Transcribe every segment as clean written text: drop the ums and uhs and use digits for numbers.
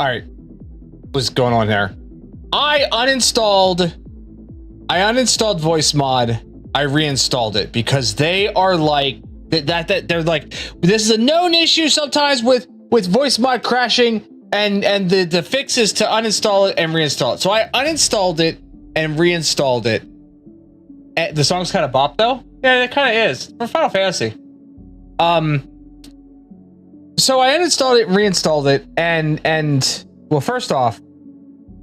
All right. What's going on there? I uninstalled voice mod. I reinstalled it because they are like that they're like, this is a known issue sometimes with voice mod crashing, and the fix is to uninstall it and reinstall it. So I uninstalled it and reinstalled it. And the song's kind of bop though. Yeah, it kind of is for Final Fantasy. So I uninstalled it and reinstalled it, and well, first off,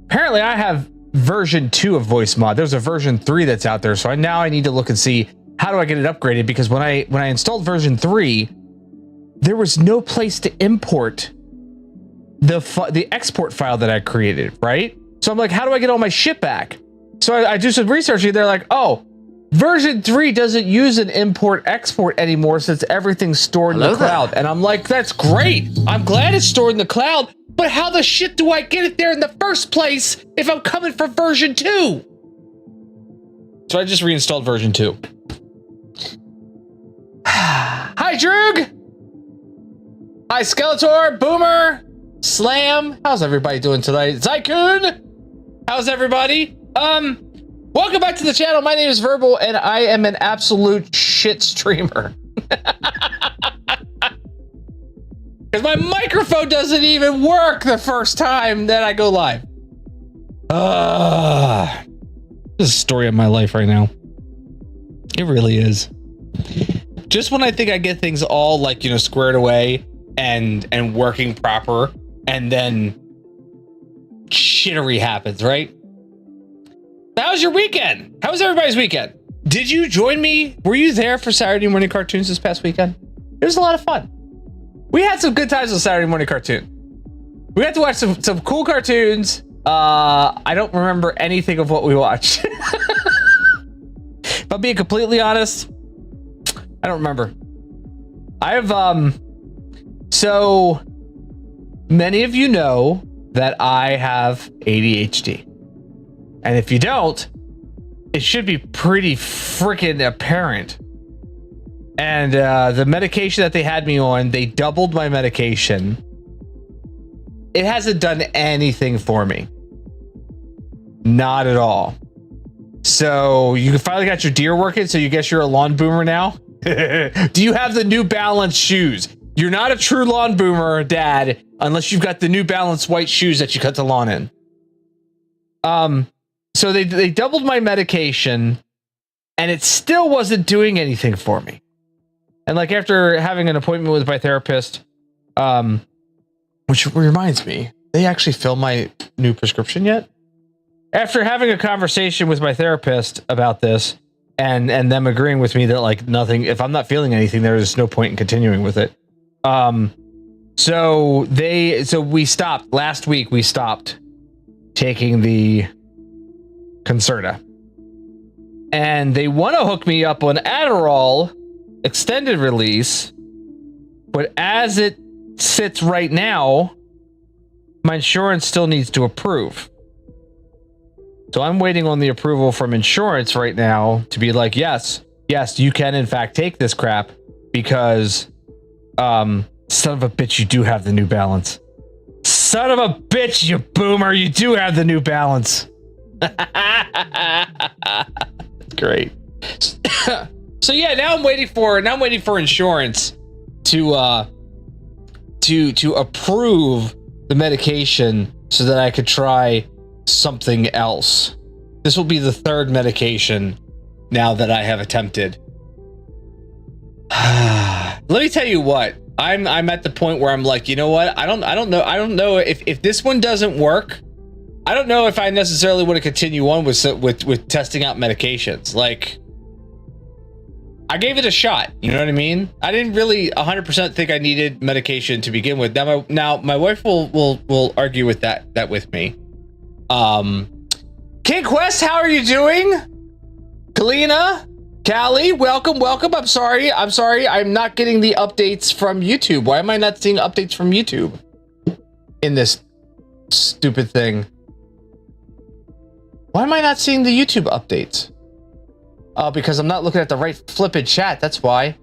apparently I have version 2 of voice mod. There's a version 3 that's out there, so now I need to look and see how do I get it upgraded, because when I installed version 3, there was no place to import the export file that I created, right? So I'm like, how do I get all my shit back? So I do some researching. They're like, oh, version 3 doesn't use an import export anymore since everything's stored in the cloud. And I'm like, that's great. I'm glad it's stored in the cloud, but how the shit do I get it there in the first place if I'm coming for version 2? So I just reinstalled version 2. Hi, Droog. Hi, Skeletor, Boomer, Slam. How's everybody doing tonight? Zykoon. How's everybody? Welcome back to the channel. My name is Verbal, and I am an absolute shit streamer. Because my microphone doesn't even work the first time that I go live. This is the story of my life right now. It really is. Just when I think I get things all like, you know, squared away and working proper, and then shittery happens, right? How was your weekend? How was everybody's weekend? Did you join me? Were you there for Saturday morning cartoons this past weekend? It was a lot of fun. We had some good times on Saturday morning cartoon. We got to watch some cool cartoons. I don't remember anything of what we watched. If I'm being completely honest, I don't remember. I have so many of you know that I have ADHD. And if you don't, it should be pretty freaking apparent. And the medication that they had me on, they doubled my medication. It hasn't done anything for me. Not at all. So you finally got your deer working, so you guess you're a lawn boomer now? Do you have the New Balance shoes? You're not a true lawn boomer, Dad, unless you've got the New Balance white shoes that you cut the lawn in. So they doubled my medication, and it still wasn't doing anything for me. And like after having an appointment with my therapist, which reminds me, they actually filled my new prescription yet? After having a conversation with my therapist about this, and them agreeing with me that like nothing, if I'm not feeling anything, there is no point in continuing with it. So we stopped last week. We stopped taking the Concerta, and they want to hook me up on Adderall extended release, but as it sits right now, my insurance still needs to approve. So I'm waiting on the approval from insurance right now to be like, yes, you can in fact take this crap, because son of a bitch, you do have the New Balance. Son of a bitch, you boomer, you do have the New Balance. Great. So yeah, now I'm waiting for insurance to approve the medication so that I could try something else. This will be the third medication now that I have attempted. Let me tell you what, I'm at the point where I'm like, you know what? I don't know if this one doesn't work. I don't know if I necessarily want to continue on with testing out medications. Like, I gave it a shot. You know what I mean? I didn't really 100% think I needed medication to begin with. Now my wife will argue with that with me. King Quest, how are you doing? Kalina, Callie, welcome. I'm sorry. I'm not getting the updates from YouTube. Why am I not seeing updates from YouTube in this stupid thing? Why am I not seeing the YouTube updates? Because I'm not looking at the right flippin' chat. That's why.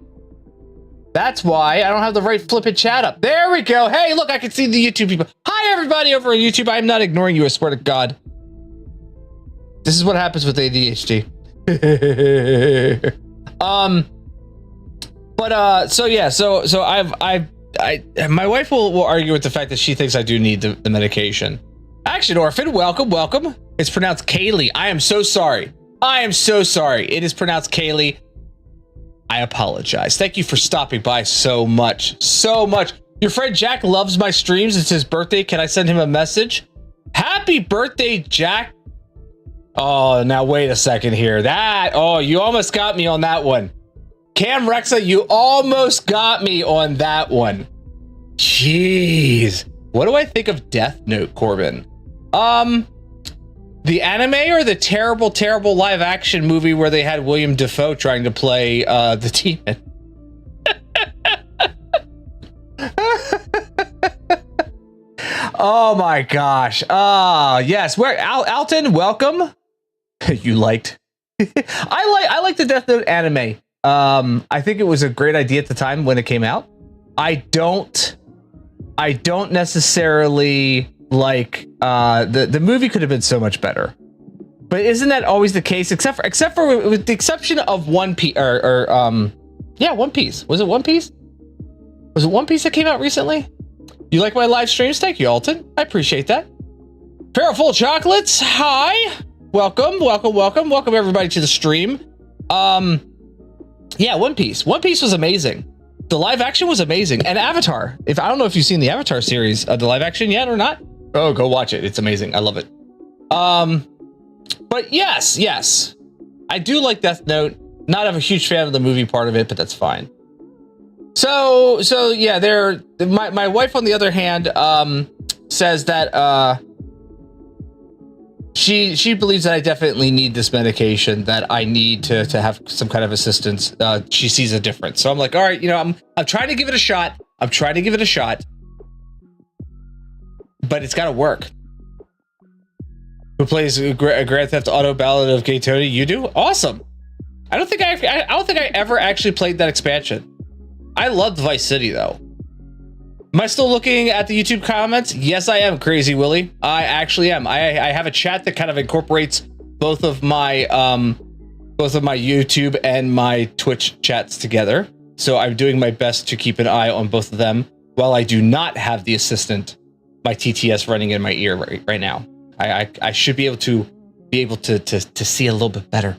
That's why I don't have the right flippin' chat up. There we go. Hey, look, I can see the YouTube people. Hi, everybody over on YouTube. I'm not ignoring you, I swear to God. This is what happens with ADHD. My wife will argue with the fact that she thinks I do need the medication. Action Orphan, welcome. It's pronounced Kaylee. I am so sorry. It is pronounced Kaylee. I apologize. Thank you for stopping by so much. Your friend Jack loves my streams. It's his birthday. Can I send him a message? Happy birthday, Jack. Oh, now wait a second here. You almost got me on that one. Cam Rexa, you almost got me on that one. Jeez. What do I think of Death Note, Corbin? The anime or the terrible live action movie where they had William Dafoe trying to play the demon? Oh my gosh. Yes. Where Alton, welcome. You liked. I like the Death Note anime. I think it was a great idea at the time when it came out. I don't necessarily like the movie could have been so much better. But isn't that always the case? Except for with the exception of One Piece One Piece. Was it One Piece? Was it One Piece that came out recently? You like my live streams? Thank you, Alton. I appreciate that. Full Chocolates, hi. Welcome everybody to the stream. Yeah, One Piece. One Piece was amazing. The live action was amazing. And Avatar. I don't know if you've seen the Avatar series, the live action yet or not. Oh, go watch it. It's amazing. I love it. But yes. I do like Death Note. Not a huge fan of the movie part of it, but that's fine. So yeah, my wife on the other hand says that she believes that I definitely need this medication, that I need to have some kind of assistance. She sees a difference. So I'm like, all right, I'm trying to give it a shot. But it's got to work. Who plays Grand Theft Auto Ballad of Gay Tony? You do? Awesome. I don't think I ever actually played that expansion. I loved Vice City though. Am I still looking at the YouTube comments? Yes, I am, Crazy Willie. I actually am. I have a chat that kind of incorporates both of my YouTube and my Twitch chats together. So I'm doing my best to keep an eye on both of them while I do not have the assistant, my TTS running in my ear right now. I should be able to see a little bit better.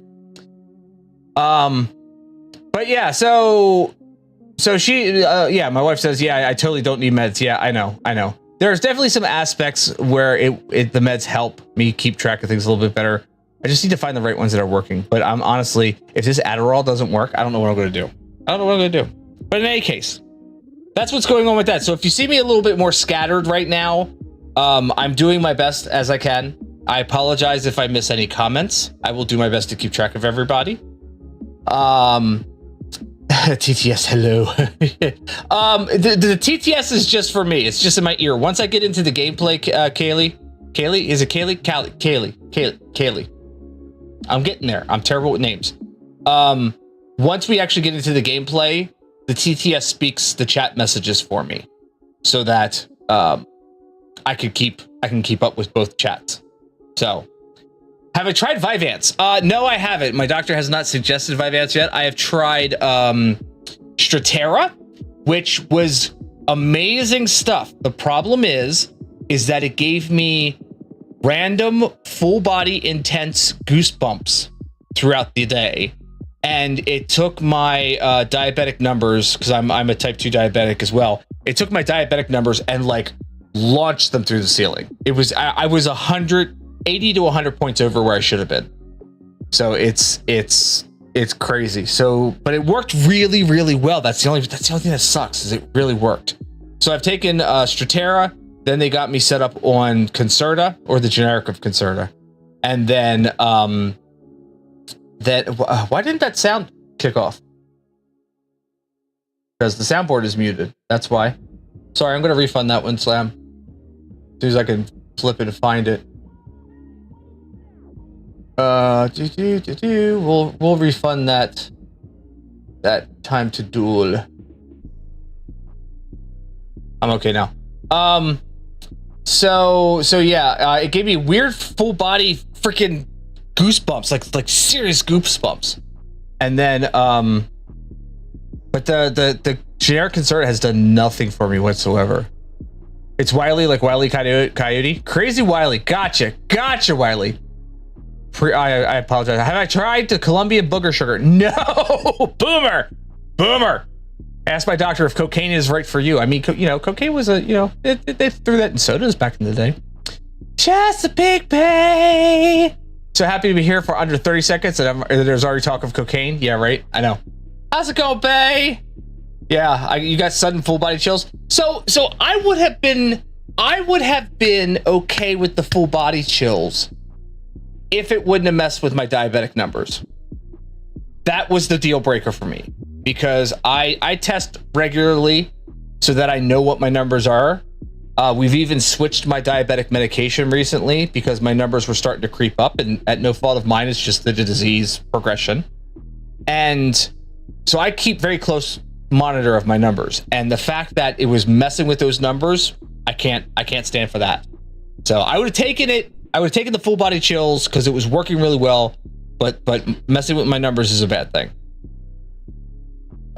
But yeah, so she, my wife says, yeah, I totally don't need meds. Yeah, I know. There's definitely some aspects where the meds help me keep track of things a little bit better. I just need to find the right ones that are working. But I'm honestly, if this Adderall doesn't work, I don't know what I'm going to do. But in any case, that's what's going on with that. So if you see me a little bit more scattered right now, I'm doing my best as I can. I apologize if I miss any comments. I will do my best to keep track of everybody. TTS, hello. The TTS is just for me. It's just in my ear. Once I get into the gameplay, Kaylee, is it Kaylee? Kaylee. I'm getting there. I'm terrible with names. Once we actually get into the gameplay, the TTS speaks the chat messages for me, so that I can keep up with both chats. So, have I tried Vyvanse? No, I haven't. My doctor has not suggested Vyvanse yet. I have tried Strattera, which was amazing stuff. The problem is that it gave me random full body intense goosebumps throughout the day. And it took my diabetic numbers, because I'm a type 2 diabetic as well. It took my diabetic numbers and like launched them through the ceiling. It was I was 80 to 100 points over where I should have been. So it's crazy. So, but it worked really, really well. That's the only thing that sucks, is it really worked. So I've taken Strattera, then they got me set up on Concerta, or the generic of Concerta. And then why didn't that sound kick off? Because the soundboard is muted. That's why. Sorry, I'm going to refund that one, Slam. As soon as I can flip it and find it. We'll refund that time to duel. I'm okay now. So yeah, it gave me weird full body freaking goosebumps, like serious goosebumps. And then, but the generic Concerta has done nothing for me whatsoever. It's Wiley, like Wile E. Coyote. Crazy Wiley. Gotcha, Wiley. I apologize. Have I tried the Colombian booger sugar? No, boomer. Ask my doctor if cocaine is right for you. I mean, cocaine was they threw that in sodas back in the day. Chesapeake Bay. So happy to be here for under 30 seconds, and there's already talk of cocaine. Yeah, right. I know. How's it going, Bay? Yeah, you got sudden full body chills. So I would have been okay with the full body chills if it wouldn't have messed with my diabetic numbers. That was the deal breaker for me, because I test regularly so that I know what my numbers are. We've even switched my diabetic medication recently because my numbers were starting to creep up, and at no fault of mine, it's just the disease progression. And so I keep very close monitor of my numbers, and the fact that it was messing with those numbers, I can't stand for that. So I would have taken it. I would have taken the full body chills because it was working really well, but messing with my numbers is a bad thing.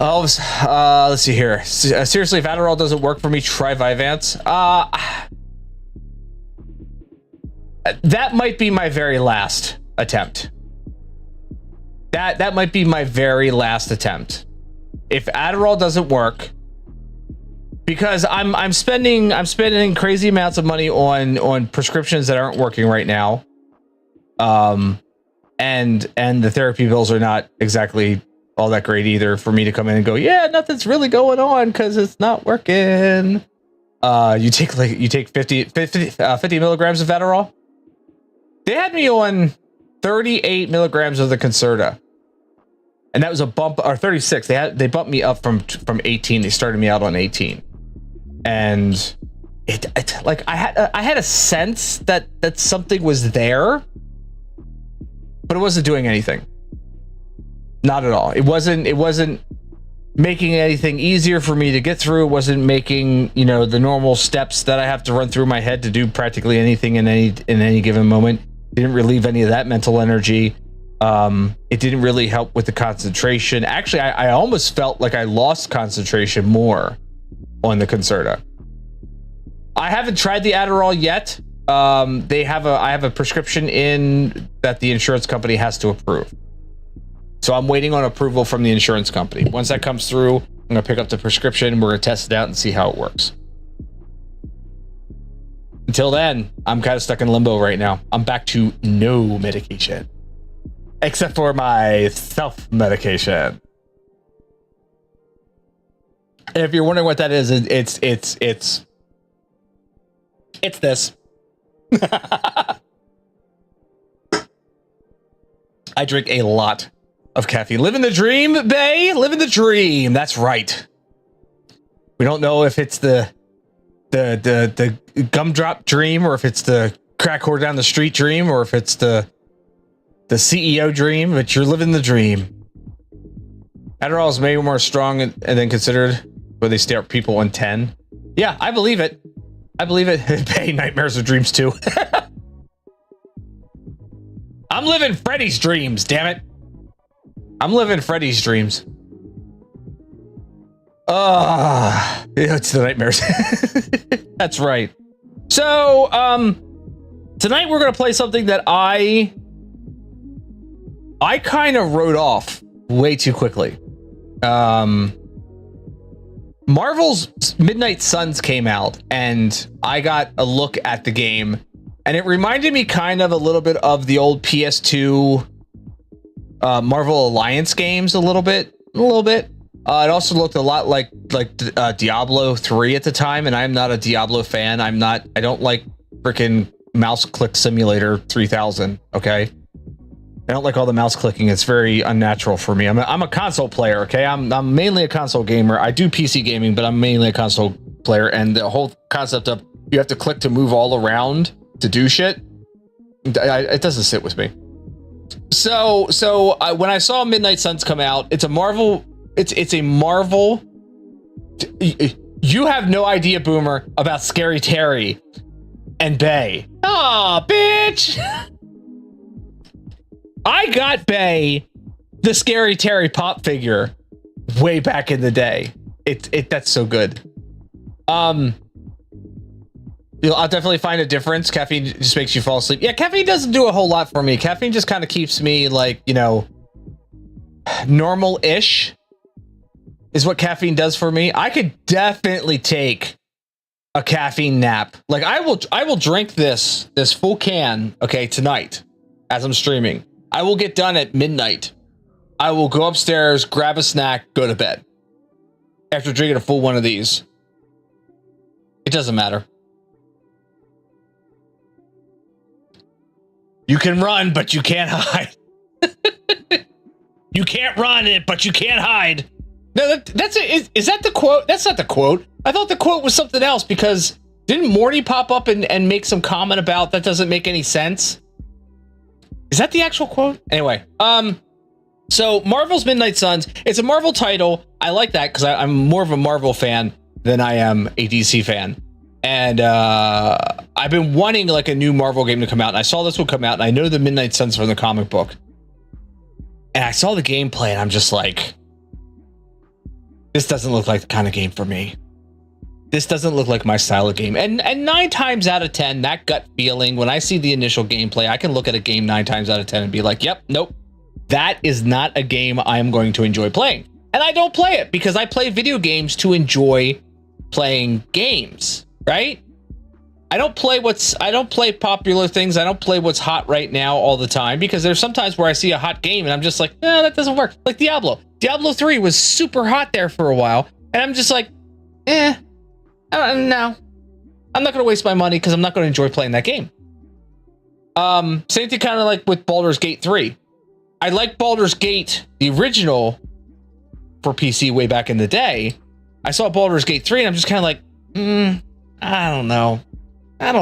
Oh, let's see here. Seriously, if Adderall doesn't work for me, try Vyvanse. That might be my very last attempt. That might be my very last attempt. If Adderall doesn't work, because I'm spending crazy amounts of money on prescriptions that aren't working right now. And the therapy bills are not exactly all that great either for me to come in and go, yeah, nothing's really going on because it's not working. You take 50 milligrams of Adderall. They had me on 38 milligrams of the Concerta, and that was a bump, or 36. They bumped me up from 18. They started me out on 18, and it like I had a sense that something was there, but it wasn't doing anything. Not at all. It wasn't making anything easier for me to get through. It wasn't making, the normal steps that I have to run through my head to do practically anything in any given moment. It didn't relieve any of that mental energy. It didn't really help with the concentration. Actually, I almost felt like I lost concentration more on the Concerta. I haven't tried the Adderall yet. I have a prescription in that the insurance company has to approve. So I'm waiting on approval from the insurance company. Once that comes through, I'm going to pick up the prescription. We're going to test it out and see how it works. Until then, I'm kind of stuck in limbo right now. I'm back to no medication, except for my self-medication. And if you're wondering what that is, it's this. I drink a lot of caffeine. Living the dream, Bay. Living the dream. That's right. We don't know if it's the gumdrop dream, or if it's the crack whore down the street dream, or if it's the CEO dream, but you're living the dream. Adderall is maybe more strong and then considered where they stare at people on 10. Yeah, I believe it. Bay, nightmares are dreams too. I'm living Freddy's dreams, damn it. I'm living Freddy's dreams. It's the nightmares. That's right. So, tonight we're going to play something that I kind of wrote off way too quickly. Marvel's Midnight Suns came out, and I got a look at the game, and it reminded me kind of a little bit of the old PS2 Marvel Alliance games a little bit. It also looked a lot like Diablo 3 at the time, and I'm not a Diablo fan. I don't like freaking mouse click simulator 3000. Okay, I don't like all the mouse clicking. It's very unnatural for me. I'm a console player. Okay, I'm mainly a console gamer. I do PC gaming, but I'm mainly a console player, and the whole concept of you have to click to move all around to do shit, it doesn't sit with me. So when I saw Midnight Suns come out, it's a Marvel. It's a Marvel. You have no idea, Boomer, about Scary Terry and Bay. Aw, bitch! I got Bay, the Scary Terry pop figure, way back in the day. That's so good. I'll definitely find a difference. Caffeine just makes you fall asleep. Yeah, caffeine doesn't do a whole lot for me. Caffeine just kind of keeps me like, you know, normal-ish is what caffeine does for me. I could definitely take a caffeine nap. Like I will drink this full can, okay, tonight as I'm streaming. I will get done at midnight. I will go upstairs, grab a snack, go to bed. After drinking a full one of these. It doesn't matter. You can run, but you can't hide. You can't run it, but you can't hide. No, that's it. Is that the quote? That's not the quote. I thought the quote was something else because didn't Morty pop up and make some comment about that doesn't make any sense? Is that the actual quote? Anyway, so Marvel's Midnight Suns. It's a Marvel title. I like that because I'm more of a Marvel fan than I am a DC fan. And I've been wanting like a new Marvel game to come out. And I saw this one come out. And I know the Midnight Suns from the comic book. And I saw the gameplay and I'm just like, this doesn't look like the kind of game for me. This doesn't look like my style of game. And 9 times out of 10, that gut feeling, when I see the initial gameplay, I can look at a game 9 times out of 10 and be like, yep, nope. That is not a game I am going to enjoy playing. And I don't play it because I play video games to enjoy playing games, right? I don't play popular things. I don't play what's hot right now all the time because there's sometimes where I see a hot game and I'm just like, no, that doesn't work. Like Diablo. Diablo 3 was super hot there for a while. And I'm just like, no. I'm not going to waste my money because I'm not going to enjoy playing that game. Same thing kind of like with Baldur's Gate 3. I like Baldur's Gate, the original for PC way back in the day. I saw Baldur's Gate 3 and I'm just kind of like, I don't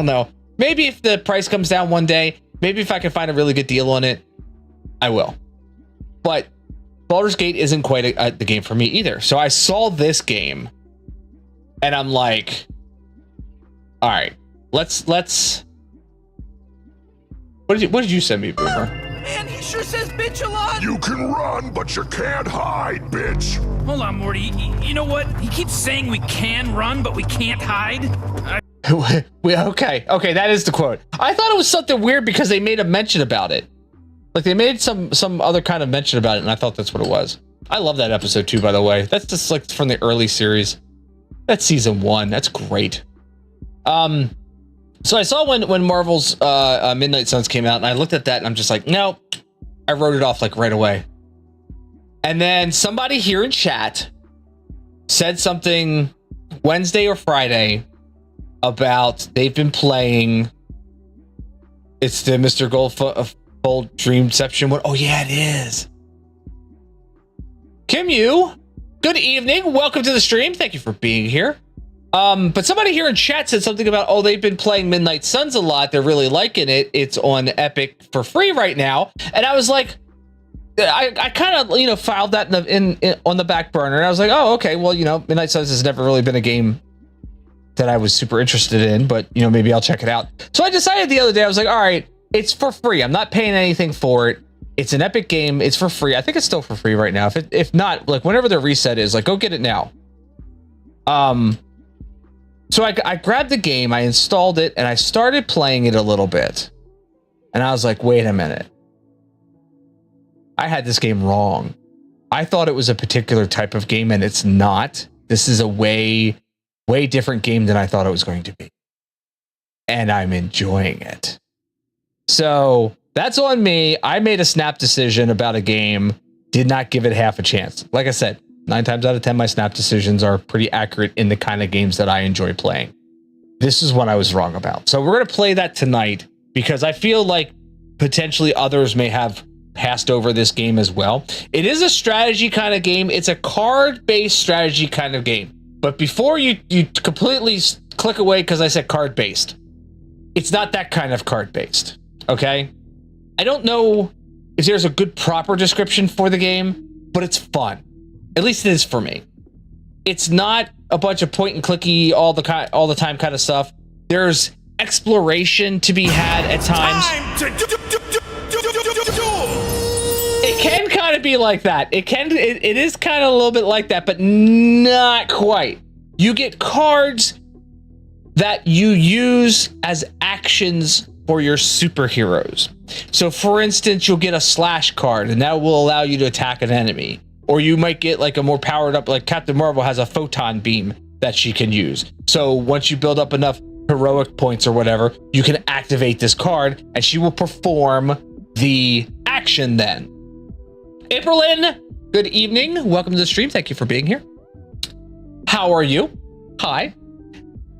know. Maybe if the price comes down one day, maybe if I can find a really good deal on it, I will. But Baldur's Gate isn't quite the game for me either. So I saw this game and I'm like, all right, let's. What did you send me, Boomer? Man, he sure says bitch a lot. You can run, but you can't hide, bitch. Hold on, Morty. You know what? He keeps saying we can run, but we can't hide. Okay, that is the quote. I thought it was something weird because they made a mention about it. Like they made some other kind of mention about it, and I thought that's what it was. I love that episode too, by the way. That's just like from the early series. That's season 1. That's great. So I saw when Marvel's Midnight Suns came out, and I looked at that, and I'm just like, no. I wrote it off like right away. And then somebody here in chat said something Wednesday or Friday about they've been playing. It's the Mr. Goldfold Dreamception one. Oh yeah, it is. Kim Yu, good evening. Welcome to the stream. Thank you for being here. But somebody here in chat said something about, oh, they've been playing Midnight Suns a lot. They're really liking it. It's on Epic for free right now. And I was like, I kind of, filed that in on the back burner. And I was like, oh, okay, well, Midnight Suns has never really been a game that I was super interested in, but maybe I'll check it out. So I decided the other day, I was like, all right, it's for free. I'm not paying anything for it. It's an Epic game. It's for free. I think it's still for free right now. If not, like whenever the reset is, like go get it now. So I grabbed the game, I installed it, and I started playing it a little bit. And I was like, wait a minute. I had this game wrong. I thought it was a particular type of game, and it's not. This is a way different game than I thought it was going to be. And I'm enjoying it. So that's on me. I made a snap decision about a game, did not give it half a chance. Like I said, 9 times out of 10, my snap decisions are pretty accurate in the kind of games that I enjoy playing. This is what I was wrong about. So we're going to play that tonight because I feel like potentially others may have passed over this game as well. It is a strategy kind of game. It's a card-based strategy kind of game. But before you completely click away because I said card-based, it's not that kind of card-based, okay? I don't know if there's a good proper description for the game, but it's fun. At least it is for me. It's not a bunch of point and clicky all the time kind of stuff. There's exploration to be had at times. It can kind of be like that. It is kind of a little bit like that, but not quite. You get cards that you use as actions for your superheroes. So for instance, you'll get a slash card and that will allow you to attack an enemy. Or you might get like a more powered up, like Captain Marvel has a photon beam that she can use. So once you build up enough heroic points or whatever, you can activate this card and she will perform the action then. April Lynn, good evening. Welcome to the stream. Thank you for being here. How are you? Hi.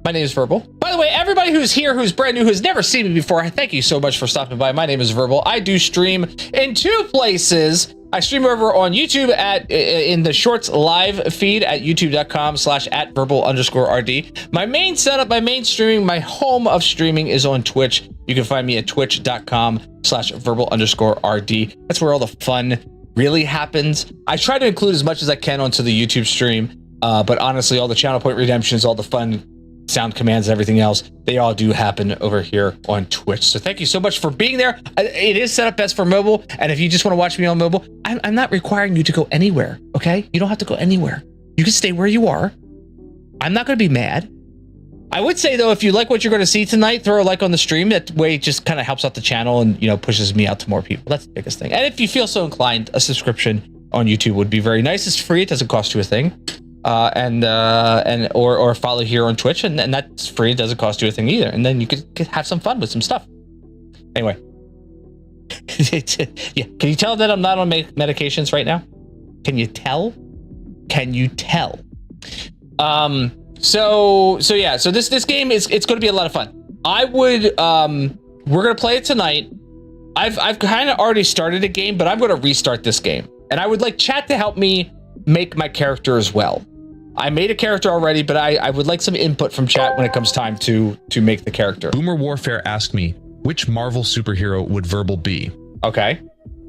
My name is Verbal. By the way, everybody who's here, who's brand new, who's never seen me before, thank you so much for stopping by. My name is Verbal. I do stream in 2 places. I stream over on YouTube in the Shorts live feed at youtube.com/@verbal_RD. My main setup, my main streaming, my home of streaming is on Twitch. You can find me at twitch.com/verbal_RD. That's where all the fun really happens. I try to include as much as I can onto the YouTube stream, but honestly, all the channel point redemptions, all the fun sound commands, everything else, they all do happen over here on Twitch. So thank you so much for being there. It is set up best for mobile, and if you just want to watch me on mobile, I'm not requiring you to go anywhere, okay? You don't have to go anywhere. You can stay where you are. I'm not going to be mad. I would say, though, if you like what you're going to see tonight, throw a like on the stream. That way it just kind of helps out the channel and, you know, pushes me out to more people. That's the biggest thing. And if you feel so inclined, a subscription on YouTube would be very nice. It's free. It doesn't cost you a thing. Or follow here on Twitch, and that's free. It doesn't cost you a thing either. And then you could have some fun with some stuff. Anyway, yeah. Can you tell that I'm not on medications right now? Can you tell? Can you tell? So yeah. So this game it's going to be a lot of fun. I would we're going to play it tonight. I've kind of already started a game, but I'm going to restart this game, and I would like chat to help me make my character as well. I made a character already, but I would like some input from chat when it comes time to make the character. Boomer Warfare asked me, which Marvel superhero would Verbal be? Okay.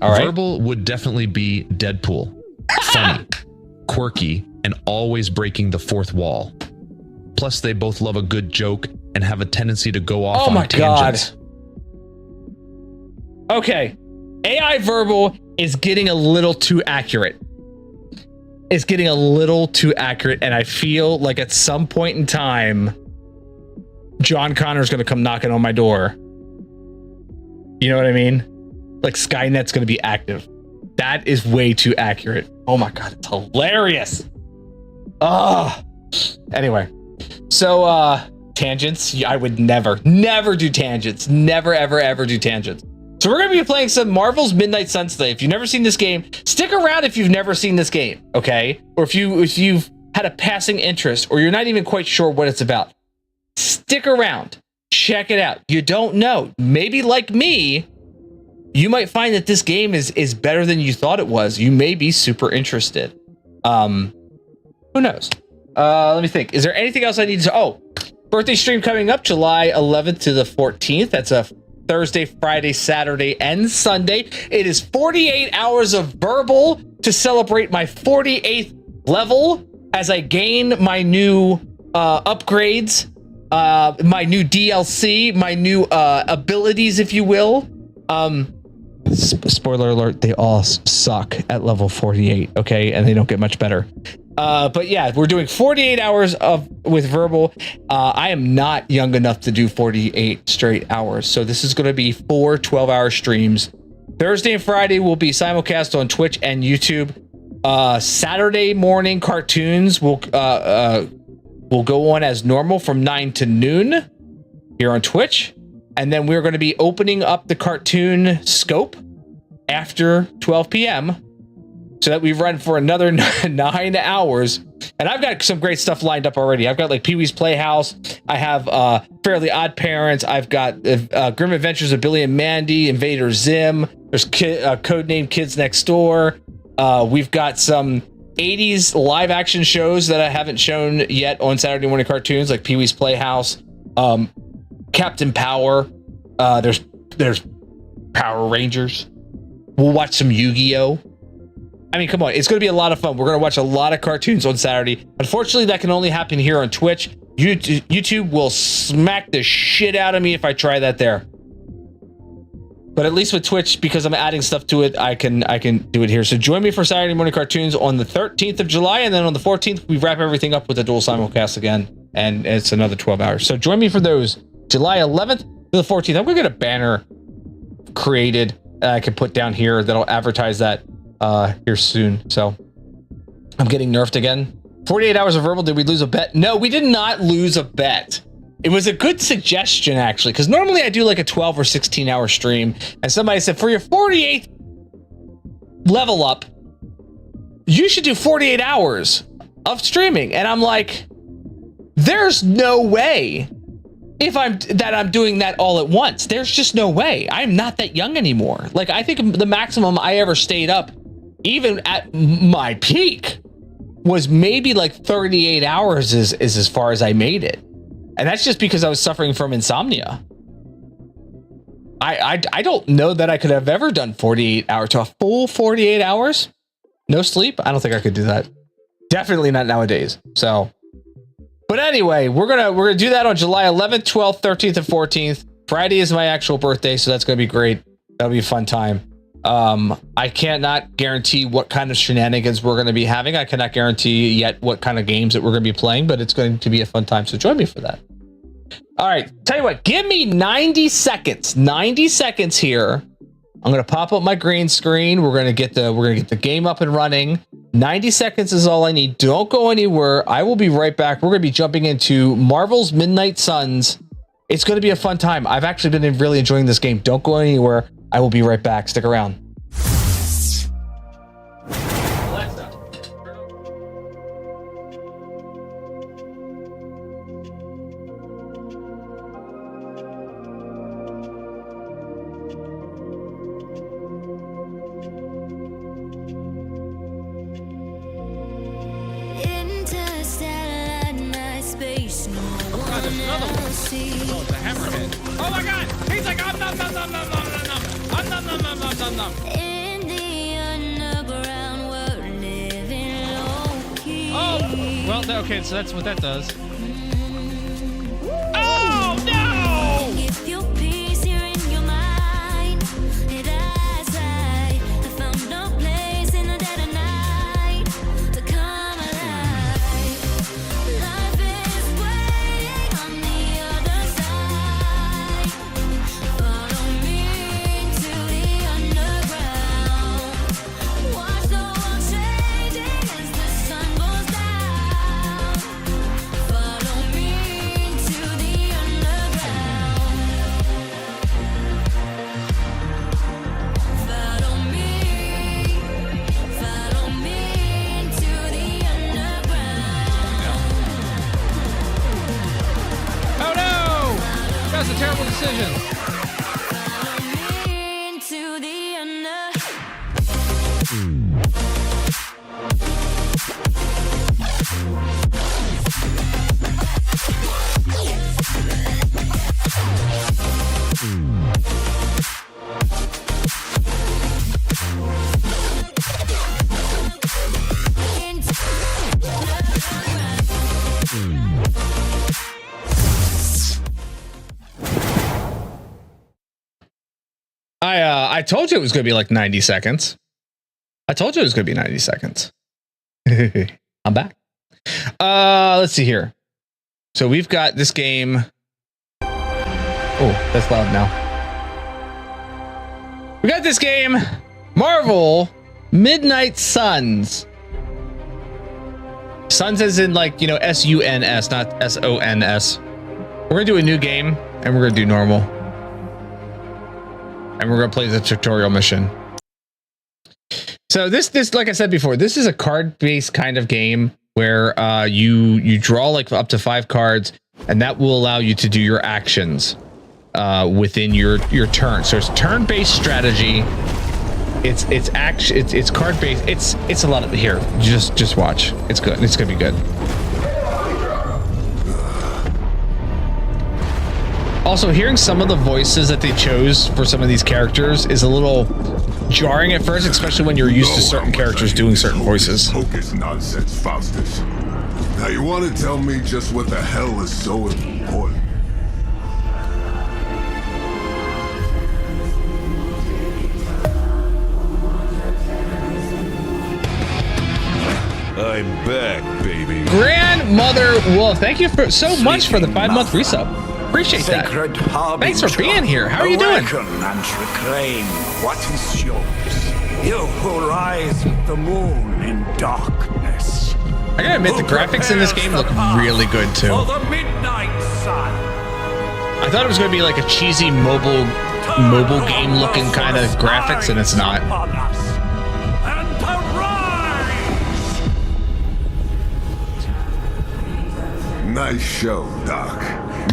All right. Verbal would definitely be Deadpool. Funny, quirky, and always breaking the fourth wall. Plus, they both love a good joke and have a tendency to go off on tangents. God. Okay. AI Verbal is getting a little too accurate. It's getting a little too accurate, and I feel like at some point in time, John Connor's going to come knocking on my door. You know what I mean? Like Skynet's going to be active. That is way too accurate. Oh my God, it's hilarious. Anyway, so tangents. I would never do tangents. Never, ever do tangents. So we're going to be playing some Marvel's Midnight Sunday. If you've never seen this game, stick around if you've never seen this game, okay? Or if you've had a passing interest, or you're not even quite sure what it's about. Stick around. Check it out. You don't know. Maybe like me, you might find that this game is better than you thought it was. You may be super interested. Who knows? Let me think. Is there anything else I need to... Oh, birthday stream coming up July 11th to the 14th. That's a Thursday, Friday, Saturday, and Sunday. It is 48 hours of Verbal to celebrate my 48th level as I gain my new upgrades, my new DLC, my new abilities, if you will. Spoiler alert, they all suck at level 48, okay? And they don't get much better. But yeah, we're doing 48 hours with Verbal. I am not young enough to do 48 straight hours. So this is going to be 4 12-hour streams. Thursday and Friday will be simulcast on Twitch and YouTube. Saturday morning cartoons will go on as normal from 9 to noon here on Twitch. And then we're going to be opening up the cartoon scope after 12 p.m. so that we run for another 9 hours. And I've got some great stuff lined up already. I've got like Pee-wee's Playhouse. I have Fairly Odd Parents. I've got Grim Adventures of Billy and Mandy, Invader Zim. There's Codename Kids Next Door. We've got some 80s live action shows that I haven't shown yet on Saturday morning cartoons, like Pee-wee's Playhouse, Captain Power. There's Power Rangers. We'll watch some Yu-Gi-Oh. I mean, come on, it's going to be a lot of fun. We're going to watch a lot of cartoons on Saturday. Unfortunately, that can only happen here on Twitch. YouTube will smack the shit out of me if I try that there. But at least with Twitch, because I'm adding stuff to it, I can do it here. So join me for Saturday morning cartoons on the 13th of July, and then on the 14th, we wrap everything up with a dual simulcast again, and it's another 12 hours. So join me for those July 11th to the 14th. I'm going to get a banner created that I can put down here that'll advertise that here soon. So I'm getting nerfed again. 48 hours of verbal. Did we lose a bet? No, we did not lose a bet. It was a good suggestion, actually, because normally I do like a 12 or 16 hour stream, and somebody said for your 48th level up, you should do 48 hours of streaming. And I'm like, there's no way I'm doing that all at once. There's just no way. I'm not that young anymore. Like, I think the maximum I ever stayed up, even at my peak, was maybe like 38 hours is as far as I made it. And that's just because I was suffering from insomnia. I don't know that I could have ever done 48 hours to a full 48 hours. No sleep. I don't think I could do that. Definitely not nowadays. So, but anyway, we're gonna do that on July 11th, 12th, 13th, and 14th. Friday is my actual birthday, so that's gonna be great. That'll be a fun time. I cannot guarantee what kind of shenanigans we're going to be having. I cannot guarantee yet what kind of games that we're going to be playing, but it's going to be a fun time. So join me for that. All right. Tell you what, give me 90 seconds. 90 seconds here. I'm going to pop up my green screen. We're going to get the game up and running. 90 seconds is all I need. Don't go anywhere. I will be right back. We're going to be jumping into Marvel's Midnight Suns. It's going to be a fun time. I've actually been really enjoying this game. Don't go anywhere. I will be right back. Stick around. Oh my god! He's like, nom nom nom nom nom nom nom nom nom nom nom nom nom. In the underground, we're living low key. Oh, well, okay, so that's what that does. Oh no! If your peace here in your mind, it as I found no place in the dead of night to come alive. Life is waiting on the other side. Follow me to the underground. Watch the world changing as the sun goes down. Follow me to the underground. Follow me to the underground. Oh no! That's a terrible decision. Follow me to the under. I told you it was going to be like 90 seconds. I told you it was going to be 90 seconds. I'm back. Let's see here. So we've got this game. Oh, that's loud now. We got this game, Marvel Midnight Suns. Suns as in like, you know, S-U-N-S, not S-O-N-S. We're going to do a new game and we're going to do normal. And we're going to play the tutorial mission. So this, like I said before, this is a card-based kind of game where you draw like up to 5 cards, and that will allow you to do your actions within your turn. So it's turn-based strategy. It's card-based. It's a lot of here. Just watch. It's good. It's gonna be good. Also, hearing some of the voices that they chose for some of these characters is a little jarring at first, especially when you're used to certain characters doing certain voices. Hocus nonsense, Faustus. Now you want to tell me just what the hell is so important? I'm back, baby. Grandmother Wolf, thank you for so much for the 5-month resub. Appreciate that. Thanks for being here. How are you doing? And reclaim what is yours. You who rise with the moon in darkness. I gotta admit, the graphics in this game look really good too. For the midnight sun. I thought it was gonna be like a cheesy mobile game looking kind of graphics, and it's not. Nice show, Doc.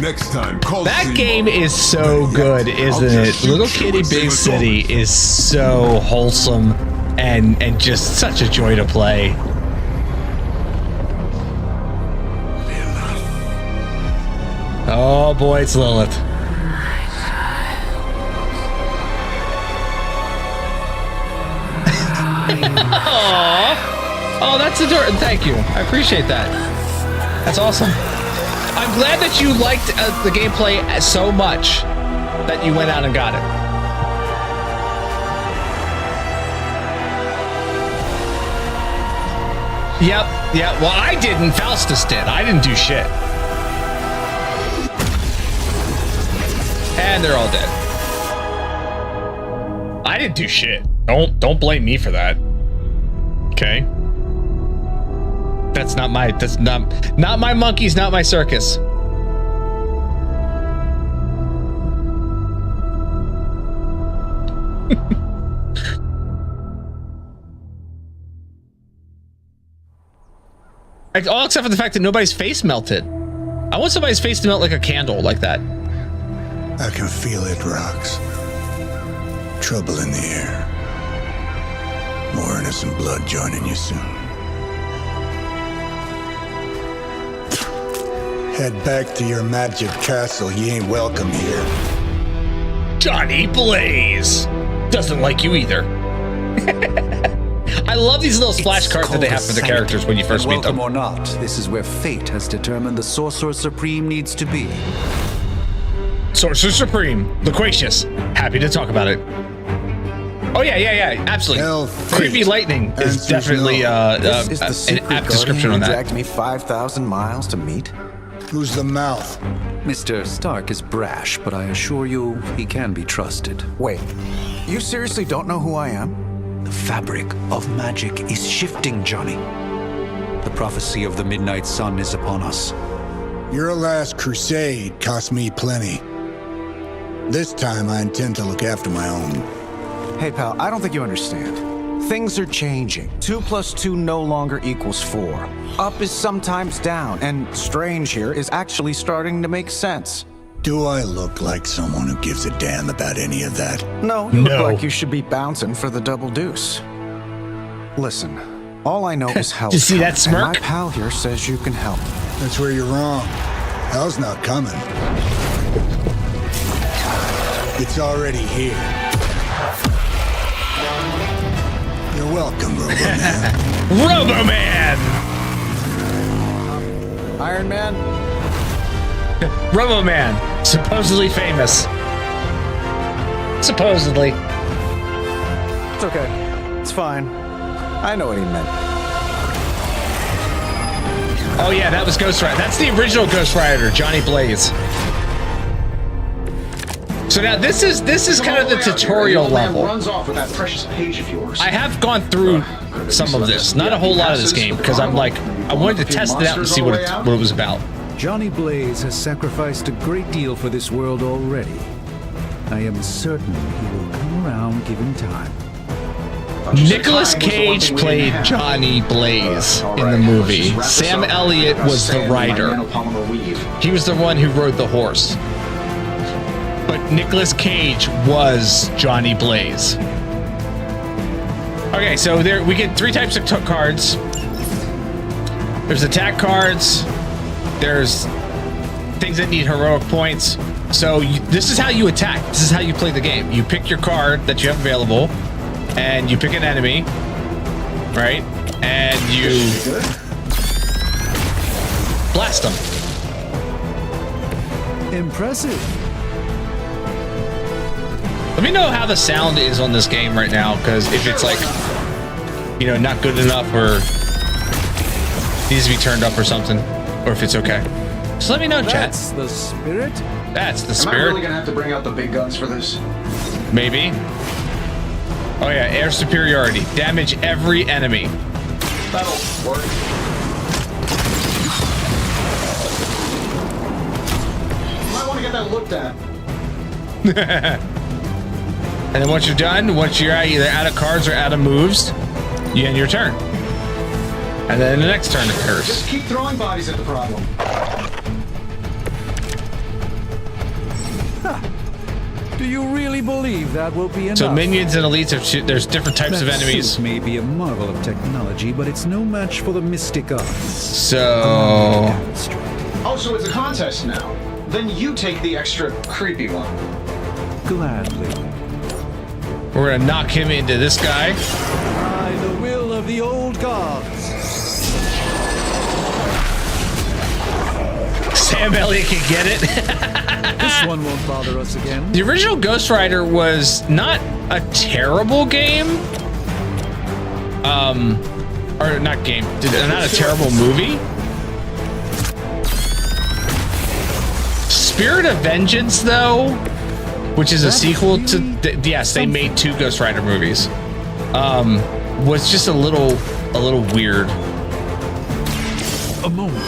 Next time, call That Seymour. game is so good, isn't it? Little Kitty Big City is so wholesome and just such a joy to play. Oh boy, it's Lilith. Oh, that's adorable. Thank you. I appreciate that. That's awesome. I'm glad that you liked the gameplay so much that you went out and got it. Yep. Well, I didn't. Faustus did. I didn't do shit. And they're all dead. I didn't do shit. Don't blame me for that. Okay. That's not my monkeys, not my circus. All except for the fact that nobody's face melted. I want somebody's face to melt like a candle like that. I can feel it, Rox. Trouble in the air. More innocent blood joining you soon. Head back to your magic castle. You ain't welcome here. Johnny Blaze doesn't like you either. I love these little splash cards that they have for the characters when you first meet them. Welcome or not, this is where fate has determined the Sorcerer Supreme needs to be. Sorcerer Supreme, loquacious. Happy to talk about it. Oh yeah, absolutely. Hell, Creepy lightning is definitely This is the an secret apt description on guardian who that. dragged me 5,000 miles to meet. Who's the mouth? Mr. Stark is brash, but I assure you he can be trusted. Wait, you seriously don't know who I am? The fabric of magic is shifting, Johnny. The prophecy of the midnight sun is upon us. Your last crusade cost me plenty. This time I intend to look after my own. Hey pal, I don't think you understand. Things are changing. 2 + 2 no longer equals 4. Up is sometimes down, and strange here is actually starting to make sense. Do I look like someone who gives a damn about any of that? No, you No. look like you should be bouncing for the double deuce. Listen, all I know is hell. Did you see that smirk? My pal here says you can help. That's where you're wrong. Hell's not coming. It's already here. You're welcome, Robo-Man. Robo-Man! Iron Man? Robo-Man, supposedly famous. Supposedly. It's okay. It's fine. I know what he meant. Oh yeah, that was Ghost Rider. That's the original Ghost Rider, Johnny Blaze. So now this is kind of the tutorial level. Runs off with that precious page of yours. I have gone through some of this, not a whole lot of this game, because I'm like, I wanted to test it out and see what it was about. Johnny Blaze has sacrificed a great deal for this world already. I am certain he will come around given time. Nicolas Cage played Johnny Blaze in the movie. Sam Elliott was the writer. He was the one who rode the horse. But Nicolas Cage was Johnny Blaze. Okay, so there we get 3 types of cards. There's attack cards. There's things that need heroic points. So this is how you attack. This is how you play the game. You pick your card that you have available. and you pick an enemy, right? And you blast them. Impressive. Let me know how the sound is on this game right now, because if it's like, you know, not good enough or needs to be turned up or something, or if it's okay. Just let me know, chat. That's the spirit. That's the Am I spirit. really gonna have to bring out the big guns for this? Maybe. Oh yeah, air superiority. Damage every enemy. That'll work. You might want to get that looked at. And then once you're done, once you're either out of cards or out of moves, you end your turn. And then the next turn occurs. Just keep throwing bodies at the problem. Do you really believe that will be enough? So minions and elites, there's different types of That enemies. suit may be a marvel of technology, but it's no match for the mystic arts. So Oh, so it's a contest now. Then you take the extra creepy one. Gladly. we're gonna knock him into this guy. By the will of the old gods. Sam Elliott can get it. This one won't bother us again. The original Ghost Rider was not a terrible game. Or not game, not a terrible movie. Spirit of Vengeance, though, which is a sequel to, yes, they made 2 Ghost Rider movies. Was just a little weird. A moment.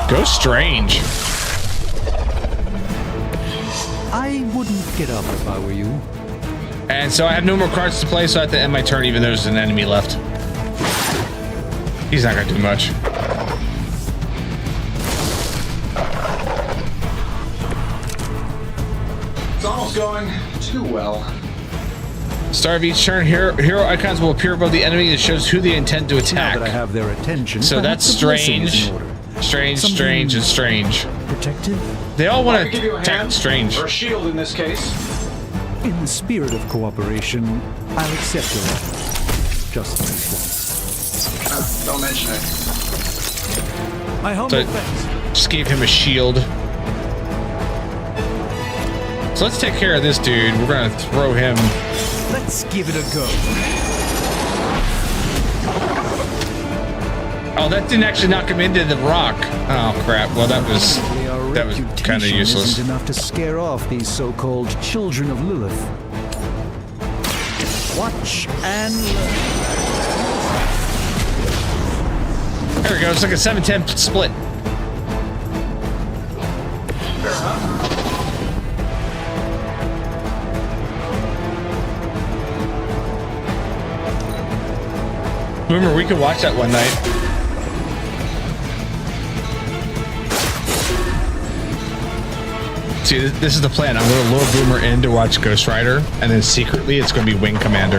Go Strange. I wouldn't get up if I were you. And so I have no more cards to play, so I have to end my turn even though there's an enemy left. He's not gonna do much. It's almost going too well. Start of each turn, hero icons will appear above the enemy that shows who they intend to attack. Now that I have their attention, So that's perhaps a blessing is strange. in order. Strange, Something strange, and strange. Protective? They all I want could give to you a attack hand, strange. or a shield in this case. In the spirit of cooperation, I'll accept your offer. Just this once. Don't mention it. My humble So thanks. just gave him a shield. So let's take care of this dude. We're gonna throw him. Let's give it a go. Oh, that didn't actually knock him into the rock. Oh crap. Well, that was kind of useless. Isn't enough to scare off these so-called children of Lilith. Watch and learn. There we go. It's like a 7-10 split. Boomer, we could watch that one night. See, this is the plan. I'm going to lure Boomer in to watch Ghost Rider, and then secretly it's going to be Wing Commander.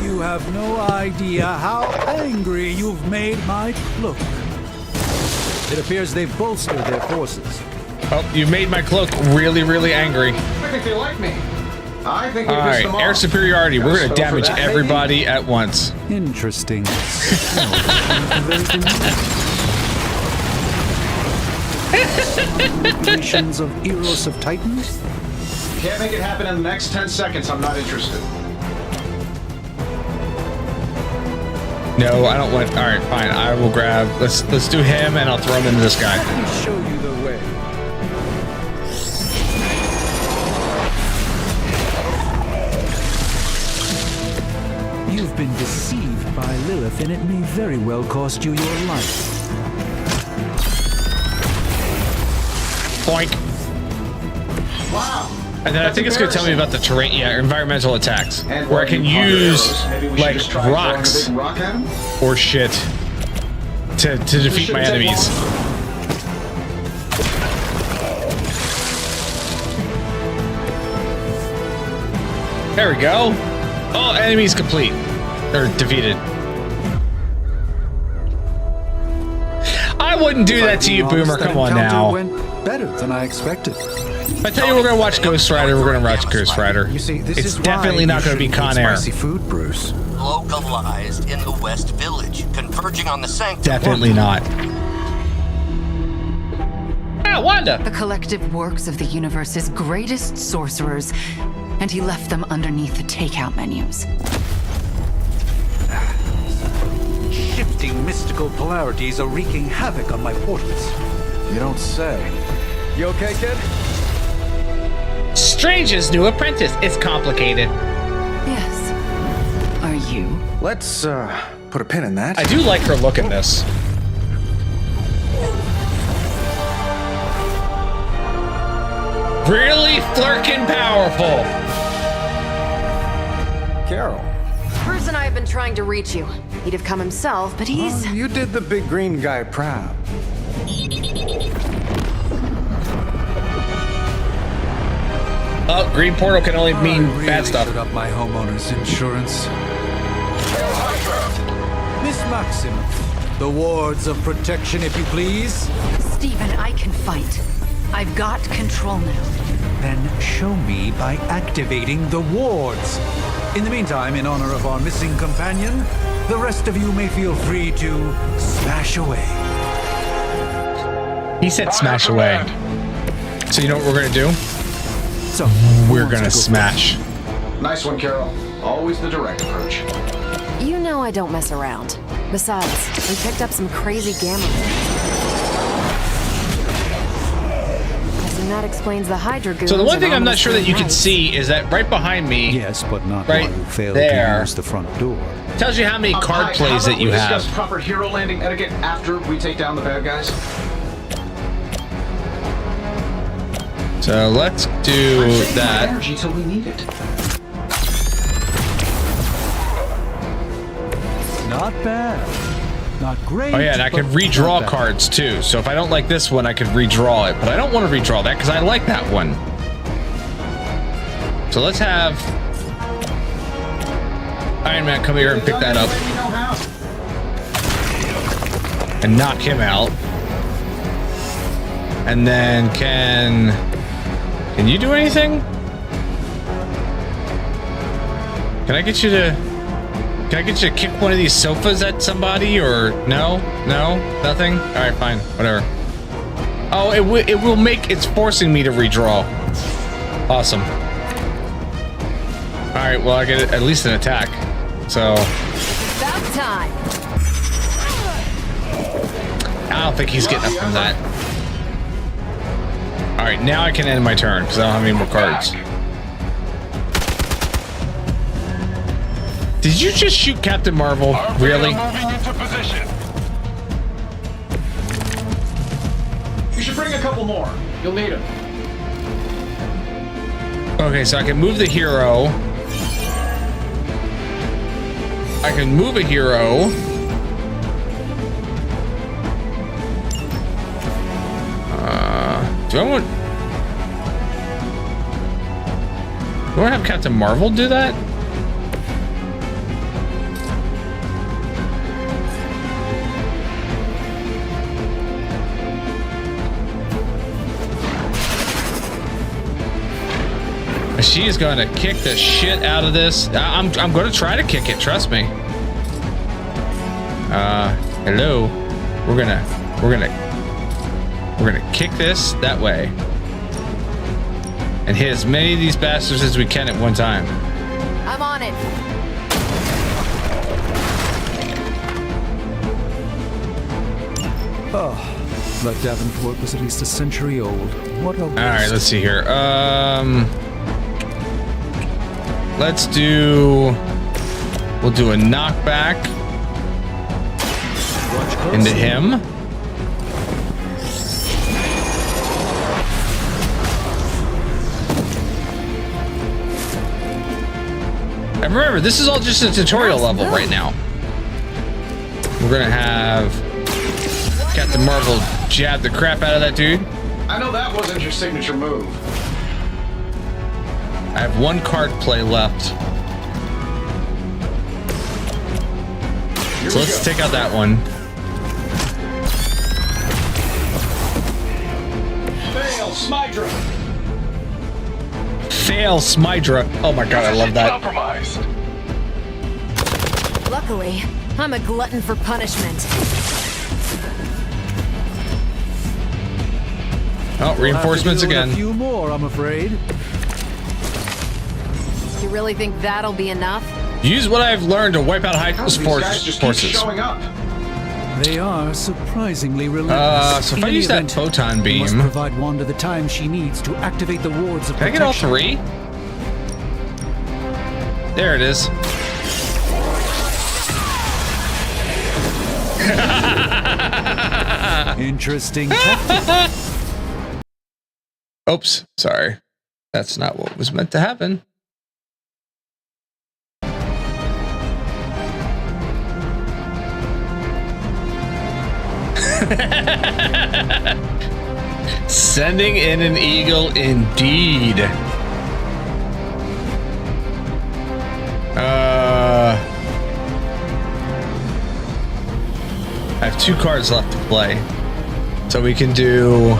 You have no idea how angry you've made my cloak. It appears they've bolstered their forces. Oh, you made my cloak really, really angry. I think they like me. I think we All pissed right, them air off. superiority. We're going to So for damage that, everybody at once. Interesting. Creations of Eros of Titans? Can't make it happen in the next 10 seconds. I'm not interested. No, I don't want. All right, fine. I will grab. Let's do him, and I'll throw him into this guy. Let me show you the way. You've been deceived by Lilith, and it may very well cost you your life. Boink. Wow. And then I think it's going to tell me about the terrain, environmental attacks, And where I can use maybe we should like just try rocks throwing a big rock at him? or shit to defeat my shouldn't take enemies. long. There we go. All enemies complete or defeated. I wouldn't do that to you, Being honest, Boomer. that Come on encounter now. went better than I expected. I tell you, we're gonna watch Ghost Rider. We're gonna watch Ghost Rider. You see, this It's is definitely why not you gonna be shouldn't eat Con Air. Spicy food, Bruce. Localized in the West Village, converging on the sanctum. Definitely not. Ah, Wanda. The collective works of the universe's greatest sorcerers, and he left them underneath the takeout menus. Shifting mystical polarities are wreaking havoc on my portals. You don't say. You okay, kid? Strange's new apprentice. It's complicated. Yes. Are you? Let's put a pin in that. I do like her look in this. Really flirkin' powerful. Carol. Bruce and I have been trying to reach you. He'd have come himself, but he's... Oh, you did the big green guy proud. Oh, green portal can only mean I really bad stuff. should up my homeowner's insurance. Miss Maximoff, the wards of protection, if you please. Stephen, I can fight. I've got control now. Then show me by activating the wards. In the meantime, in honor of our missing companion, the rest of you may feel free to smash away. He said smash away. So you know what we're gonna do? So We're gonna smash. Nice one, Carol. Always the direct approach. You know I don't mess around. Besides, we picked up some crazy gamma. And that explains the Hydra goons. So the one thing and I'm not sure that you can ominous see is that right behind me yes, but not Right while you fail there. to use the front door. tells you how many card Hi, plays how that about you we have. discuss proper hero landing etiquette after we take down the bad guys. So let's do I'm saving my that. energy till we need it. Not bad. Not great. Oh yeah, and I can but redraw not bad. cards too. So if I don't like this one, I could redraw it. But I don't want to redraw that because I like that one. So let's have Iron Man come here and pick that up and knock him out. And then can you do anything? Can I get you to kick one of these sofas at somebody or no? No? Nothing? All right, fine. Whatever. Oh, it will make, it's forcing me to redraw. Awesome. All right, well, I get at least an attack. So About time. I don't think he's getting up from that. All right, now I can end my turn because I don't have any more cards. Did you just shoot Captain Marvel? Really? Moving into position. You should bring a couple more. You'll need them. Okay, so I can move the hero. I can move a hero. Do I have Captain Marvel do that? She is going to kick the shit out of this. I'm going to try to kick it. Trust me. Hello. We're gonna kick this that way and hit as many of these bastards as we can at one time. I'm on it. Oh, that Davenport was at least a century old. What a All right, let's see here. Let's do. We'll do a knockback into him. And remember, this is all just a tutorial level right now. We're gonna have Captain Marvel jab the crap out of that dude. I know that wasn't your signature move. I have one card play left. So let's take out that one. Fail, Smydra. Fail Smydra. Oh my god, I love that. Compromised. Luckily, I'm a glutton for punishment. Oh, reinforcements again. A few more, I'm afraid. You really think that'll be enough? Use what I've learned to wipe out high These guys just keep forces. showing up. They are surprisingly relentless. So if I use that photon we must beam, provide Wanda the time she needs to activate the wards of can I get all three? There it is. Interesting tactic. Oops, sorry. That's not what was meant to happen. Sending in an eagle indeed. I have 2 cards left to play. So we can do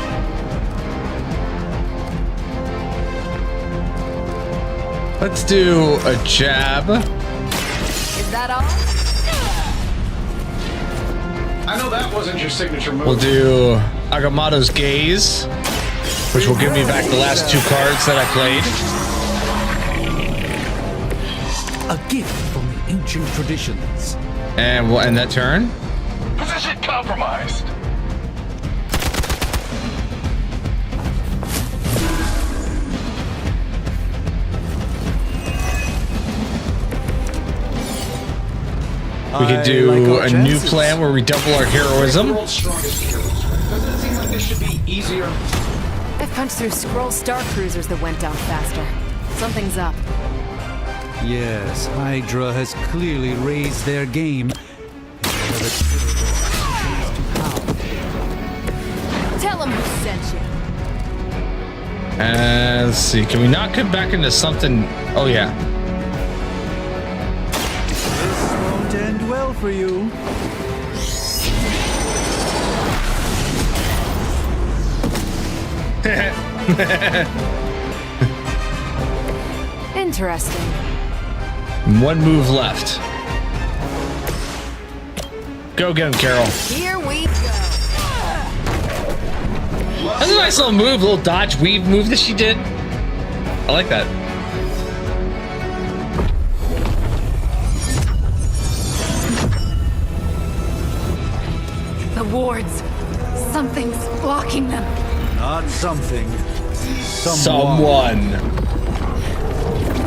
let's do a jab. Is that all? I know that wasn't your signature move. We'll do Agamotto's Gaze, which will give me back the last 2 cards that I played. A gift from the ancient traditions. And we'll end that turn. Position compromised. We could do a new plan where we double our heroism. World's strongest heroes. Doesn't it seem like this should be easier? I've punched through Skrull star cruisers that went down faster. Something's up. Yes, Hydra has clearly raised their game. Tell him who sent you. Let's see. Can we not get back into something? Oh, yeah. This won't end well for you. Interesting. 1 move left. Go get him, Carol. Here we go. That's a nice little move, little dodge weave move that she did. I like that. The wards. Something's blocking them. Not something. Someone.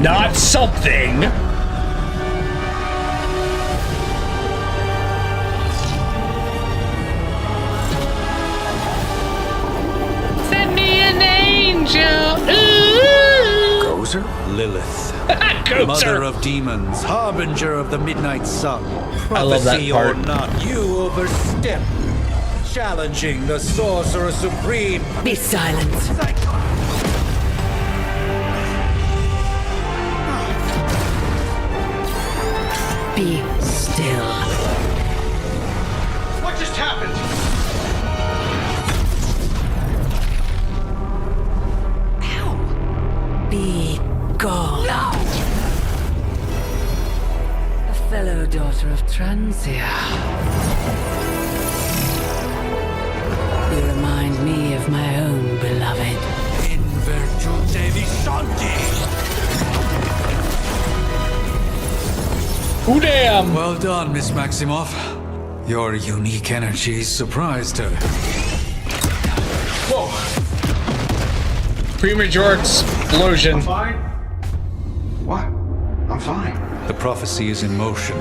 Not something. Send me an angel. Ooh. Gozer? Lilith. Gozer. Mother of demons, harbinger of the midnight sun. I love that Prophecy part. or not, you overstep. Challenging the Sorcerer Supreme. Be silent. Be still. What just happened? Be gone. No! A fellow daughter of Transia. You remind me of my own beloved. In virtù Devi Shanti. Ooh, damn. Well done, Miss Maximoff. Your unique energy surprised her. Whoa. Premature explosion. Fine? What? I'm fine. The prophecy is in motion.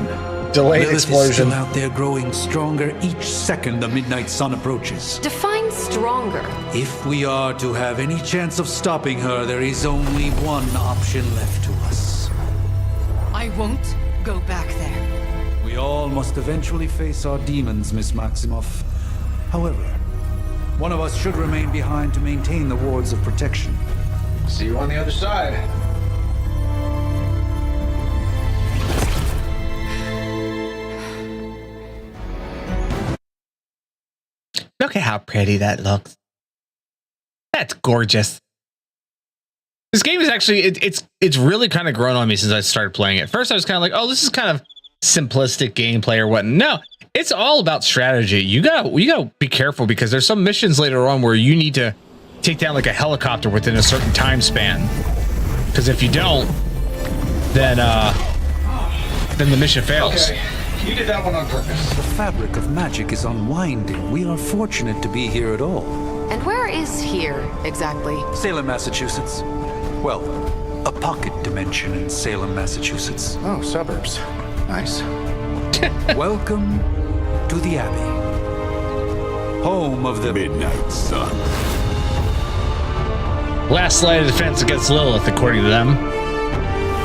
Delayed Lilith explosion. is still out there growing stronger each second the midnight sun approaches. Define stronger. If we are to have any chance of stopping her, there is only one option left to us. I won't go back there. We all must eventually face our demons, Miss Maximoff. However, one of us should remain behind to maintain the wards of protection. See you on the other side. Look at how pretty that looks. That's gorgeous. This game is actually it's really kind of grown on me since I started playing it. First, I was kind of like, oh, this is kind of simplistic gameplay or what. No, it's all about strategy. You gotta be careful because there's some missions later on where you need to take down like a helicopter within a certain time span. Because if you don't, then the mission fails. Okay, you did that one on purpose. The fabric of magic is unwinding. We are fortunate to be here at all. And where is here, exactly? Salem, Massachusetts. Well, a pocket dimension in Salem, Massachusetts. Oh, suburbs. Nice. Welcome to the Abbey. Home of the Midnight Sun. Last line of defense against Lilith, according to them.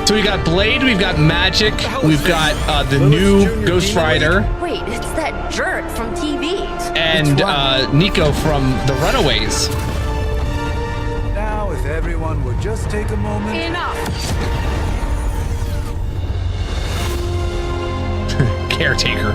So we got Blade, we've got Magic, we've got the new Ghost Rider. Wait, it's that jerk from TV. And Nico from The Runaways. Now, if everyone would just take a moment. Enough. Caretaker.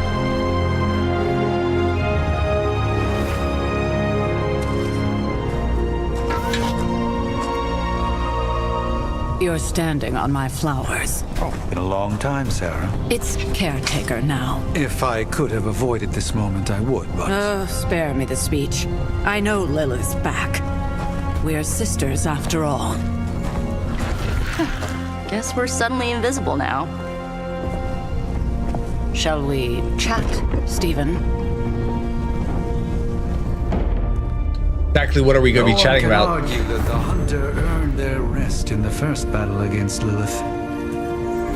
You're standing on my flowers. Oh, been a long time, Sarah. It's caretaker now. If I could have avoided this moment, I would, but... Oh, spare me the speech. I know Lilith's back. We're sisters after all. Guess we're suddenly invisible now. Shall we chat, Stephen? Exactly what are we going to be chatting about? I can argue that the hunter earned their rest in the first battle against Lilith.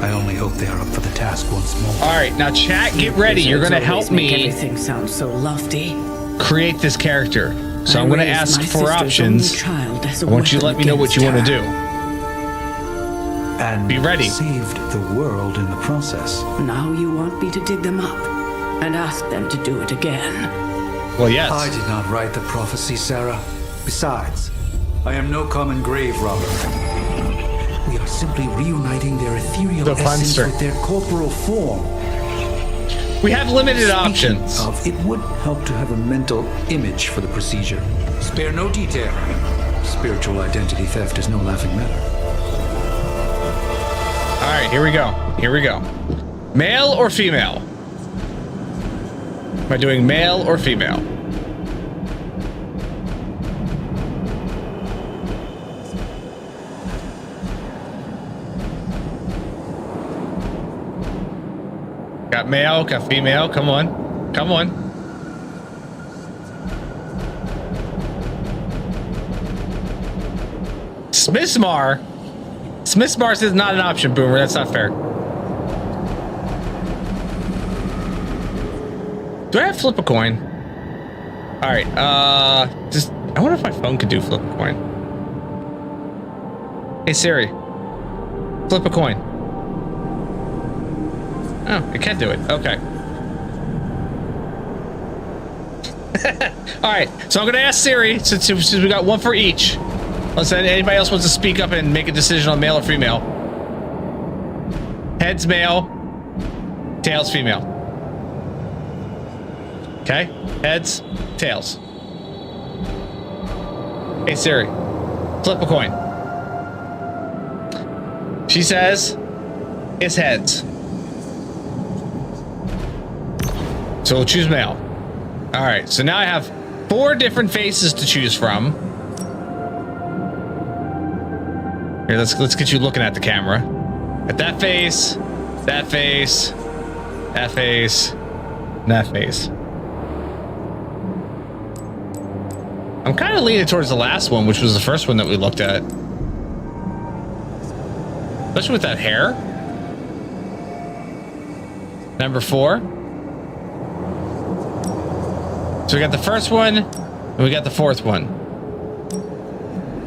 I only hope they are up for the task once more. All right, now chat, get ready. You're going to help me. Everything sounds so lofty. Create this character. So I'm going to ask for options. I want you to let me know what you want to do. And be ready. Saved the world in the process. Now you want me to dig them up and ask them to do it again. Well, yes. I did not write the prophecy, Sarah. Besides, I am no common grave robber. We are simply reuniting their ethereal essence with their corporal form. We have limited options. It would help to have a mental image for the procedure. Spare no detail. Spiritual identity theft is no laughing matter. All right, here we go. Here we go. Male or female? Am I doing male or female? Got male, got female. Come on. Come on. Smithsmar. Smithsmar says not an option, Boomer. That's not fair. Do I have flip a coin? All right. Just I wonder if my phone could do flip a coin. Hey Siri, flip a coin. Oh, it can't do it. Okay. All right. So I'm gonna ask Siri since we got one for each. Unless anybody else wants to speak up and make a decision on male or female. Heads male, tails female. Okay, heads, tails. Hey Siri, flip a coin. She says it's heads. So we'll choose male. All right, so now I have 4 different faces to choose from. Here, let's get you looking at the camera. At that face, that face, that face, and that face. I'm kind of leaning towards the last one, which was the first one that we looked at. Especially with that hair. Number 4. So we got the first one, and we got the 4th one.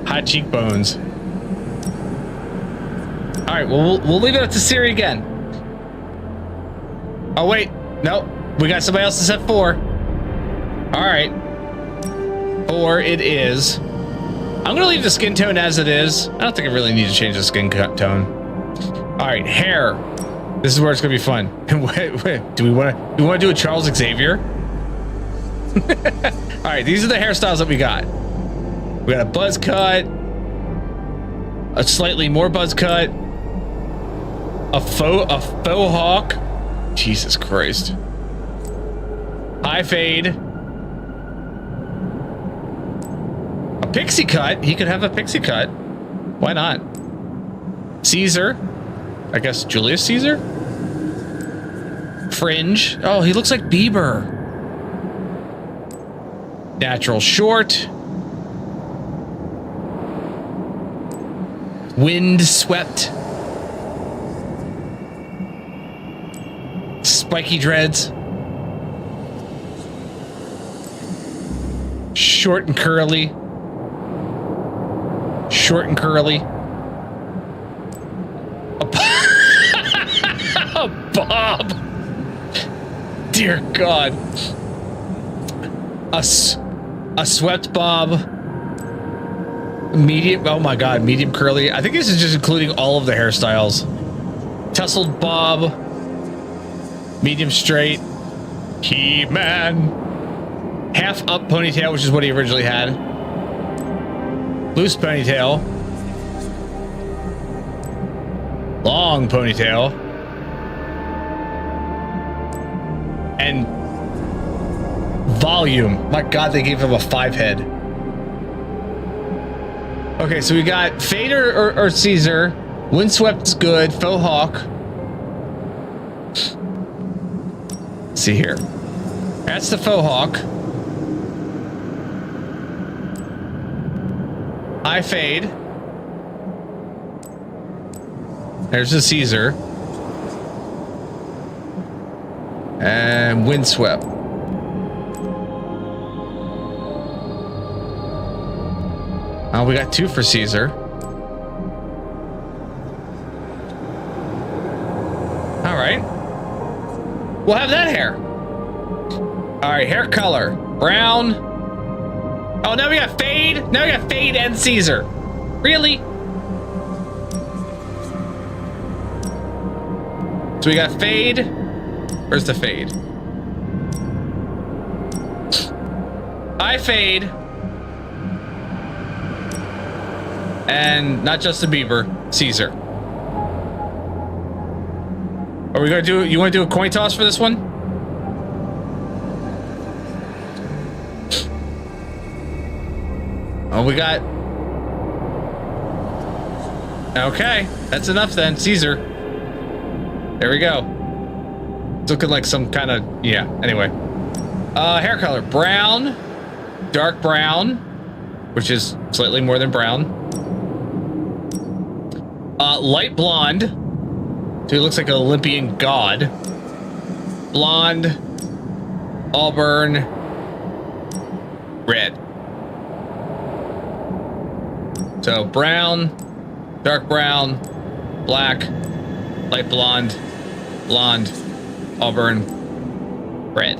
High cheekbones. All right, well, we'll leave it up to Siri again. Oh, wait. Nope. We got somebody else that said 4. All right. 4 it is. I'm going to leave the skin tone as it is. I don't think I really need to change the skin tone. All right, hair. This is where it's going to be fun. wait, do we want to do a Charles Xavier? All right, these are the hairstyles that we got. We got a buzz cut. A slightly more buzz cut. A faux hawk. Jesus Christ. High fade. A pixie cut. He could have a pixie cut. Why not? Caesar. I guess Julius Caesar. Fringe. Oh, he looks like Bieber. Natural short. Wind swept. Spiky dreads. Short and curly. Short and curly. A bob. Dear God. A swept bob. Medium. Oh my God. Medium curly. I think this is just including all of the hairstyles. Tousled bob. Medium straight. He-Man. Half up ponytail, which is what he originally had. Loose ponytail. Long ponytail. And volume. My God, they gave him a 5 head. Okay, so we got Fader or Caesar. Windswept's good. Faux hawk. Let's see here. That's the faux hawk. High fade. There's the Caesar. And windswept. Oh, we got 2 for Caesar. All right. We'll have that hair. All right, hair color. Brown. Oh, now we got fade. Now we got fade and Caesar. Really? So we got fade. Where's the fade? I fade. And not Justin Bieber, Caesar. Are we gonna do? You want to do a coin toss for this one? Oh, we got. Okay, that's enough then, Caesar. There we go. It's looking like some kind of Anyway, hair color: brown, dark brown, which is slightly more than brown. Light blonde. So he looks like an Olympian god. Blonde. Auburn. Red. So brown. Dark brown. Black. Light blonde. Blonde. Auburn. Red.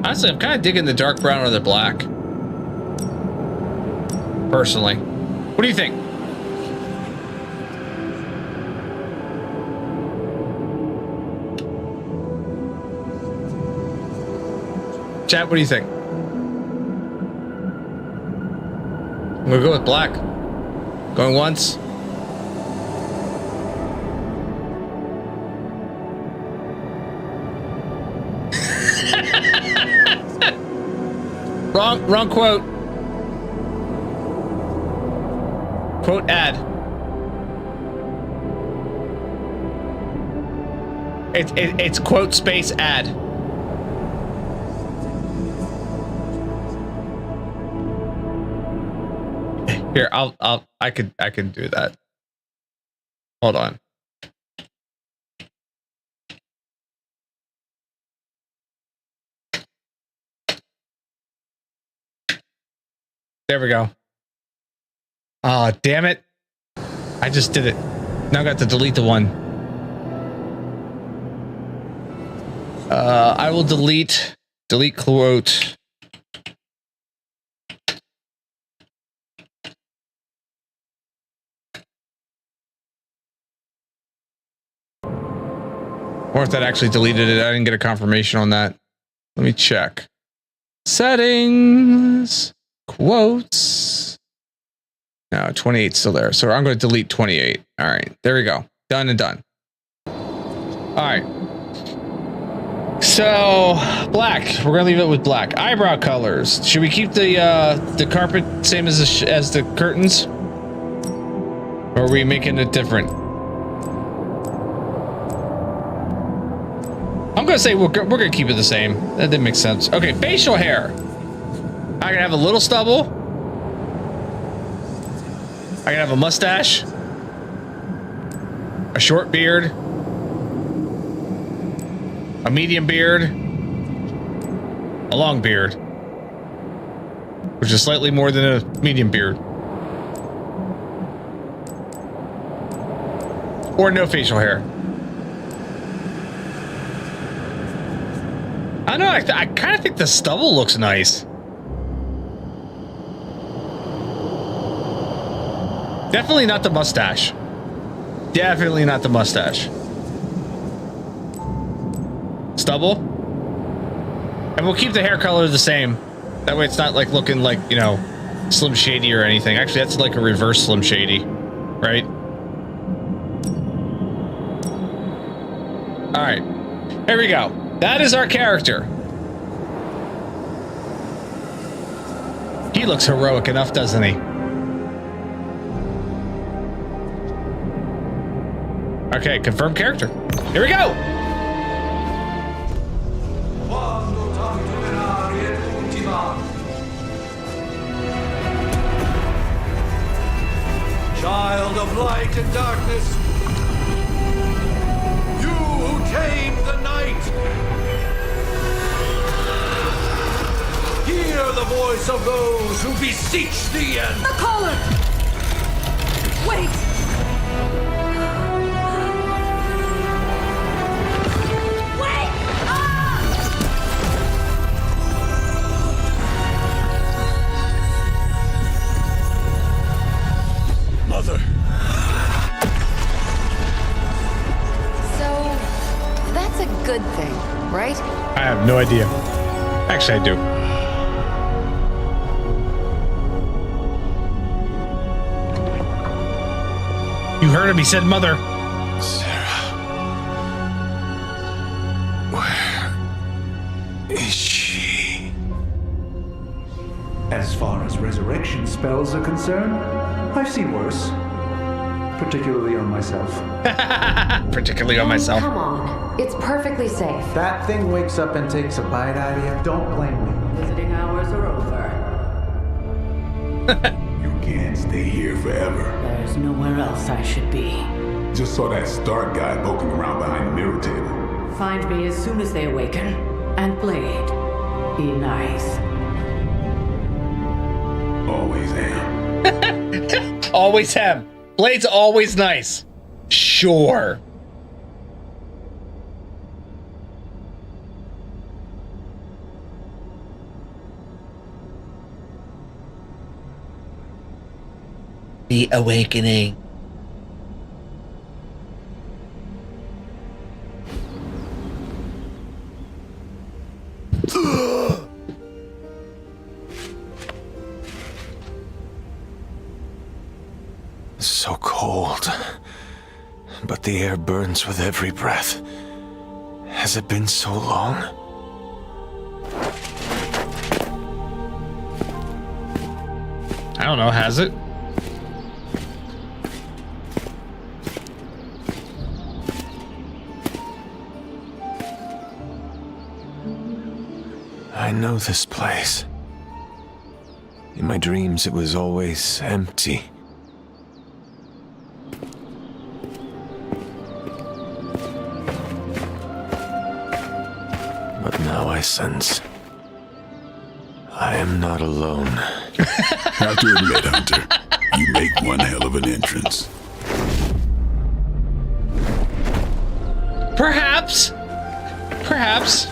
Honestly, I'm kind of digging the dark brown or the black. Personally. What do you think? Chat, what do you think? I'm gonna go with black. Going once. Wrong quote. Quote ad. It's quote space ad. Here, I can do that. Hold on. There we go. Oh, damn it. I just did it. Now I got to delete the one. I will delete quote. Or if that actually deleted it. I didn't get a confirmation on that. Let me check. Settings, quotes. No, 28 still there. So I'm going to delete 28. All right, there we go. Done and done. All right. So black. We're gonna leave it with black. Eyebrow colors. Should we keep the carpet same as the curtains, or are we making it different? I'm gonna say we're gonna keep it the same. That didn't make sense. Okay, facial hair. I can have a little stubble. I can have a mustache, a short beard, a medium beard, a long beard, which is slightly more than a medium beard, or no facial hair. I don't know. I kind of think the stubble looks nice. Definitely not the mustache. Definitely not the mustache. Stubble. And we'll keep the hair color the same. That way it's not like looking like, you know, Slim Shady or anything. Actually, that's like a reverse Slim Shady, right? All right. Here we go. That is our character. He looks heroic enough, doesn't he? Okay, confirm character. Here we go. Child of light and darkness, you who tame the night, hear the voice of those who beseech the end. The caller! Wait! Wait! Ah! Mother. So, that's a good thing, right? I have no idea. Actually, I do. You heard him. He said mother. Sarah. Where is she? As far as resurrection spells are concerned, I've seen worse. Particularly on myself. Particularly on myself. Come on. It's perfectly safe. That thing wakes up and takes a bite out of you. Don't blame me. Visiting hours are over. You can't stay here forever. There's nowhere else I should be. Just saw that Stark guy poking around behind the mirror table. Find me as soon as they awaken. And Blade, be nice. Always am. Always am. Blade's always nice. Sure. The Awakening. So cold, but the air burns with every breath. Has it been so long? I don't know, has it? I know this place. In my dreams, it was always empty. But now I sense I am not alone. Have to admit, Hunter, you make one hell of an entrance. Perhaps. Perhaps.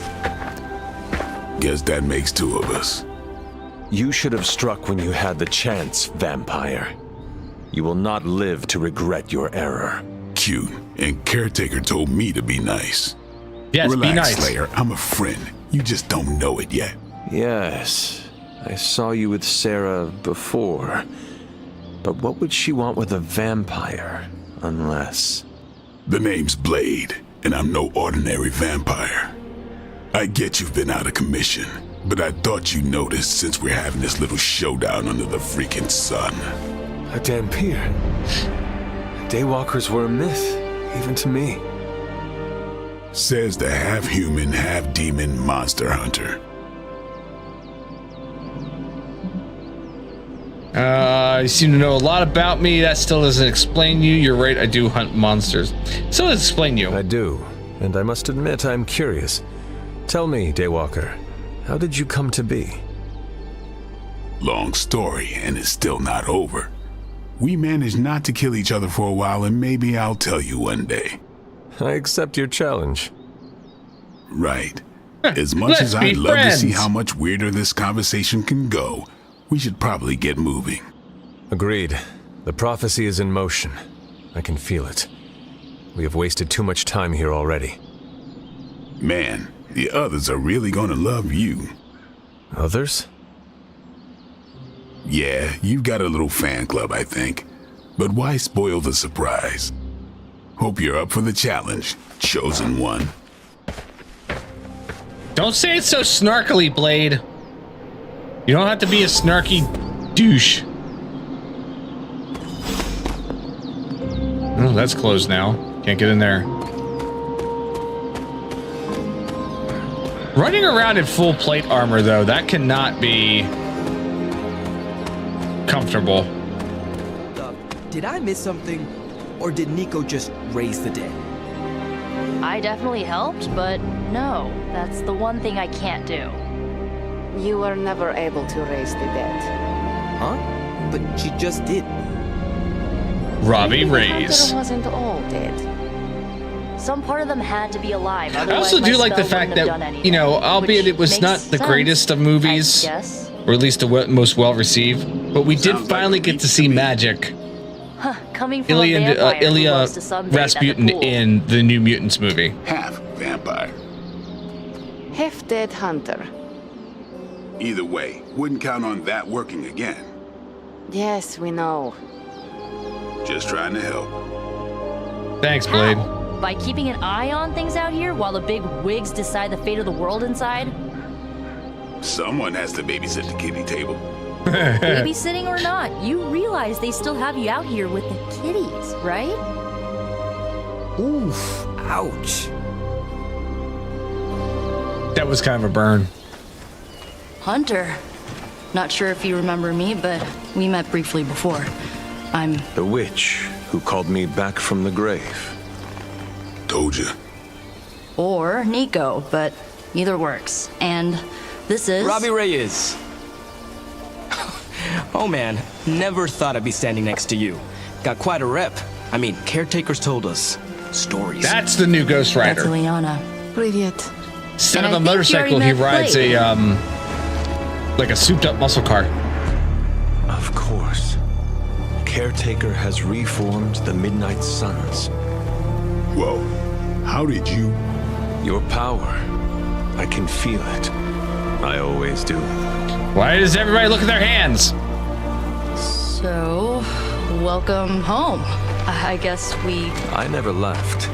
Guess that makes two of us. You should have struck when you had the chance, vampire. You will not live to regret your error. Cute. And Caretaker told me to be nice. Yes, Relax, be nice. Slayer. I'm a friend. You just don't know it yet. Yes, I saw you with Sarah before. But what would she want with a vampire, unless... The name's Blade, and I'm no ordinary vampire. I get you've been out of commission, but I thought you noticed since we're having this little showdown under the freaking sun. A Dampier. Daywalkers were a myth, even to me. Says the half-human, half-demon monster hunter. You seem to know a lot about me. That still doesn't explain you. You're right, I do hunt monsters. Still doesn't explain you. I do, and I must admit I'm curious. Tell me, Daywalker, how did you come to be? Long story, and it's still not over. We managed not to kill each other for a while, and maybe I'll tell you one day. I accept your challenge. Right. As much as I'd love to see how much weirder this conversation can go, we should probably get moving. Agreed. The prophecy is in motion. I can feel it. We have wasted too much time here already. Man, the others are really gonna love you. Others? Yeah, you've got a little fan club, I think. But why spoil the surprise? Hope you're up for the challenge, chosen one. Don't say it so snarkily, Blade. You don't have to be a snarky douche. Oh, that's closed now. Can't get in there. Running around in full plate armor, though, that cannot be comfortable. Did I miss something? Or did Nico just raise the dead? I definitely helped, but no, that's the one thing I can't do. You were never able to raise the dead. Huh? But she just did. Robbie Maybe Reyes. The hunter wasn't all dead. Some part of them had to be alive. I also do like the fact that, you know, albeit it was not the greatest of movies, or at least the most well received, but we did finally get to see magic. Coming from Ilya Rasputin in the New Mutants movie. Half vampire. Half dead hunter. Either way, wouldn't count on that working again. Yes, we know. Just trying to help. Thanks, Blade. How? By keeping an eye on things out here while the big wigs decide the fate of the world inside? Someone has to babysit the kitty table. Babysitting or not, you realize they still have you out here with the kitties, right? Oof, ouch. That was kind of a burn. Hunter. Not sure if you remember me, but we met briefly before. I'm... The witch who called me back from the grave. Told you. Or Nico, but either works. And this is... Robbie Reyes. Oh man, never thought I'd be standing next to you. Got quite a rep. I mean, caretakers told us stories. That's the new Ghost Rider. That's Ileana. Привет. Instead of a motorcycle, he rides a, like a souped-up muscle car. Of course. Caretaker has reformed the Midnight Suns. Whoa, how did you? Your power. I can feel it. I always do. Why does everybody look at their hands? So, welcome home. I guess we... I never left.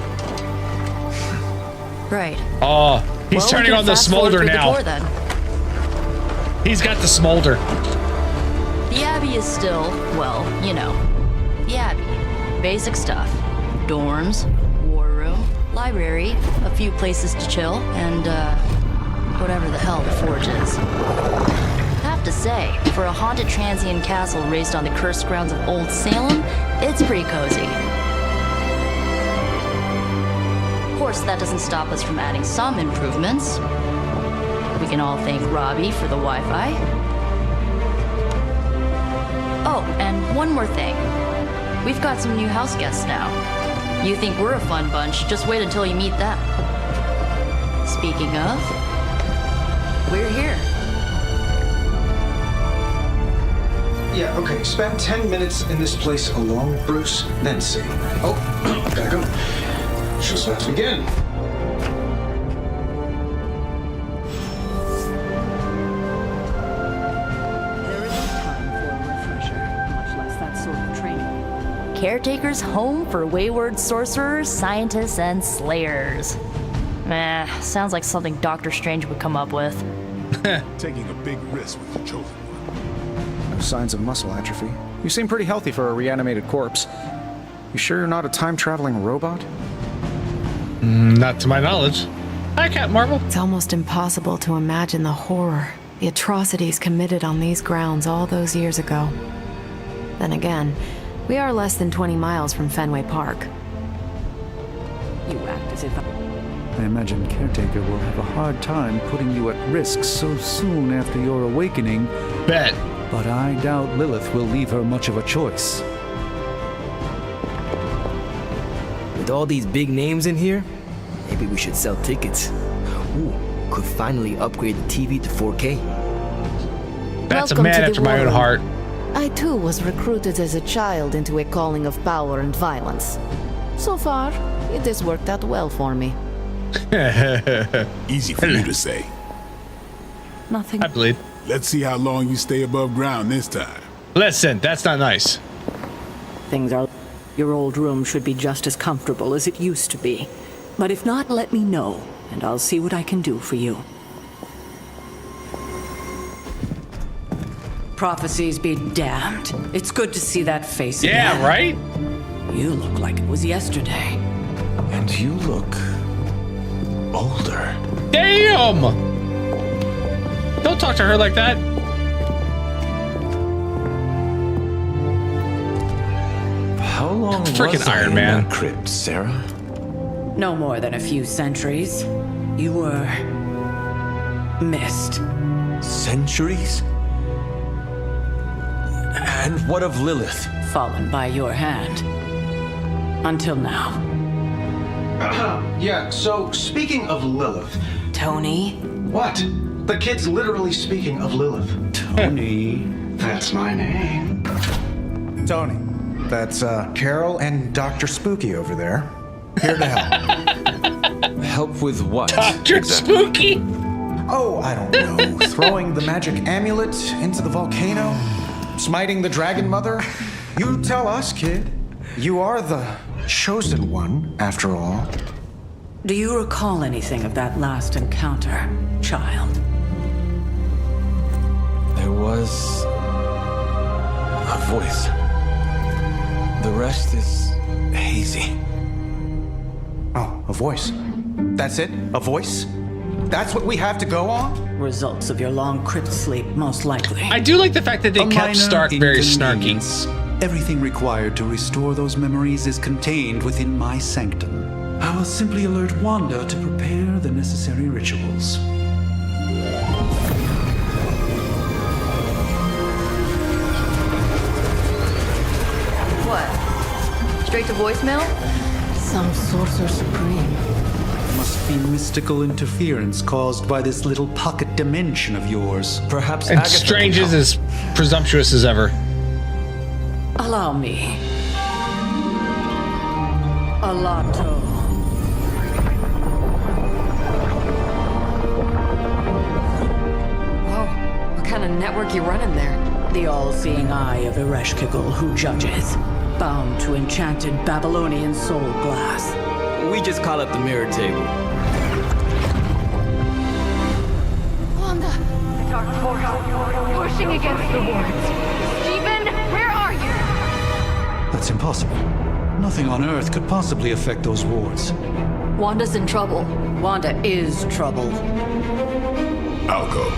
Right. Oh, he's turning on the smolder now. The door, then. He's got the smolder. The Abbey is still, well, you know, the Abbey. Basic stuff. Dorms, war room, library, a few places to chill, and, whatever the hell the Forge is. Have to say, for a haunted transient castle raised on the cursed grounds of Old Salem, it's pretty cozy. Of course, that doesn't stop us from adding some improvements. We can all thank Robbie for the Wi-Fi. Oh, and one more thing. We've got some new house guests now. You think we're a fun bunch, just wait until you meet them. Speaking of, we're here. Yeah, okay. Spend 10 minutes in this place alone, Bruce, then see. Oh, gotta go. Just let's begin. Caretaker's home for wayward sorcerers, scientists, and slayers. Sounds like something Doctor Strange would come up with. Taking a big risk with your chosen one. No signs of muscle atrophy. You seem pretty healthy for a reanimated corpse. You sure you're not a time-traveling robot? Not to my knowledge. Hi, Captain Marvel. It's almost impossible to imagine the horror, the atrocities committed on these grounds all those years ago. Then again, we are less than 20 miles from Fenway Park. You act as if I imagine Caretaker will have a hard time putting you at risk so soon after your awakening. Bet. But I doubt Lilith will leave her much of a choice. With all these big names in here, maybe we should sell tickets. Ooh, could finally upgrade the TV to 4K. That's a man after my own heart. I too was recruited as a child into a calling of power and violence. So far, it has worked out well for me. Easy for you to say. Nothing. I bleed. Let's see how long you stay above ground this time. Listen, that's not nice. things are. Your old room should be just as comfortable as it used to be. But if not, let me know, and I'll see what I can do for you. Prophecies be damned. It's good to see that face again. Yeah, right? You look like it was yesterday. And you look older. Damn! Don't talk to her like that. How long Freaking was I Iron in Man. that crypt, Sarah? No more than a few centuries. You were missed. Centuries? And what of Lilith? Fallen by your hand. Until now. Yeah, so speaking of Lilith. Tony? What? The kid's literally speaking of Lilith. Tony. That's my name. Tony. That's Carol and Dr. Spooky over there. Here to help. Help with what? Dr. Spooky? Oh, I don't know. Throwing the magic amulet into the volcano? Smiting the dragon mother? You tell us, kid. You are the chosen one, after all. Do you recall anything of that last encounter, child? There was a voice. The rest is hazy. Oh, a voice. That's it? A voice? That's what we have to go on? Results of your long crypt sleep, most likely. I do like the fact that they kept Stark very snarky. Everything required to restore those memories is contained within my sanctum. I will simply alert Wanda to prepare the necessary rituals. What? Straight to voicemail? Some sorcerer supreme. Must be mystical interference caused by this little pocket dimension of yours. Perhaps And Agatha Strange can is help. as presumptuous as ever. Allow me. Alato. Whoa, what kind of network you running there? The all-seeing eye of Ereshkigal who judges. Bound to enchanted Babylonian soul glass. We just call it the mirror table. Wanda! Dark force pushing against the wards. Stephen, where are you? That's impossible. Nothing on Earth could possibly affect those wards. Wanda's in trouble. Wanda is troubled. I'll go.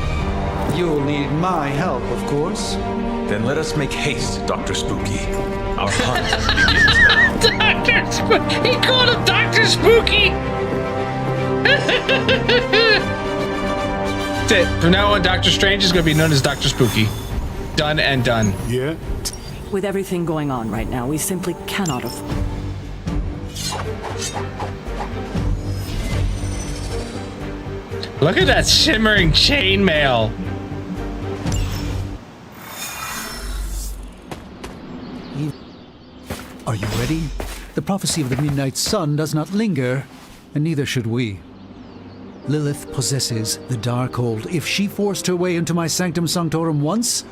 You'll need my help, of course. Then let us make haste, Dr. Spooky. Our hunt begins now. Dr. Spooky! He called him Dr. Spooky! That's it. From now on, Doctor Strange is going to be known as Dr. Spooky. Done and done. Yeah? With everything going on right now, we simply cannot afford. Look at that shimmering chainmail. Are you ready? The prophecy of the Midnight Sun does not linger, and neither should we. Lilith possesses the Darkhold. If she forced her way into my Sanctum Sanctorum once,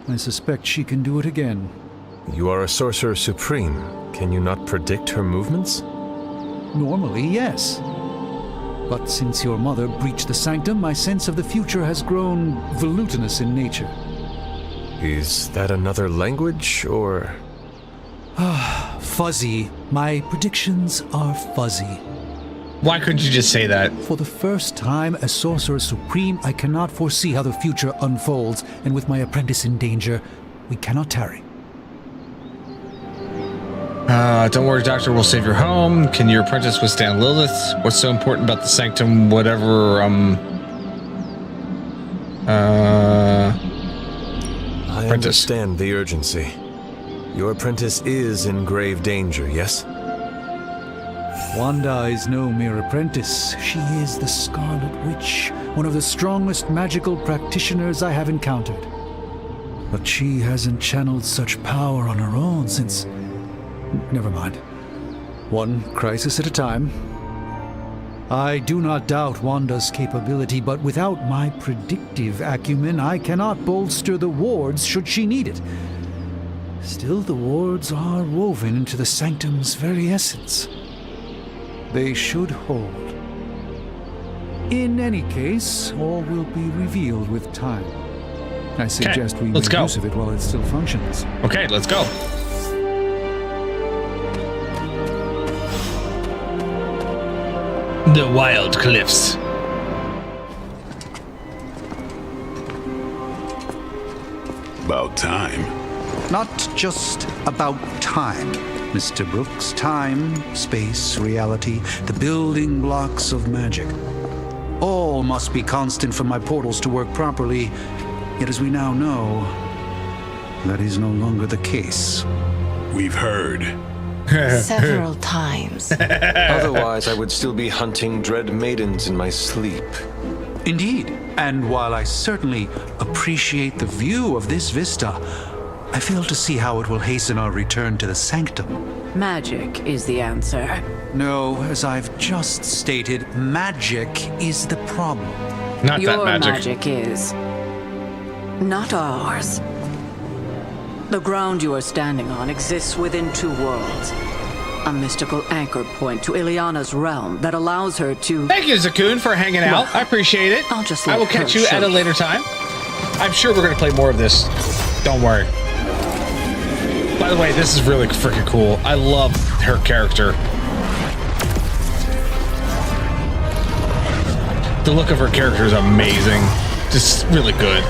I suspect she can do it again. You are a sorcerer supreme. Can you not predict her movements? Normally, yes. But since your mother breached the sanctum, my sense of the future has grown volutinous in nature. Is that another language, or...? Fuzzy. My predictions are fuzzy. Why couldn't you just say that? For the first time as Sorcerer Supreme, I cannot foresee how the future unfolds, and with my apprentice in danger, we cannot tarry. Don't worry, Doctor, we'll save your home. Can your apprentice withstand Lilith? What's so important about the sanctum? Whatever, I understand the urgency. Your apprentice is in grave danger, yes? Wanda is no mere apprentice. She is the Scarlet Witch, one of the strongest magical practitioners I have encountered. But she hasn't channeled such power on her own since... Never mind. One crisis at a time. I do not doubt Wanda's capability, but without my predictive acumen, I cannot bolster the wards should she need it. Still, the wards are woven into the sanctum's very essence. They should hold. In any case, all will be revealed with time. I suggest we make use of it while it still functions. Okay, let's go. The Wild Cliffs. About time. Not just about time, Mr. Brooks. Time, space, reality, the building blocks of magic. All must be constant for my portals to work properly. Yet as we now know, that is no longer the case. We've heard. Several times. Otherwise, I would still be hunting dread maidens in my sleep. Indeed. And while I certainly appreciate the view of this vista, I fail to see how it will hasten our return to the sanctum. Magic is the answer. No, as I've just stated, magic is the problem. Not Your that magic. magic is. Not ours. The ground you are standing on exists within two worlds. A mystical anchor point to Ileana's realm that allows her to... Thank you, Zakun, for hanging out. I appreciate it. I'll just I will let her catch you show at a you. later time. I'm sure we're going to play more of this. Don't worry. By the way, this is really freaking cool. I love her character. The look of her character is amazing. Just really good.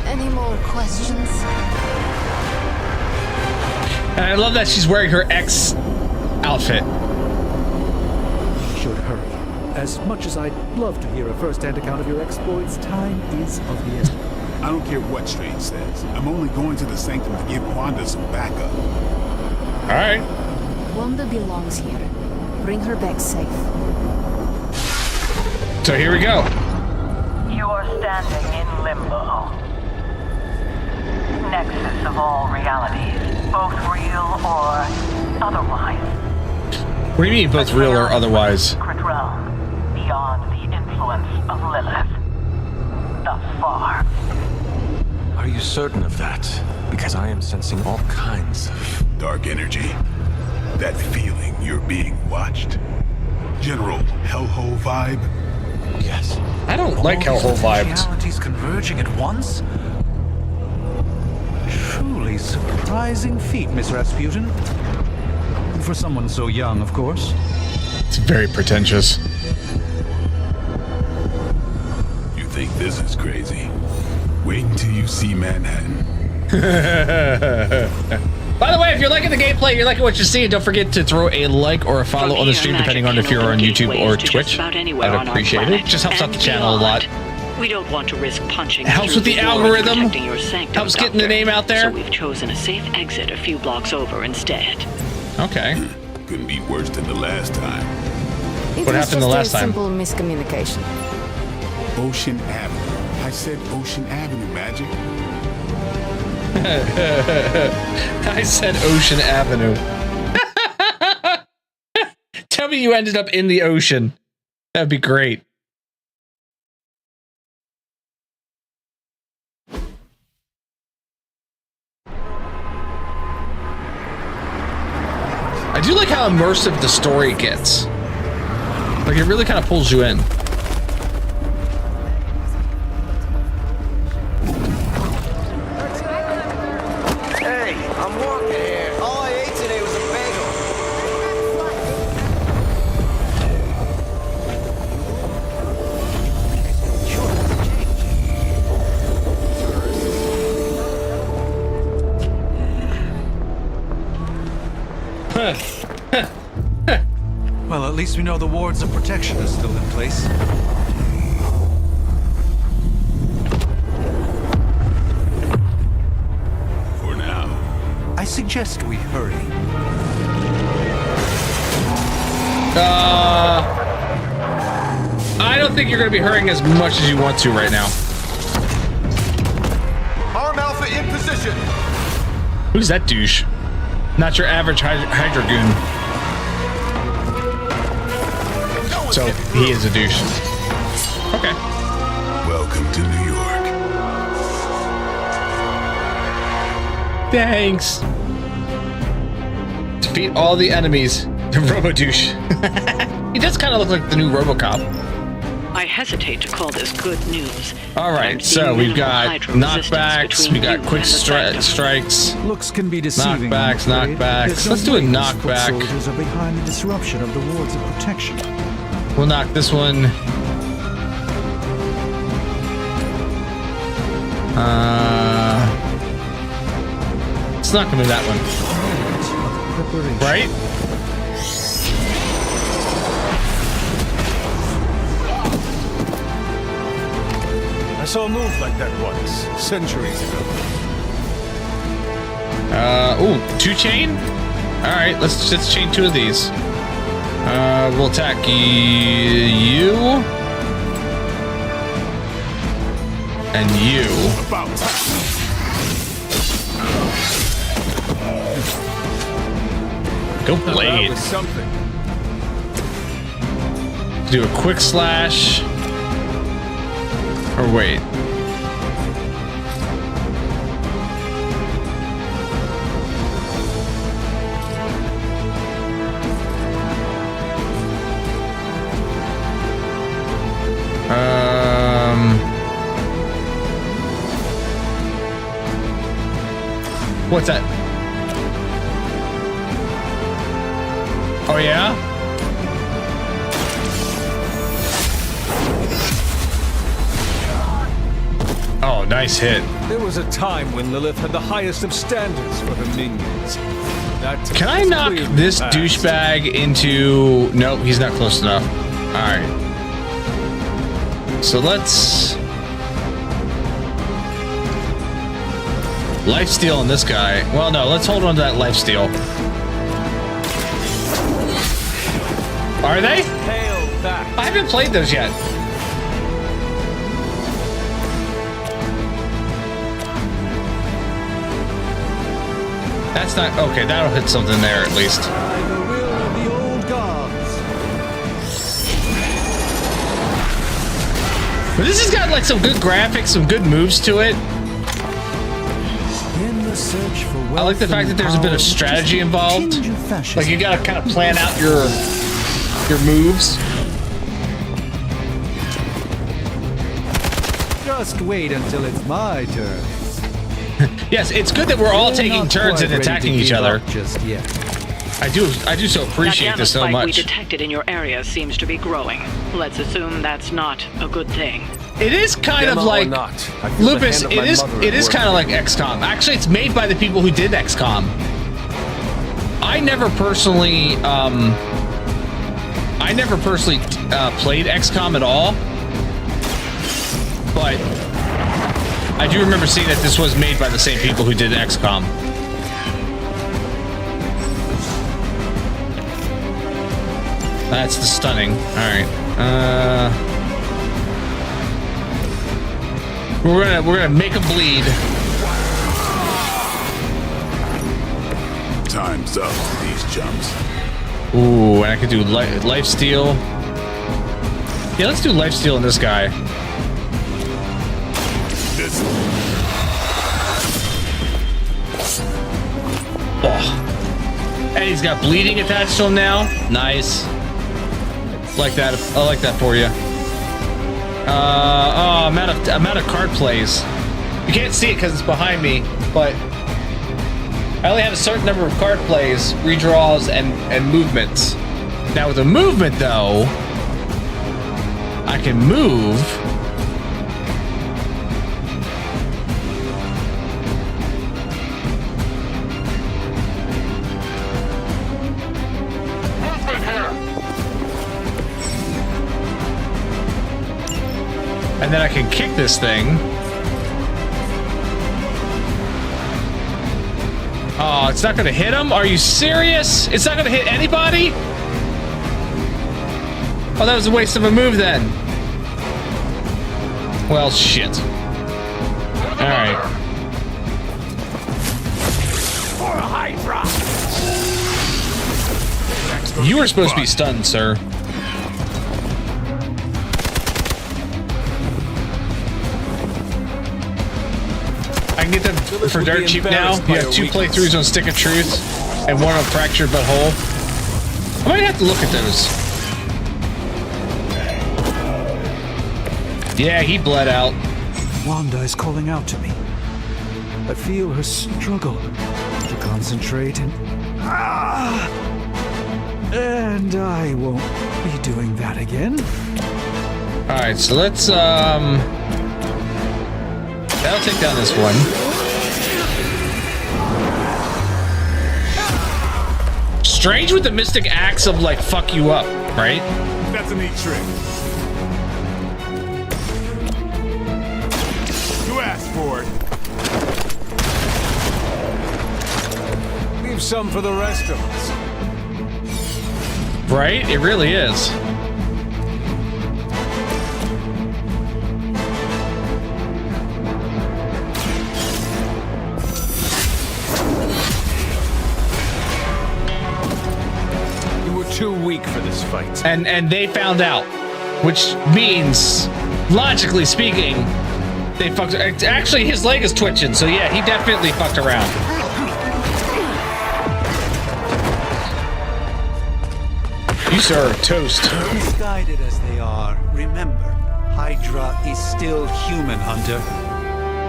Any more questions? And I love that she's wearing her X outfit. Should hurry. As much as I'd love to hear a first-hand account of your exploits, time is of the essence. I don't care what Strange says. I'm only going to the sanctum to give Wanda some backup. All right. Wanda belongs here. Bring her back safe. So here we go. You are standing in limbo. Nexus of all realities, both real or otherwise. What do you mean, both real or otherwise? Secret realm, beyond the influence of Lilith. Thus far. Are you certain of that? Because I am sensing all kinds of... dark energy. That feeling you're being watched. General hellhole vibe. Yes. I don't like hellhole vibes. Realities converging at once? Truly surprising feat, Miss Rasputin. For someone so young, of course. It's very pretentious. You think this is crazy? Wait until you see Manhattan. By the way, if you're liking the gameplay, you're liking what you see, don't forget to throw a like or a follow on the stream, depending on if you're on YouTube or Twitch. I'd appreciate it. Just helps out the channel a lot. We don't want to risk punching. It helps with the algorithm. Helps getting the name out there. So we've chosen a safe exit a few blocks over instead. Okay. Couldn't be worse than the last time. What happened the last time? Simple miscommunication. Ocean Avenue. I said Ocean Avenue, Magic. I said Ocean Avenue. me you ended up in the ocean. That'd be great. I do like how immersive the story gets. Like, it really kind of pulls you in. Hey, I'm walking here. All I ate today was a bagel. Well, at least we know the wards of protection are still in place. For now. I suggest we hurry. I don't think you're going to be hurrying as much as you want to right now. Arm Alpha in position. Who's that douche? Not your average Hydra goon. So he is a douche. Okay. Welcome to New York. Thanks. Defeat all the enemies. Robo douche. He does kind of look like the new RoboCop. I hesitate to call this good news. All right, so we've got knockbacks, we got quick strikes. Looks can be deceiving. Knockbacks. Let's do a knockback. Soldiers are behind the disruption of the wards of protection. We'll knock this one. Let's knock him in that one. Right? I saw a move like that once, centuries ago. Ooh, 2 chain? Alright, let's just chain 2 of these. We'll attack you. And you. Go Blade. That was something. Do a quick slash. Or wait. What's that? Oh yeah? Oh, nice hit. There was a time when Lilith had the highest of standards for her minions. Can I knock this douchebag into... Nope, he's not close enough. Alright. So let's... Lifesteal on this guy. Well, no, let's hold on to that lifesteal. Are they? I haven't played those yet. That's not... Okay, that'll hit something there at least. But this has got like some good graphics, some good moves to it. I like the fact that there's a bit of strategy involved. Like you gotta kind of plan out your moves. Just wait until it's my turn. Yes, it's good that we're all taking turns and attacking each other. Just yet. I do so appreciate this so That we much. detected in your area seems to be growing. Let's assume that's not a good thing. It is kind of like Lupus. It is kind of like XCOM. Actually, it's made by the people who did XCOM. I never personally played XCOM at all, but I do remember seeing that this was made by the same people who did XCOM. That's the stunning. All right. We're gonna make him bleed. Time's up for these jumps. Ooh, and I could do life steal. Yeah, let's do life steal in this guy. Oh. And he's got bleeding attached to him now. Nice. Like that. I like that for you. Oh, I'm out of card plays. You can't see it because it's behind me, but I only have a certain number of card plays, redraws, and movements. Now with a movement, though, I can move. And then I can kick this thing. Oh, it's not gonna hit him? Are you serious? It's not gonna hit anybody? Oh, that was a waste of a move then. Well, shit. Alright. You were supposed to be stunned, sir. I can get them for dirt cheap now. You have 2 playthroughs on Stick of Truth and 1 on Fractured But Whole. I might have to look at those. Yeah, he bled out. Wanda is calling out to me. I feel her struggle to concentrate and I won't be doing that again. Alright, so let's that'll take down this one. Strange with the Mystic Axe of like fuck you up, right? That's a neat trick. You asked for it. Leave some for the rest of us. Right? It really is. Too weak for this fight. And they found out, which means, logically speaking, they fucked. Actually, his leg is twitching, so yeah, he definitely fucked around. You sir, toast. Misguided as they are, remember, Hydra is still human, Hunter,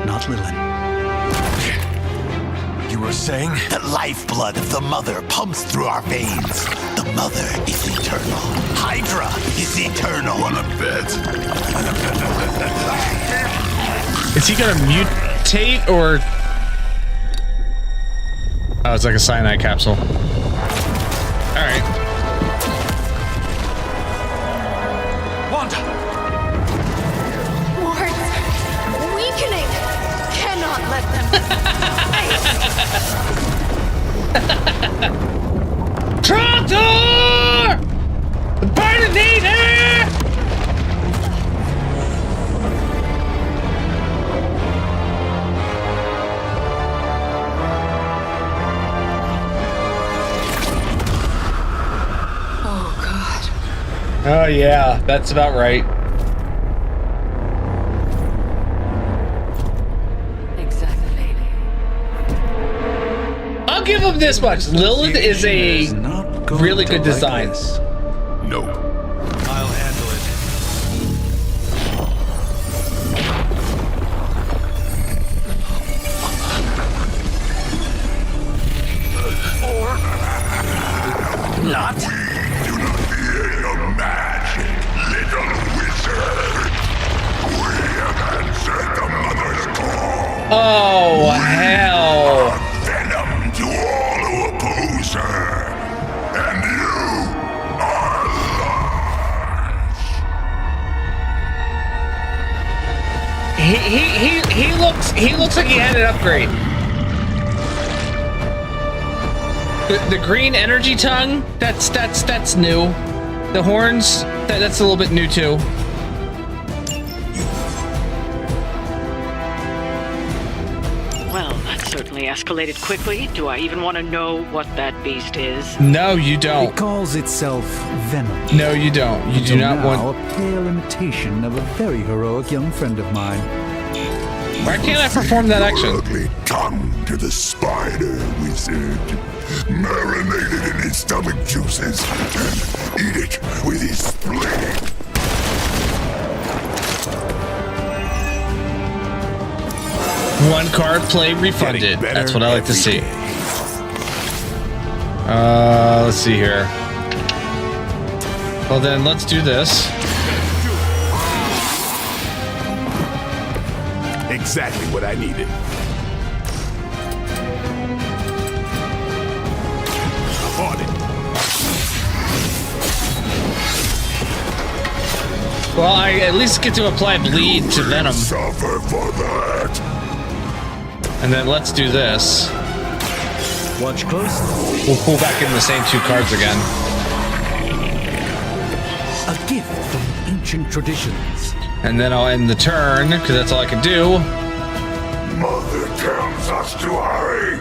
not Lilith. You were saying? The lifeblood of the Mother pumps through our veins. The Mother is eternal. Hydra is eternal. Wanna bet? Is he gonna mutate or? Oh, it's like a cyanide capsule. All right. Wanda! Wards! Weakening! Cannot let them... Tractor! The Burninator! Oh, God. Oh, yeah, that's about right. Exactly. I'll give him this much. Lilith is a really good design. No. I'll handle it. Not. Do not fear your magic, little wizard. We have answered the Mother's call. Oh, hell. Venom to all who oppose her. And you are lost. He looks like he had an upgrade. The green energy tongue, that's new. The horns, that's a little bit new too. Well, that certainly escalated quickly. Do I even want to know what that beast is? No, you don't. It calls itself Venom. No, you don't. You do not want. A pale imitation of a very heroic young friend of mine. Why can't I perform that action? Ugly tongue to the spider wizard, marinated in his stomach juices, and eat it with his spleen. One card play refunded. That's what I like to see. Let's see here. Well then, let's do this. Exactly what I needed. On it. Well, I at least get to apply bleed to Venom. Suffer for that. And then let's do this. Watch closely. We'll pull back in the same 2 cards again. A gift from ancient traditions. And then I'll end the turn, because that's all I can do. Mother tells us to hurry.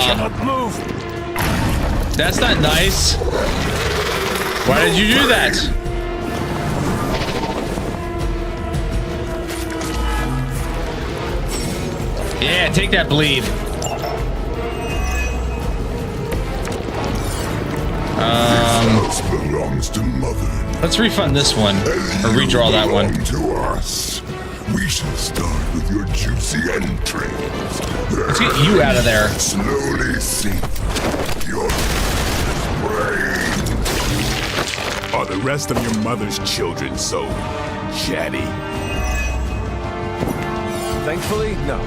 Cannot move. That's not nice. Why did you do that? Yeah, take that bleed. This house belongs to Mother. Let's refund this one, or redraw that one. To us. We shall start with your juicy entrails. Let's get you out of there. Slowly sink your brain. Are the rest of your mother's children so chatty? Thankfully, no.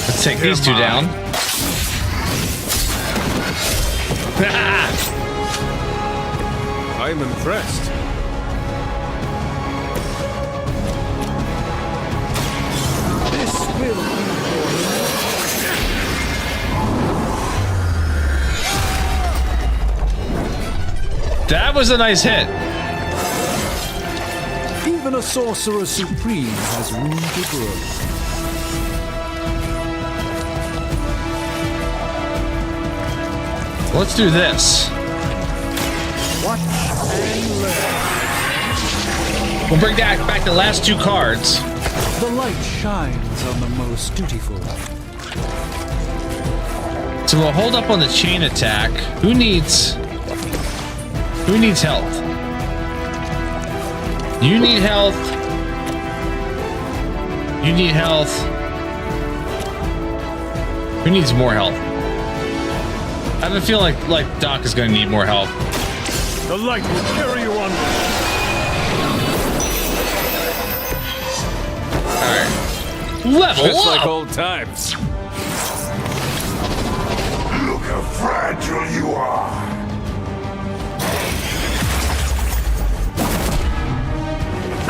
Let's take these 2 down. I'm impressed. This will be That was a nice hit. Even a sorcerer supreme has room to grow. Let's do this. Watch and learn. We'll bring back the last 2 cards. The light shines on the most dutiful. So we'll hold up on the chain attack. Who needs health? You need health. You need health. Who needs more health? I have a feeling like Doc is going to need more help. The light will carry you on. All right. Level Just up. like old times. Look how fragile you are.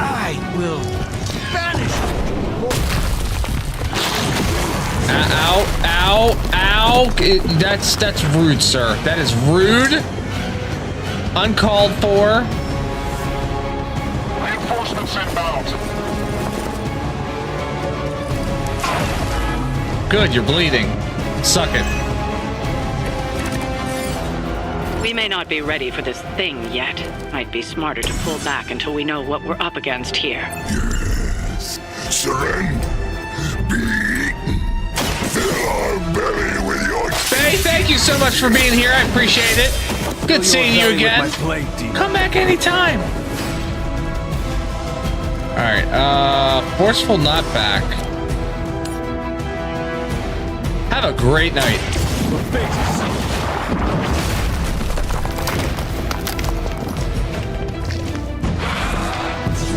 I will banish Ow! Ow! Ow! That's rude, sir. That is rude. Uncalled for. Reinforcements inbound. Good, you're bleeding. Suck it. We may not be ready for this thing yet. Might be smarter to pull back until we know what we're up against here. Yes. Surrender. Be eaten. Fill our belly with your... Faye, thank you so much for being here. I appreciate it. Good seeing you again. Come back anytime. All right. Forceful knockback. Have a great night.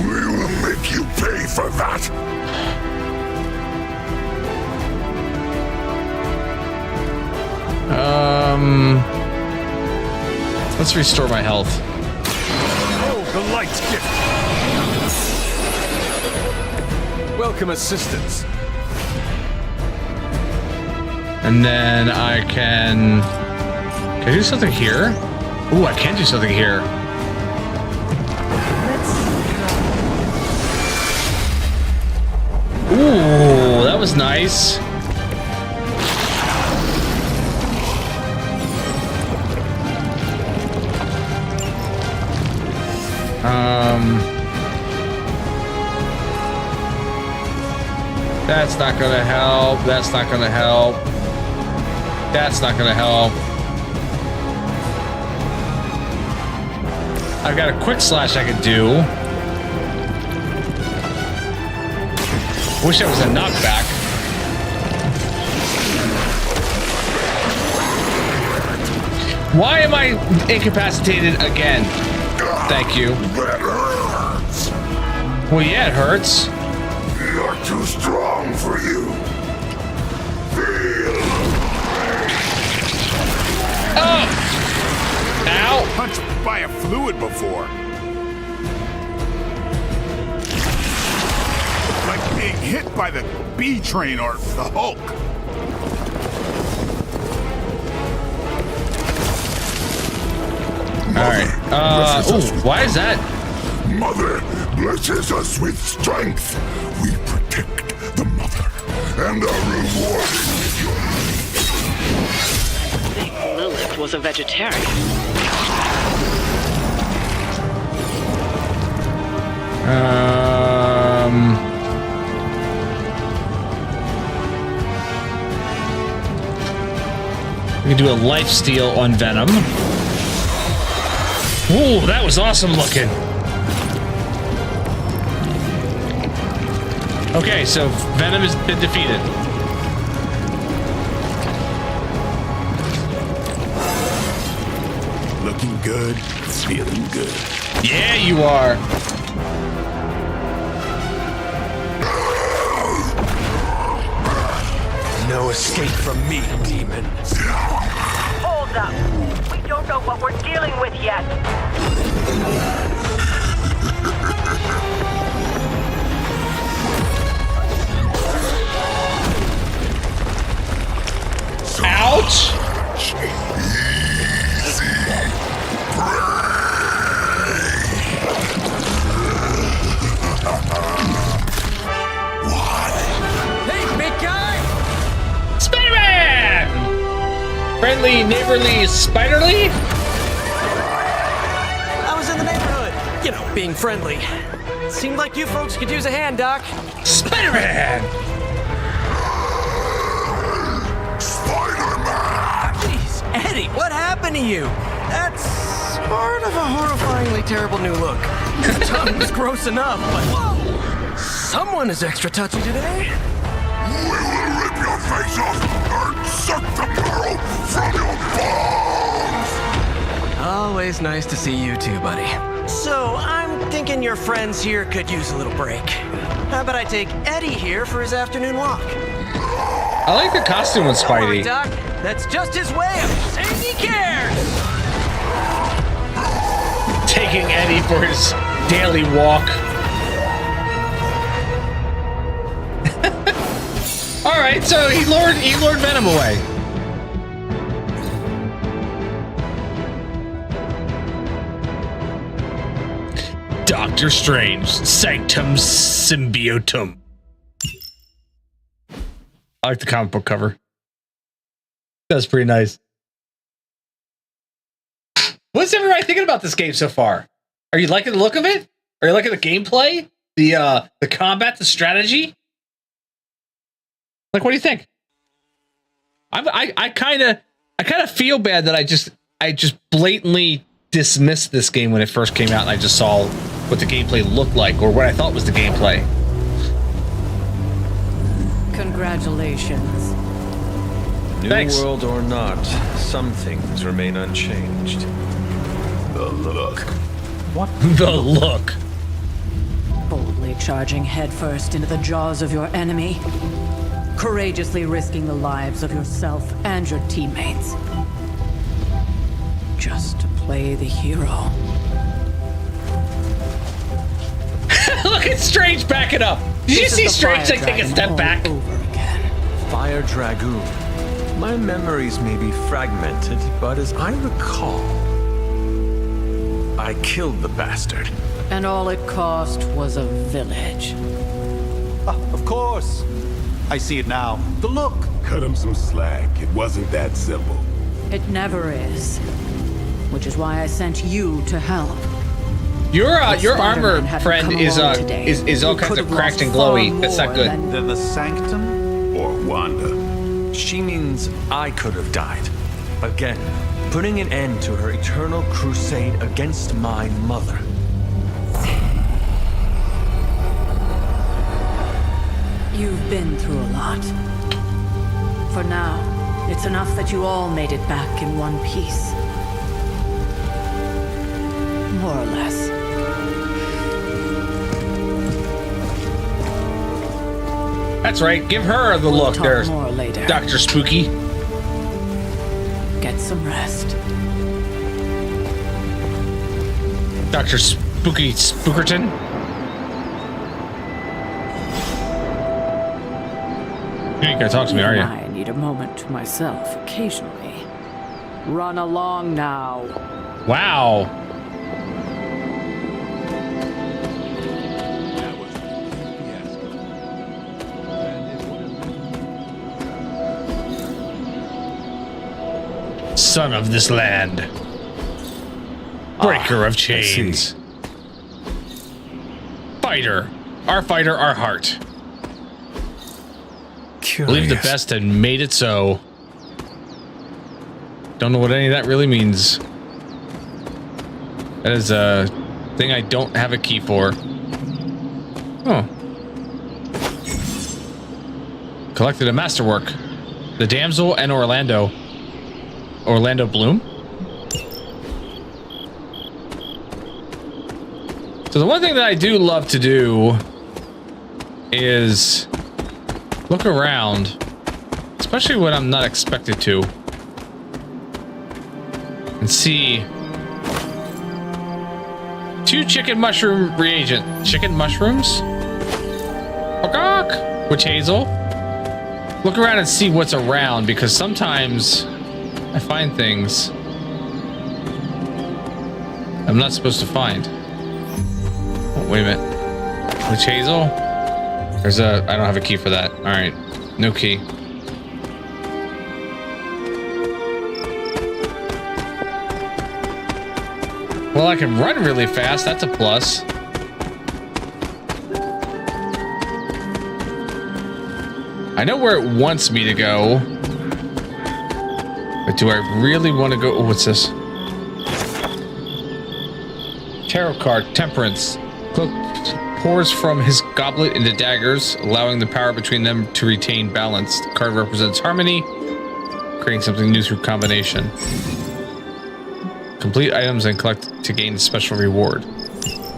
We will make you pay for that. Let's restore my health. Oh, the light's gift. Welcome assistance. And then I can I do something here? Ooh, I can do something here. Ooh, that was nice. That's not gonna help. That's not gonna help. That's not gonna help. I've got a quick slash I could do. Wish that was a knockback. Why am I incapacitated again? Thank you. That hurts. Well, yeah, it hurts. You're too strong for you. Feel. Oh! Ow! Punched by a fluid before. Like being hit by the B train or the Hulk. Alright. Why is that? Mother blesses us with strength. We protect the mother and are rewarded with your I think Lilith was a vegetarian. We can do a lifesteal on Venom. Ooh, that was awesome looking. Okay, so Venom has been defeated. Looking good, feeling good. Yeah, you are. No escape from me, demon. Hold up. We don't know what we're dealing with yet. Ouch! Hey, big guy! Spider-Man! Friendly, neighborly, spiderly? I was in the neighborhood. You know, being friendly. Seemed like you folks could use a hand, Doc. Spider-Man! Jeez, Eddie, what happened to you? That's sort of a horrifyingly terrible new look. Your tongue was gross enough, but whoa! Someone is extra touchy today. We will rip your face off and suck the marrow from your bones! Always nice to see you too, buddy. So, I'm thinking your friends here could use a little break. How about I take Eddie here for his afternoon walk? I like the costume with Don't worry, Spidey. Doc. That's just his way of saying he cares! Taking Eddie for his daily walk. All right, so he lured Venom away. Doctor Strange, Sanctum Symbiotum. I like the comic book cover. That's pretty nice. What's everybody thinking about this game so far? Are you liking the look of it? Are you liking the gameplay? The combat, the strategy? Like, what do you think? I kind of feel bad that I just blatantly dismissed this game when it first came out, and I just saw what the gameplay looked like, or what I thought was the gameplay. Congratulations. New Thanks. world or not, some things remain unchanged. The look. What? The look. Boldly charging headfirst into the jaws of your enemy. Courageously risking the lives of yourself and your teammates. Just to play the hero. Look at Strange backing up. Did you see Strange like take a step back? Fire Dragoon. My memories may be fragmented, but as I recall, I killed the bastard. And all it cost was a village. Of course. I see it now. The look. Cut him some slack. It wasn't that simple. It never is. Which is why I sent you to help. Your Spider-Man armor hadn't friend come is along today, is all we kinds could of have cracked and lost far glowy. That's not more good. than- The Sanctum? Or Wanda. She means I could have died. Again, putting an end to her eternal crusade against my mother. You've been through a lot. For now, it's enough that you all made it back in one piece. More or less. That's right. Give her the We'll look talk there, more later. Dr. Spooky. Get some rest. Dr. Spooky Spookerton. You ain't gonna talk to me, are Even you? I need a moment to myself occasionally. Run along now. Wow. Son of this land. Breaker of chains. Fighter. Our fighter, our heart. Believe the best and made it so. Don't know what any of that really means. That is a thing I don't have a key for. Oh. Collected a masterwork. The damsel and Orlando. Orlando Bloom? So the one thing that I do love to do is look around, especially when I'm not expected to, and see 2 chicken mushroom reagent. Chicken mushrooms? Witch hazel. Look around and see what's around, because sometimes I find things I'm not supposed to find. Oh, wait a minute. Witch hazel? There's a... I don't have a key for that. Alright. No key. Well, I can run really fast. That's a plus. I know where it wants me to go. But do I really want to go... Oh, what's this? Tarot card. Temperance. Cloak pours from his goblet into daggers, allowing the power between them to retain balance. The card represents harmony, creating something new through combination. Complete items and collect to gain a special reward.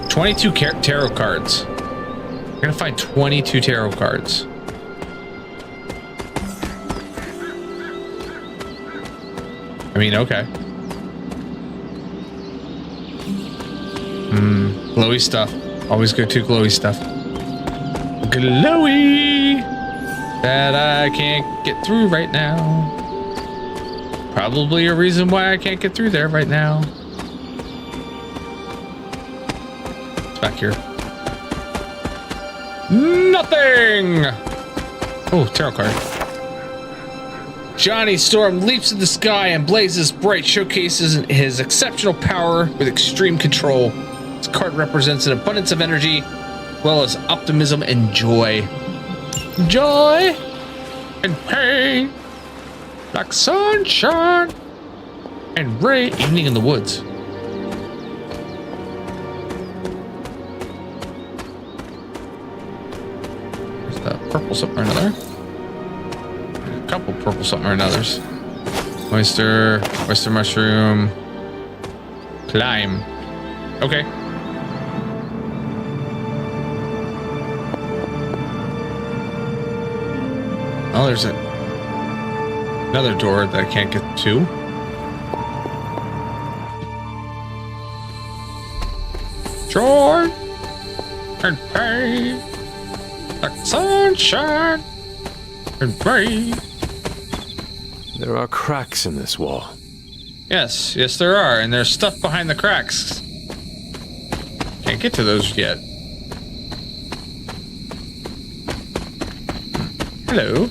22 tarot cards. We're gonna find 22 tarot cards. I mean, okay. Glowy stuff. Always go to glowy stuff. Glowy! That I can't get through right now. Probably a reason why I can't get through there right now. It's back here. Nothing! Oh, tarot card. Johnny Storm leaps in the sky and blazes bright, showcases his exceptional power with extreme control. This card represents an abundance of energy, as well as optimism and joy. Joy and pain, like sunshine and rain. Evening in the woods. There's the purple something or another. A couple purple something or another's. Oyster mushroom, climb. Okay. Oh, there's another door that I can't get to. Joy and pain, like sunshine and rain. There are cracks in this wall. Yes, yes there are, and there's stuff behind the cracks. Can't get to those yet. Hello.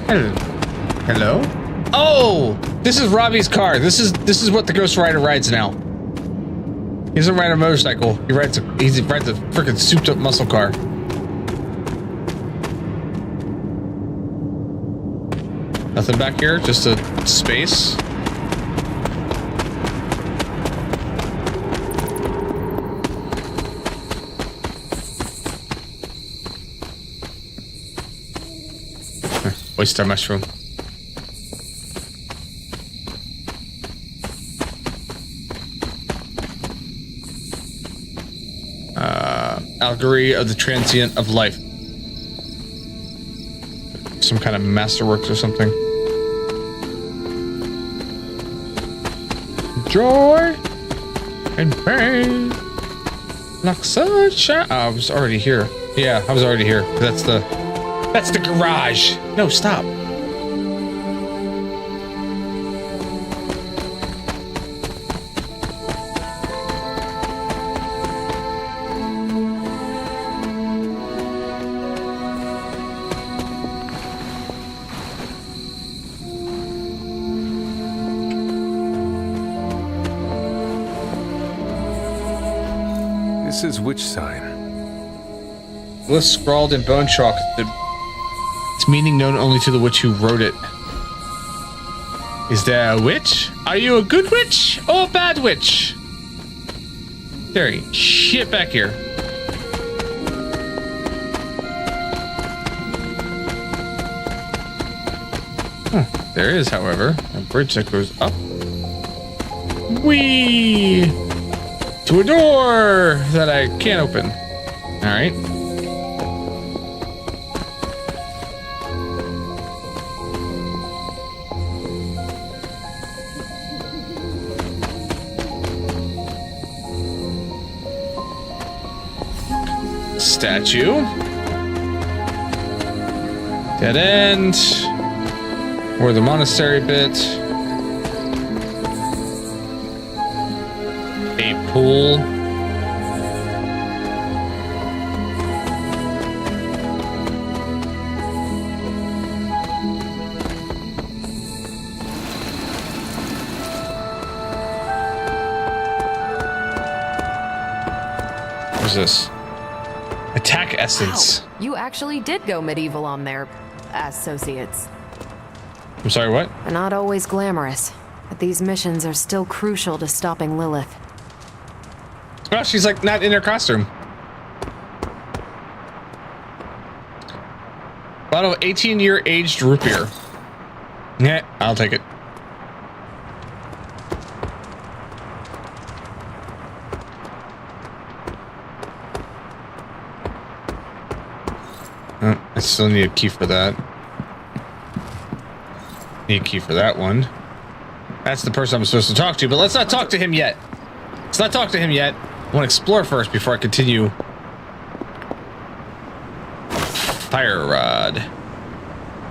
Hello. Hello? Oh! This is Robbie's car. This is what the Ghost Rider rides now. He doesn't ride a motorcycle. He rides a freaking souped up muscle car. Nothing back here, just a space. Oyster mushroom. Allegory of the transient of life. Some kind of masterworks or something. Joy and pain like sunshine. Oh, I was already here. Yeah, I was already here. That's the garage. No, stop. This is which sign? List scrawled in bone chalk. Its meaning known only to the witch who wrote it. Is there a witch? Are you a good witch or a bad witch? Terry, shit back here. There is, however, a bridge that goes up. Whee! To a door that I can't open. All right. Statue. Dead end. Or the monastery bit. A pool. What's this? Attack essence. Wow, you actually did go medieval on their associates. I'm sorry, what? They're not always glamorous, but these missions are still crucial to stopping Lilith. Oh, she's like not in her costume. Bottle of 18-year aged root beer. Yeah, I'll take it. Oh, I still need a key for that. Need a key for that one. That's the person I'm supposed to talk to, but let's not talk to him yet. Let's not talk to him yet. I want to explore first before I continue. Fire rod.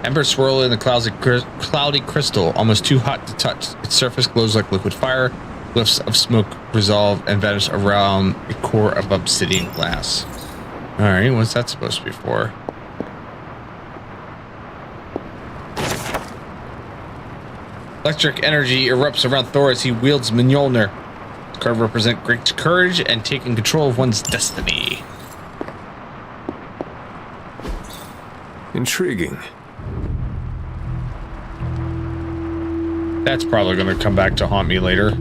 Ember swirl in the cloudy crystal, almost too hot to touch. Its surface glows like liquid fire. Lifts of smoke resolve and vanish around a core of obsidian glass. All right, what's that supposed to be for? Electric energy erupts around Thor as he wields Mjolnir. This card represents great courage and taking control of one's destiny. Intriguing. That's probably going to come back to haunt me later.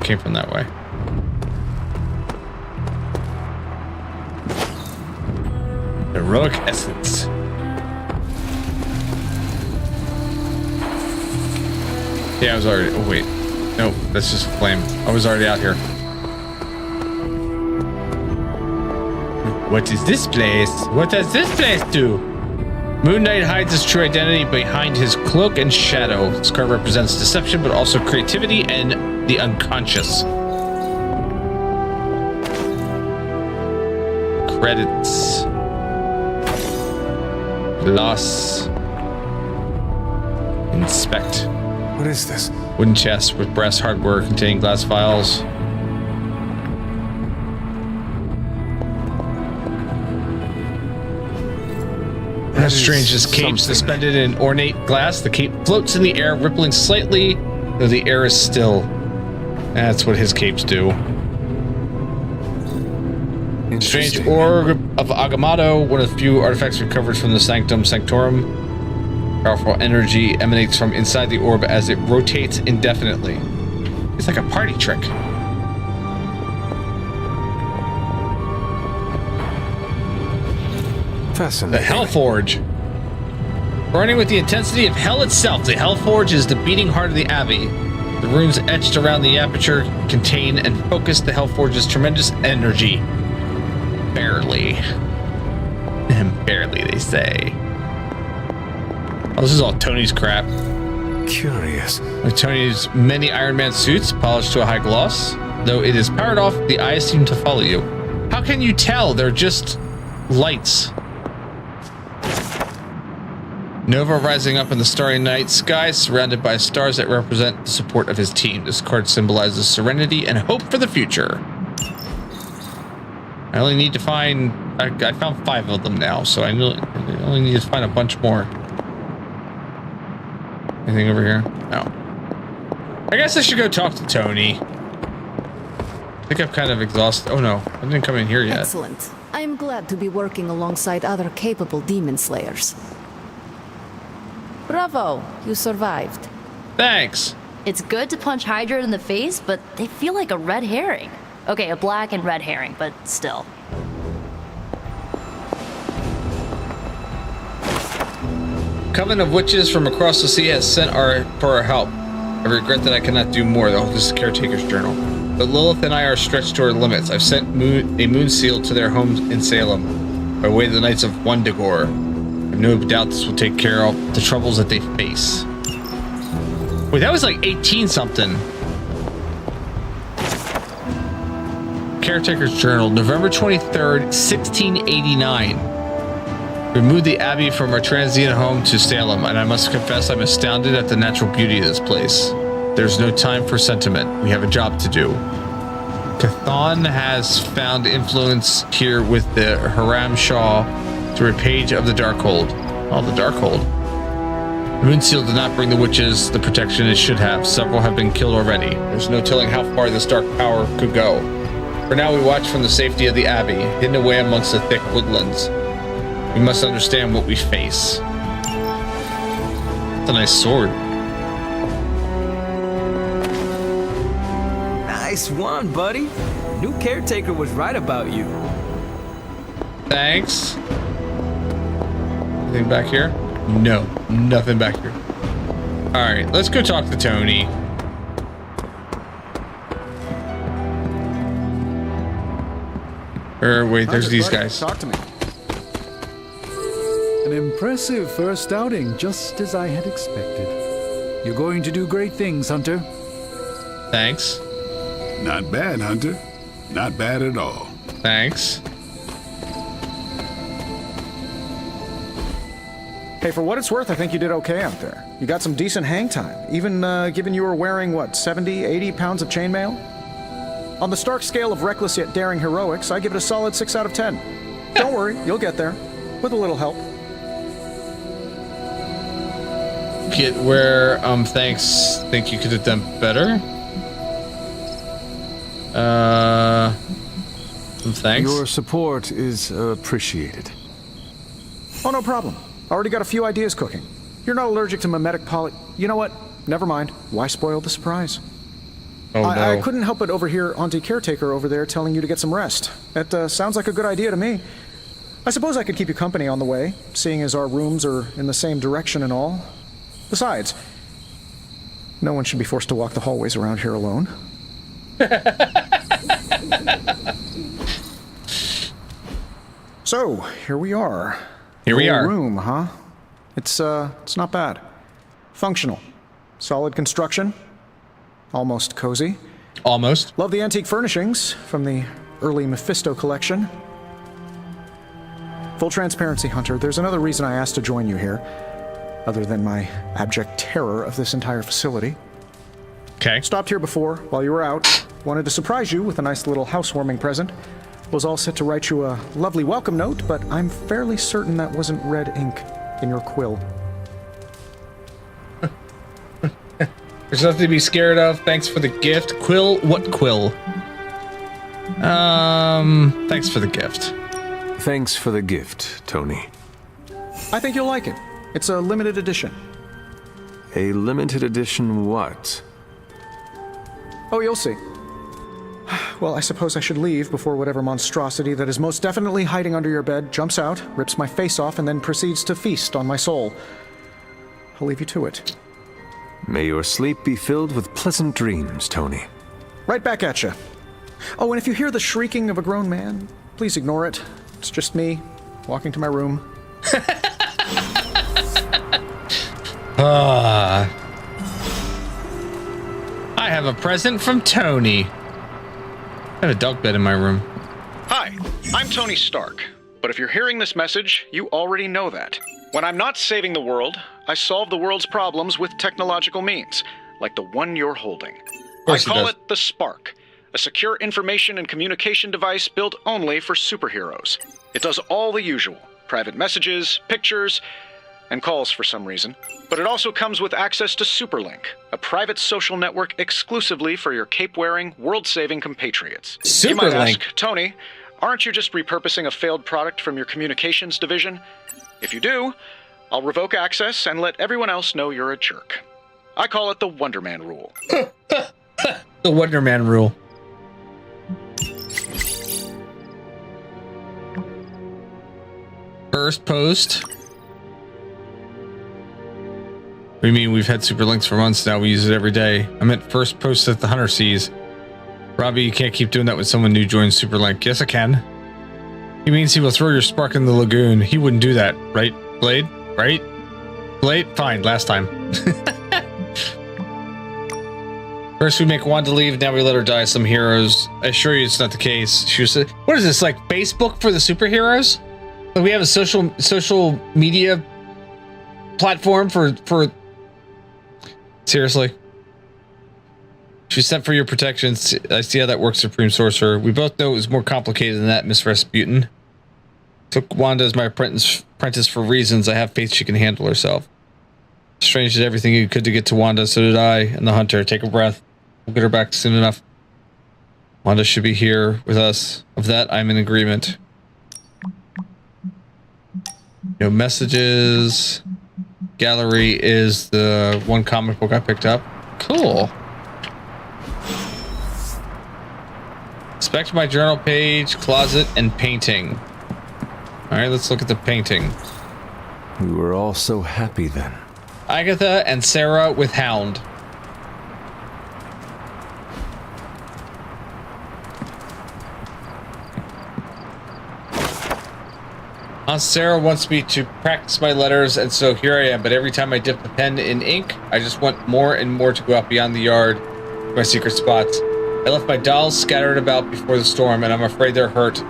Came from that way. Heroic essence. Yeah, I was already. Oh wait, no, that's just a flame. I was already out here. What is this place? What does this place do? Moon Knight hides his true identity behind his cloak and shadow. This card represents deception, but also creativity and the unconscious. Credits. Loss. Inspect. What is this? Wooden chest with brass hardware containing glass vials. That's strange. This cape suspended in ornate glass. The cape floats in the air, rippling slightly, though the air is still. That's what his capes do. Strange orb of Agamotto, one of the few artifacts recovered from the Sanctum Sanctorum. Powerful energy emanates from inside the orb as it rotates indefinitely. It's like a party trick. Fascinating. The Hellforge. Burning with the intensity of hell itself, the Hellforge is the beating heart of the Abbey. The runes etched around the aperture contain and focus the Hellforge's tremendous energy. Barely. Barely, they say. Oh, this is all Tony's crap. Curious. With Tony's many Iron Man suits polished to a high gloss, though it is powered off, the eyes seem to follow you. How can you tell? They're just lights. Nova rising up in the starry night sky, surrounded by stars that represent the support of his team. This card symbolizes serenity and hope for the future. I only need to find... I found 5 of them now, so I only need to find a bunch more. Anything over here? No. I guess I should go talk to Tony. I think I'm kind of exhausted. Oh no, I didn't come in here yet. Excellent. I am glad to be working alongside other capable demon slayers. Bravo, you survived. Thanks. It's good to punch Hydra in the face, but they feel like a red herring. Okay, a black and red herring, but still. Coven of witches from across the sea has sent for our help. I regret that I cannot do more, though. This is Caretaker's journal. But Lilith and I are stretched to our limits. I've sent a moon seal to their homes in Salem, by way of the Knights of Wundagore. I have no doubt this will take care of the troubles that they face. Wait, that was like 18-something. Caretaker's journal, November 23rd, 1689. We moved the Abbey from our transient home to Salem, and I must confess I'm astounded at the natural beauty of this place. There's no time for sentiment. We have a job to do. Cathan has found influence here with the Haram Shah through a page of the Darkhold. Oh, the Darkhold. The Moon Seal did not bring the witches the protection it should have. Several have been killed already. There's no telling how far this dark power could go. For now, we watch from the safety of the Abbey, hidden away amongst the thick woodlands. We must understand what we face. That's a nice sword. Nice one, buddy. New caretaker was right about you. Thanks. Anything back here? No, nothing back here. All right, let's go talk to Tony. Wait, there's these guys. Talk to me. An impressive first outing, just as I had expected. You're going to do great things, Hunter. Thanks. Not bad, Hunter. Not bad at all. Thanks. Hey, for what it's worth, I think you did okay out there. You got some decent hang time, even given you were wearing, what, 70, 80 pounds of chainmail? On the Stark scale of reckless yet daring heroics, I give it a solid 6 out of 10. Don't worry, you'll get there. With a little help. Get where, thanks. Think you could have done better? Thanks. Your support is appreciated. Oh, no problem. Already got a few ideas cooking. You're not allergic to mimetic poly... You know what? Never mind. Why spoil the surprise? Oh, no. I couldn't help but overhear Auntie Caretaker over there telling you to get some rest. That sounds like a good idea to me. I suppose I could keep you company on the way, seeing as our rooms are in the same direction and all. Besides, no one should be forced to walk the hallways around here alone. So, here we are. Here we Your are. Room, huh? It's not bad. Functional. Solid construction. Almost cozy. Almost. Love the antique furnishings from the early Mephisto collection. Full transparency, Hunter, there's another reason I asked to join you here, other than my abject terror of this entire facility. Okay. Stopped here before, while you were out. Wanted to surprise you with a nice little housewarming present. Was all set to write you a lovely welcome note, but I'm fairly certain that wasn't red ink in your quill. There's nothing to be scared of. Thanks for the gift. Quill? What quill? Thanks for the gift. Thanks for the gift, Tony. I think you'll like it. It's a limited edition. A limited edition what? Oh, you'll see. Well, I suppose I should leave before whatever monstrosity that is most definitely hiding under your bed jumps out, rips my face off, and then proceeds to feast on my soul. I'll leave you to it. May your sleep be filled with pleasant dreams, Tony. Right back at you. Oh, and if you hear the shrieking of a grown man, please ignore it. It's just me, walking to my room. I have a present from Tony. I have a dog bed in my room. Hi, I'm Tony Stark. But if you're hearing this message, you already know that. When I'm not saving the world, I solve the world's problems with technological means, like the one you're holding. I call it the Spark, a secure information and communication device built only for superheroes. It does all the usual, private messages, pictures, and calls for some reason. But it also comes with access to Superlink, a private social network exclusively for your cape-wearing, world-saving compatriots. Superlink? You might ask, Tony, aren't you just repurposing a failed product from your communications division? If you do, I'll revoke access and let everyone else know you're a jerk. I call it the Wonder Man rule. The Wonder Man rule. First post. What do you mean we've had super links for months now? We use it every day. I meant first post that the hunter sees. Robbie, you can't keep doing that when someone new joins Superlink. Yes, I can. He means he will throw your spark in the lagoon. He wouldn't do that, right, Blade? Right? Blade? Fine, last time. First we make Wanda leave, now we let her die. Some heroes. I assure you it's not the case. She was. What is this, like Facebook for the superheroes? Like we have a social media platform for. Seriously. She sent for your protection. I see how that works, Supreme Sorcerer. We both know it was more complicated than that, Miss Rasputin. Took Wanda as my apprentice for reasons. I have faith she can handle herself. Strange did everything he could to get to Wanda, so did I and the hunter. Take a breath. We'll get her back soon enough. Wanda should be here with us. Of that, I'm in agreement. No messages. Gallery is the one comic book I picked up. Cool. Inspect my journal page, closet, and painting. Alright, let's look at the painting. We were all so happy then. Agatha and Sarah with Hound. Aunt Sarah wants me to practice my letters, and so here I am. But every time I dip the pen in ink, I just want more and more to go out beyond the yard to my secret spots. I left my dolls scattered about before the storm, and I'm afraid they're hurt.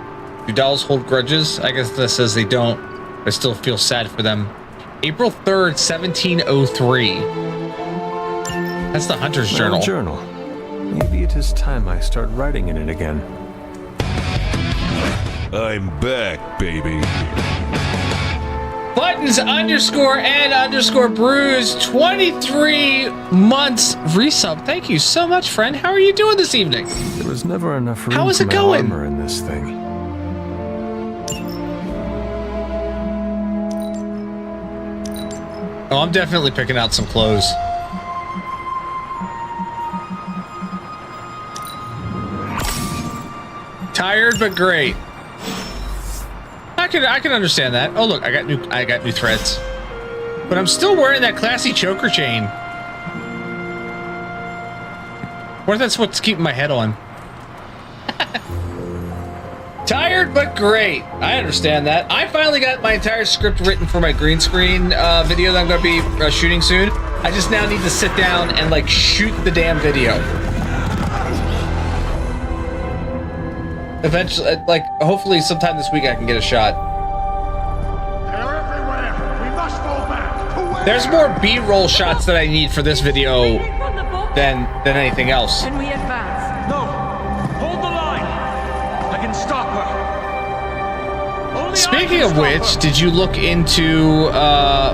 Do dolls hold grudges? I guess that says they don't, but I still feel sad for them. April 3rd, 1703. That's the Hunter's Journal. Journal. Maybe it is time I start writing in it again. I'm back, baby. Buttons _ bruise 23 months resub. Thank you so much, friend. How are you doing this evening? There was never enough room How is for it my going? armor in this thing. Oh, I'm definitely picking out some clothes. Tired but great. I can understand that. Oh look, I got new threads. But I'm still wearing that classy choker chain. What if that's what's keeping my head on? Tired weird, but great. I understand that. I finally got my entire script written for my green screen video that I'm going to be shooting soon. I just now need to sit down and like shoot the damn video. Eventually, like hopefully sometime this week I can get a shot. They're everywhere. We must fall back. There's more B-roll shots that I need for this video than anything else. Can we advance? No. Hold the line. I can stop her. Only Speaking of which, did you look into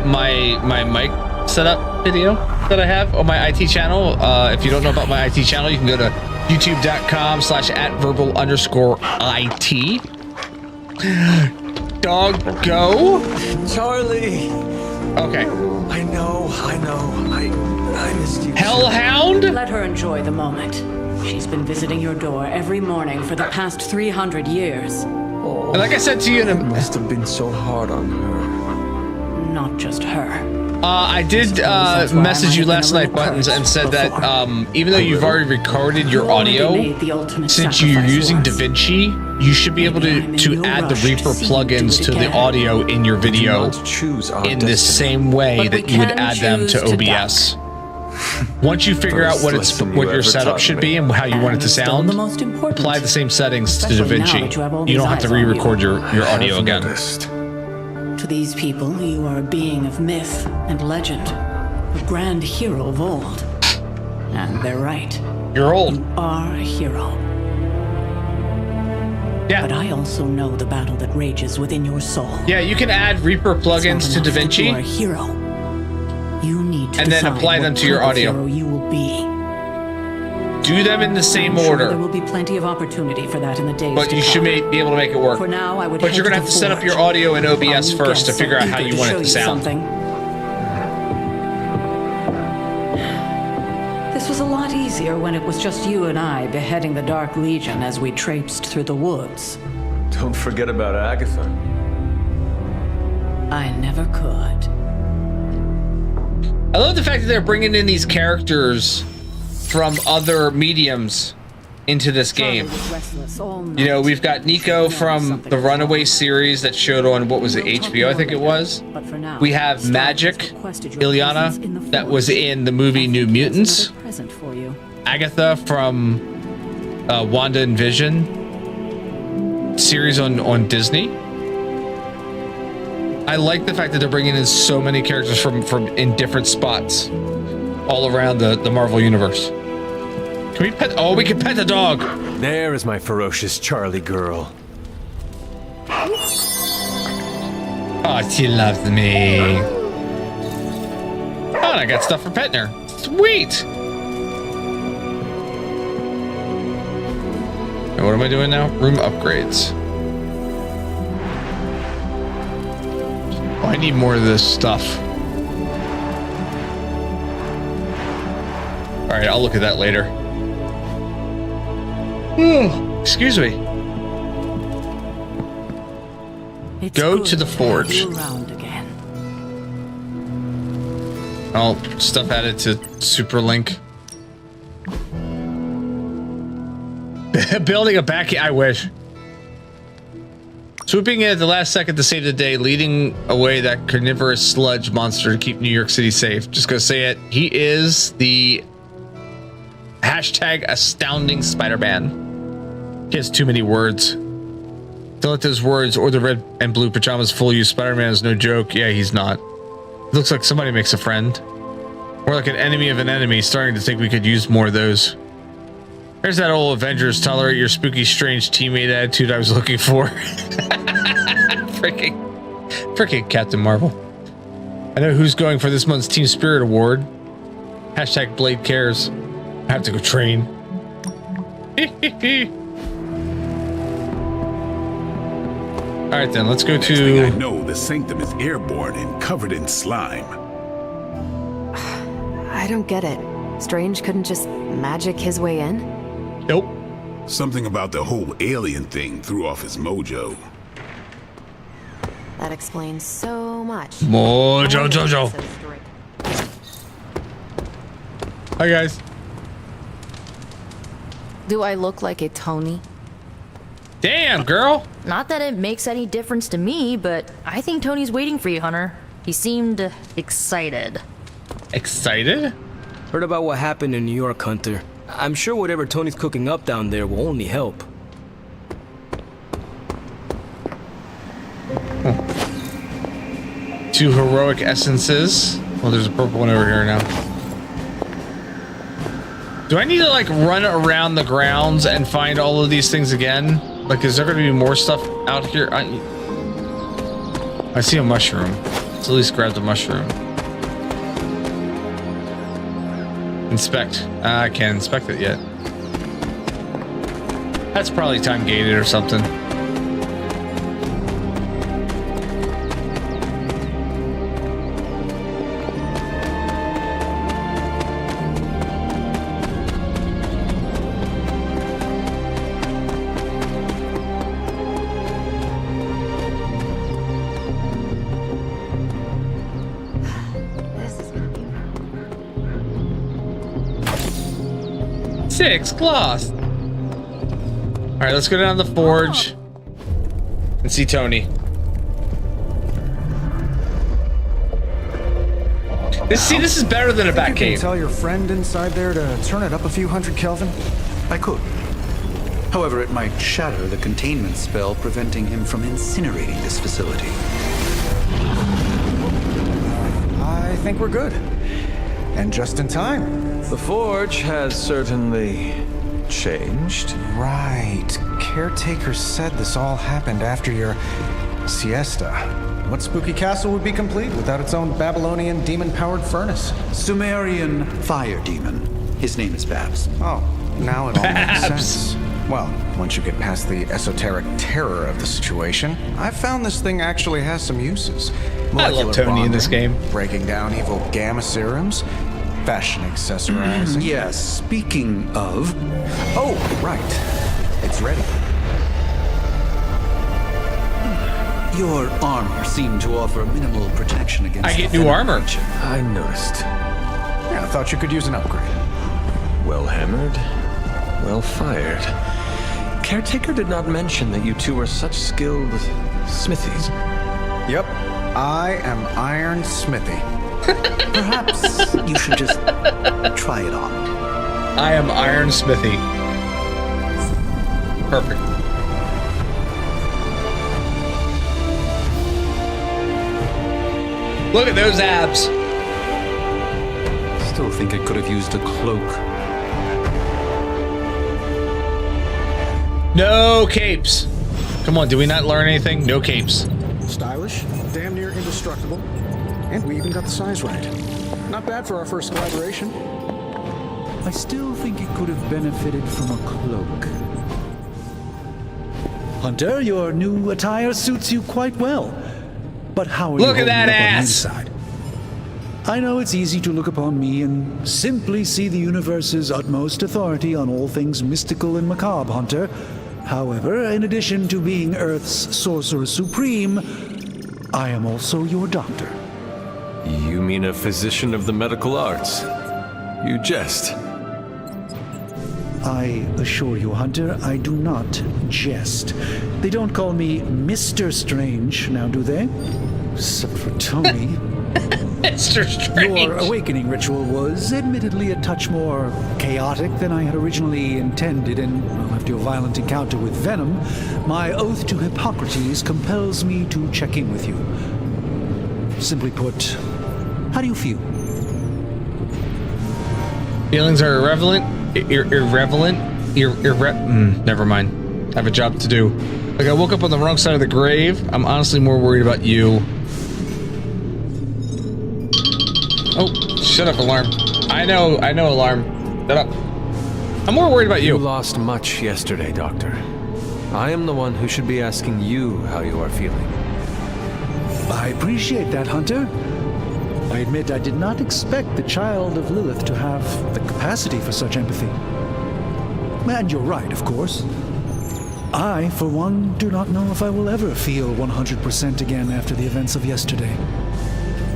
my mic setup video that I have on my IT channel? If you don't know about my IT channel, you can go to youtube.com/@verbal_IT. Dog, go. Charlie. Okay. I know. I missed you. Hellhound? Let her enjoy the moment. She's been visiting your door every morning for the past 300 years. Oh, like I said to you, it must have been so hard on her. Not just her. I did message you last night, Buttons, and said that even though you've already recorded your audio, since you're using DaVinci, you should be able to add the Reaper plugins to the audio in your video in the same way that you would add them to OBS. Once you figure out what your setup should be and how you want it to sound, apply the same settings to DaVinci. You don't have to re-record your audio again. To these people, you are a being of myth and legend, a grand hero of old. And they're right. You're old. You are a hero. Yeah. But I also know the battle that rages within your soul. Yeah, you can add Reaper plugins to DaVinci. You are a hero. You need to and then apply them to your audio. Hero you will be. Do them in the same order. There will be plenty of opportunity for that in the days but you should be able to make it work. For now, I would but you're going to have to set up your audio in OBS first to figure out how you want it to sound. This was a lot easier when it was just you and I beheading the Dark Legion as we traipsed through the woods. Don't forget about Agatha. I never could. I love the fact that they're bringing in these characters from other mediums into this game. You know, we've got Nico from the Runaway series that showed on, what was it, HBO, I think it was. We have Magic, Ileana, that was in the movie New Mutants. Agatha from Wanda and Vision series on Disney. I like the fact that they're bringing in so many characters from in different spots all around the Marvel universe. Can we pet? Oh, we can pet the dog. There is my ferocious Charlie girl. Oh, she loves me. Oh, and I got stuff for petting her. Sweet. And what am I doing now? Room upgrades. Oh, I need more of this stuff. All right, I'll look at that later. Excuse me. Go to the forge. Oh, stuff added to Superlink. Building a back. I wish. Swooping in at the last second to save the day, leading away that carnivorous sludge monster to keep New York City safe. Just gonna say it. He is the hashtag astounding Spider-Man. He has too many words. Don't let those words or the red and blue pajamas fool you. Spider-Man is no joke. Yeah, he's not. It looks like somebody makes a friend. Or like an enemy of an enemy, starting to think we could use more of those. There's that old Avengers tolerate your spooky, strange teammate attitude I was looking for. Freaking Captain Marvel. I know who's going for this month's Team Spirit Award. Hashtag Blade cares. I have to go train. All right, then let's go Next to. thing I know, the sanctum is airborne and covered in slime. I don't get it. Strange couldn't just magic his way in? Nope. Something about the whole alien thing threw off his mojo. That explains so much. Mojo Jojo. Hi guys. Do I look like a Tony? Damn, girl. Not that it makes any difference to me, but I think Tony's waiting for you, Hunter. He seemed excited. Excited? Heard about what happened in New York, Hunter. I'm sure whatever Tony's cooking up down there will only help. Two heroic essences. Well, there's a purple one over here now. Do I need to like run around the grounds and find all of these things again? Like, is there going to be more stuff out here? I see a mushroom. Let's at least grab the mushroom. Inspect. I can't inspect it yet. That's probably time gated or something. Six cloth. All right, let's go down to the forge and see Tony. This is better than a Batcave. Can you tell your friend inside there to turn it up a few hundred Kelvin? I could. However, it might shatter the containment spell, preventing him from incinerating this facility. I think we're good. And just in time. The forge has certainly changed. Right. Caretaker said this all happened after your siesta. What spooky castle would be complete without its own Babylonian demon-powered furnace? Sumerian fire demon. His name is Babs. Oh, now it all makes sense. Well, once you get past the esoteric terror of the situation, I've found this thing actually has some uses. I love Tony in this game. Breaking down evil gamma serums, fashion accessorizing. Yes, speaking of... Oh, right. It's ready. Your armor seemed to offer minimal protection against... I get new armor. I noticed. Yeah, I thought you could use an upgrade. Well hammered, well fired. Caretaker did not mention that you two were such skilled smithies. Yep, I am Iron Smithy. Perhaps you should just try it on. I am Iron Smithy. Perfect. Look at those abs. Still think it could have used a cloak. No capes. Come on, did we not learn anything? No capes. Stylish, damn near indestructible, and we even got the size right. Not bad for our first collaboration. I still think it could have benefited from a cloak. Hunter, your new attire suits you quite well. But how are you look at that holding up on the ass? inside? I know it's easy to look upon me and simply see the universe's utmost authority on all things mystical and macabre, Hunter. However, in addition to being Earth's sorcerer supreme, I am also your doctor. You mean a physician of the medical arts? You jest. I assure you, Hunter, I do not jest. They don't call me Mr. Strange, now do they? Except for Tony. Mr. Strange. Your awakening ritual was admittedly a touch more chaotic than I had originally intended, and well, after your violent encounter with Venom, my oath to Hippocrates compels me to check in with you. Simply put, how do you feel? Feelings are irrelevant. Never mind. I have a job to do. Like, I woke up on the wrong side of the grave. I'm honestly more worried about you. Oh, shut up, alarm. I know, alarm. Shut up. I'm more worried about you. You lost much yesterday, Doctor. I am the one who should be asking you how you are feeling. I appreciate that, Hunter. I admit I did not expect the child of Lilith to have the capacity for such empathy. And you're right, of course. I, for one, do not know if I will ever feel 100% again after the events of yesterday.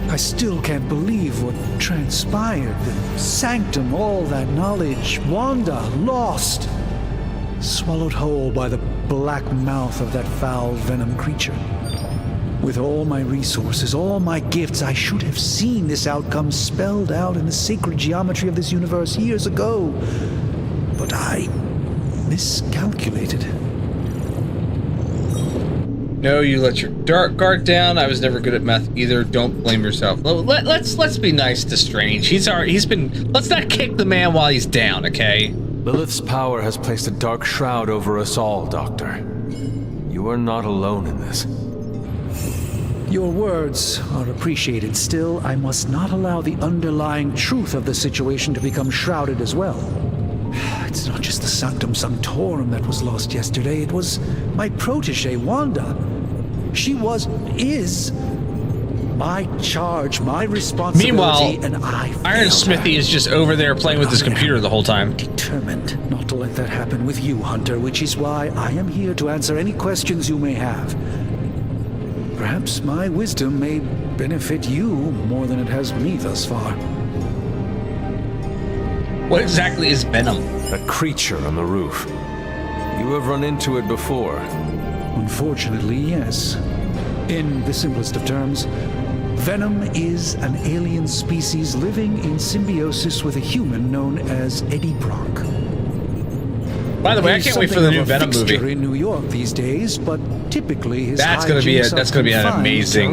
I still can't believe what transpired. The sanctum, all that knowledge, Wanda, lost. swallowed whole by the black mouth of that foul venom creature. With all my resources, all my gifts, I should have seen this outcome spelled out in the sacred geometry of this universe years ago. But I miscalculated. No, you let your guard down. I was never good at math either. Don't blame yourself. Let's be nice to Strange. He's been. Let's not kick the man while he's down, okay? Lilith's power has placed a dark shroud over us all, Doctor. You are not alone in this. Your words are appreciated. Still, I must not allow the underlying truth of the situation to become shrouded as well. It's not just the Sanctum Sanctorum that was lost yesterday. It was my protege, Wanda. She is my charge, my responsibility, Meanwhile, and I Iron Smithy is just over there playing with his computer the whole time. Determined not to let that happen with you, Hunter, which is why I am here to answer any questions you may have. Perhaps my wisdom may benefit you more than it has me thus far. What exactly is venom? A creature on the roof. You have run into it before. Unfortunately, yes. In the simplest of terms, venom is an alien species living in symbiosis with a human known as Eddie Brock. By the way, I can't wait for the new Venom movie in New York these days, but typically his that's gonna be an amazing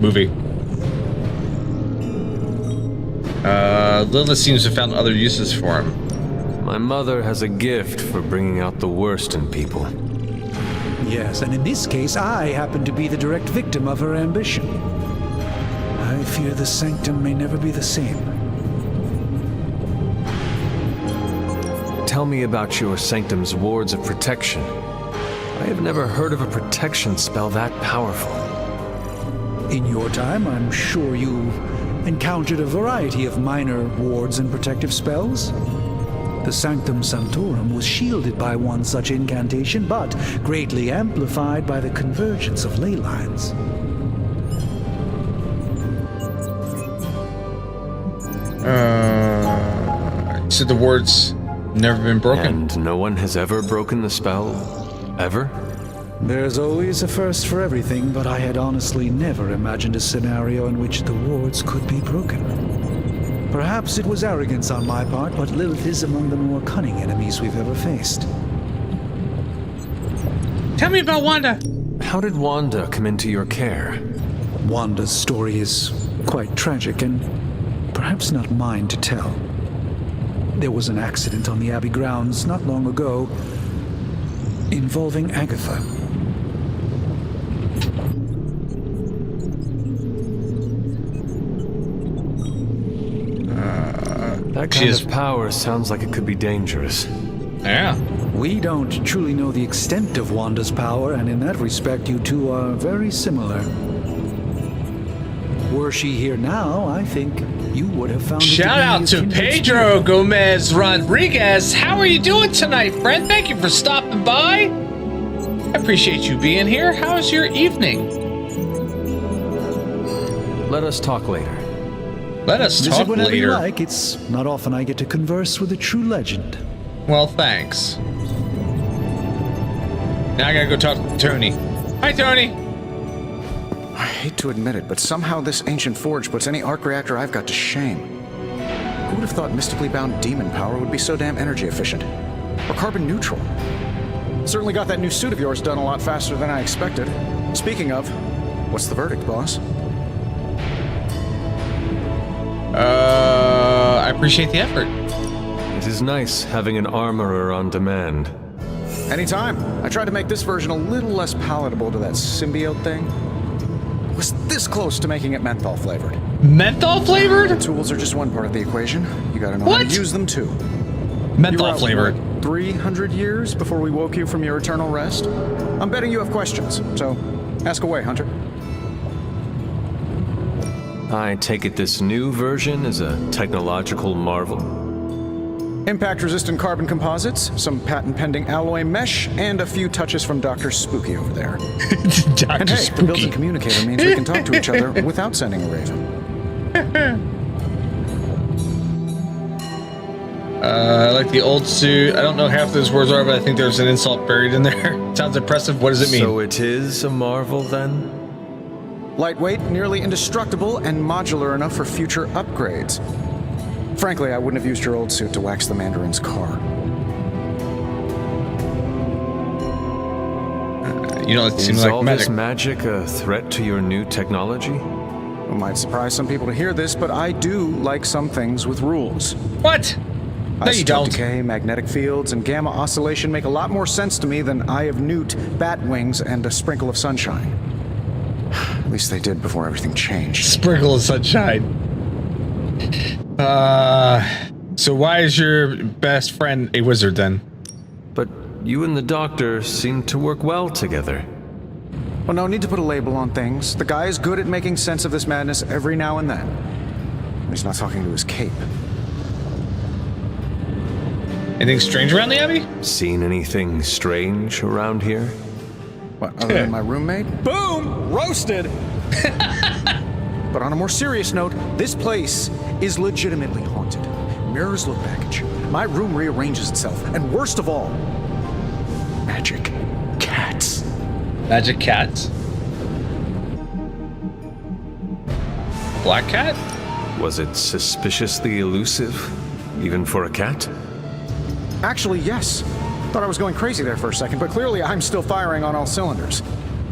movie. Lilith seems to have found other uses for him. My mother has a gift for bringing out the worst in people. Yes, and in this case, I happen to be the direct victim of her ambition. I fear the Sanctum may never be the same. Tell me about your Sanctum's wards of protection. I have never heard of a protection spell that powerful. In your time, I'm sure you encountered a variety of minor wards and protective spells. The Sanctum Sanctorum was shielded by one such incantation, but greatly amplified by the convergence of ley lines. So the ward's never been broken? And no one has ever broken the spell? Ever? There's always a first for everything, but I had honestly never imagined a scenario in which the wards could be broken. Perhaps it was arrogance on my part, but Lilith is among the more cunning enemies we've ever faced. Tell me about Wanda. How did Wanda come into your care? Wanda's story is quite tragic and perhaps not mine to tell. There was an accident on the Abbey grounds not long ago involving Agatha. That kind of power sounds like it could be dangerous. Yeah. We don't truly know the extent of Wanda's power, and in that respect, you two are very similar. Were she here now, I think you would have found Shout out to Pedro Gomez Rodriguez. How are you doing tonight, friend? Thank you for stopping by. I appreciate you being here. How was your evening? Let us talk later. Let us talk whenever you later. like. It's not often I get to converse with a true legend. Well, thanks. Now I gotta go talk to Tony. Hi, Tony. I hate to admit it, but somehow this ancient forge puts any arc reactor I've got to shame. Who would have thought mystically bound demon power would be so damn energy efficient? Or carbon neutral? Certainly got that new suit of yours done a lot faster than I expected. Speaking of, what's the verdict, boss? I appreciate the effort. It is nice having an armorer on demand. Anytime. I tried to make this version a little less palatable to that symbiote thing. Was this close to making it menthol flavored. Menthol flavored? The tools are just one part of the equation. You gotta know how to use them too. Menthol flavored. 300 years before we woke you from your eternal rest? I'm betting you have questions, so ask away, Hunter. I take it this new version is a technological marvel? Impact-resistant carbon composites, some patent-pending alloy mesh, and a few touches from Dr. Spooky over there. Dr. And hey, Spooky. the built-in communicator means we can talk to each other without sending a raven. I like the old suit. I don't know half those words are, but I think there's an insult buried in there. Sounds impressive. What does it mean? So it is a marvel then? Lightweight, nearly indestructible, and modular enough for future upgrades. Frankly, I wouldn't have used your old suit to wax the Mandarin's car. You know, it seems Is like all magic. this magic a threat to your new technology? It might surprise some people to hear this, but I do like some things with rules. What? No, you don't. Decay, magnetic fields, and gamma oscillation make a lot more sense to me than Eye of Newt, bat wings, and a sprinkle of sunshine. At least they did before everything changed. Sprinkle of sunshine. So why is your best friend a wizard then? But you and the doctor seem to work well together. Well, no need to put a label on things. The guy is good at making sense of this madness every now and then. He's not talking to his cape. Anything strange around the Abbey? Seen anything strange around here? What, other than my roommate? Boom! Roasted! But on a more serious note, this place is legitimately haunted. Mirrors look baggage. My room rearranges itself. And worst of all, magic cats. Magic cats? Black cat? Was it suspiciously elusive, even for a cat? Actually, yes. Thought I was going crazy there for a second, but clearly I'm still firing on all cylinders.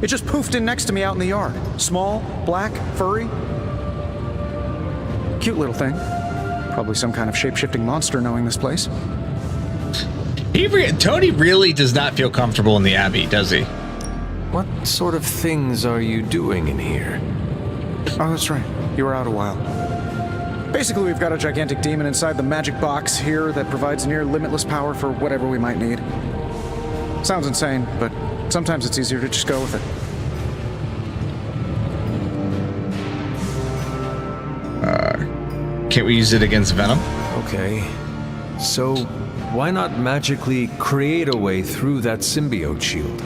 It just poofed in next to me out in the yard. Small, black, furry. Cute little thing. Probably some kind of shape-shifting monster knowing this place. Tony really does not feel comfortable in the Abbey, does he? What sort of things are you doing in here? Oh, that's right. You were out a while. Basically, we've got a gigantic demon inside the magic box here that provides near limitless power for whatever we might need. Sounds insane, but sometimes it's easier to just go with it. Can't we use it against Venom? Okay. So, why not magically create a way through that symbiote shield?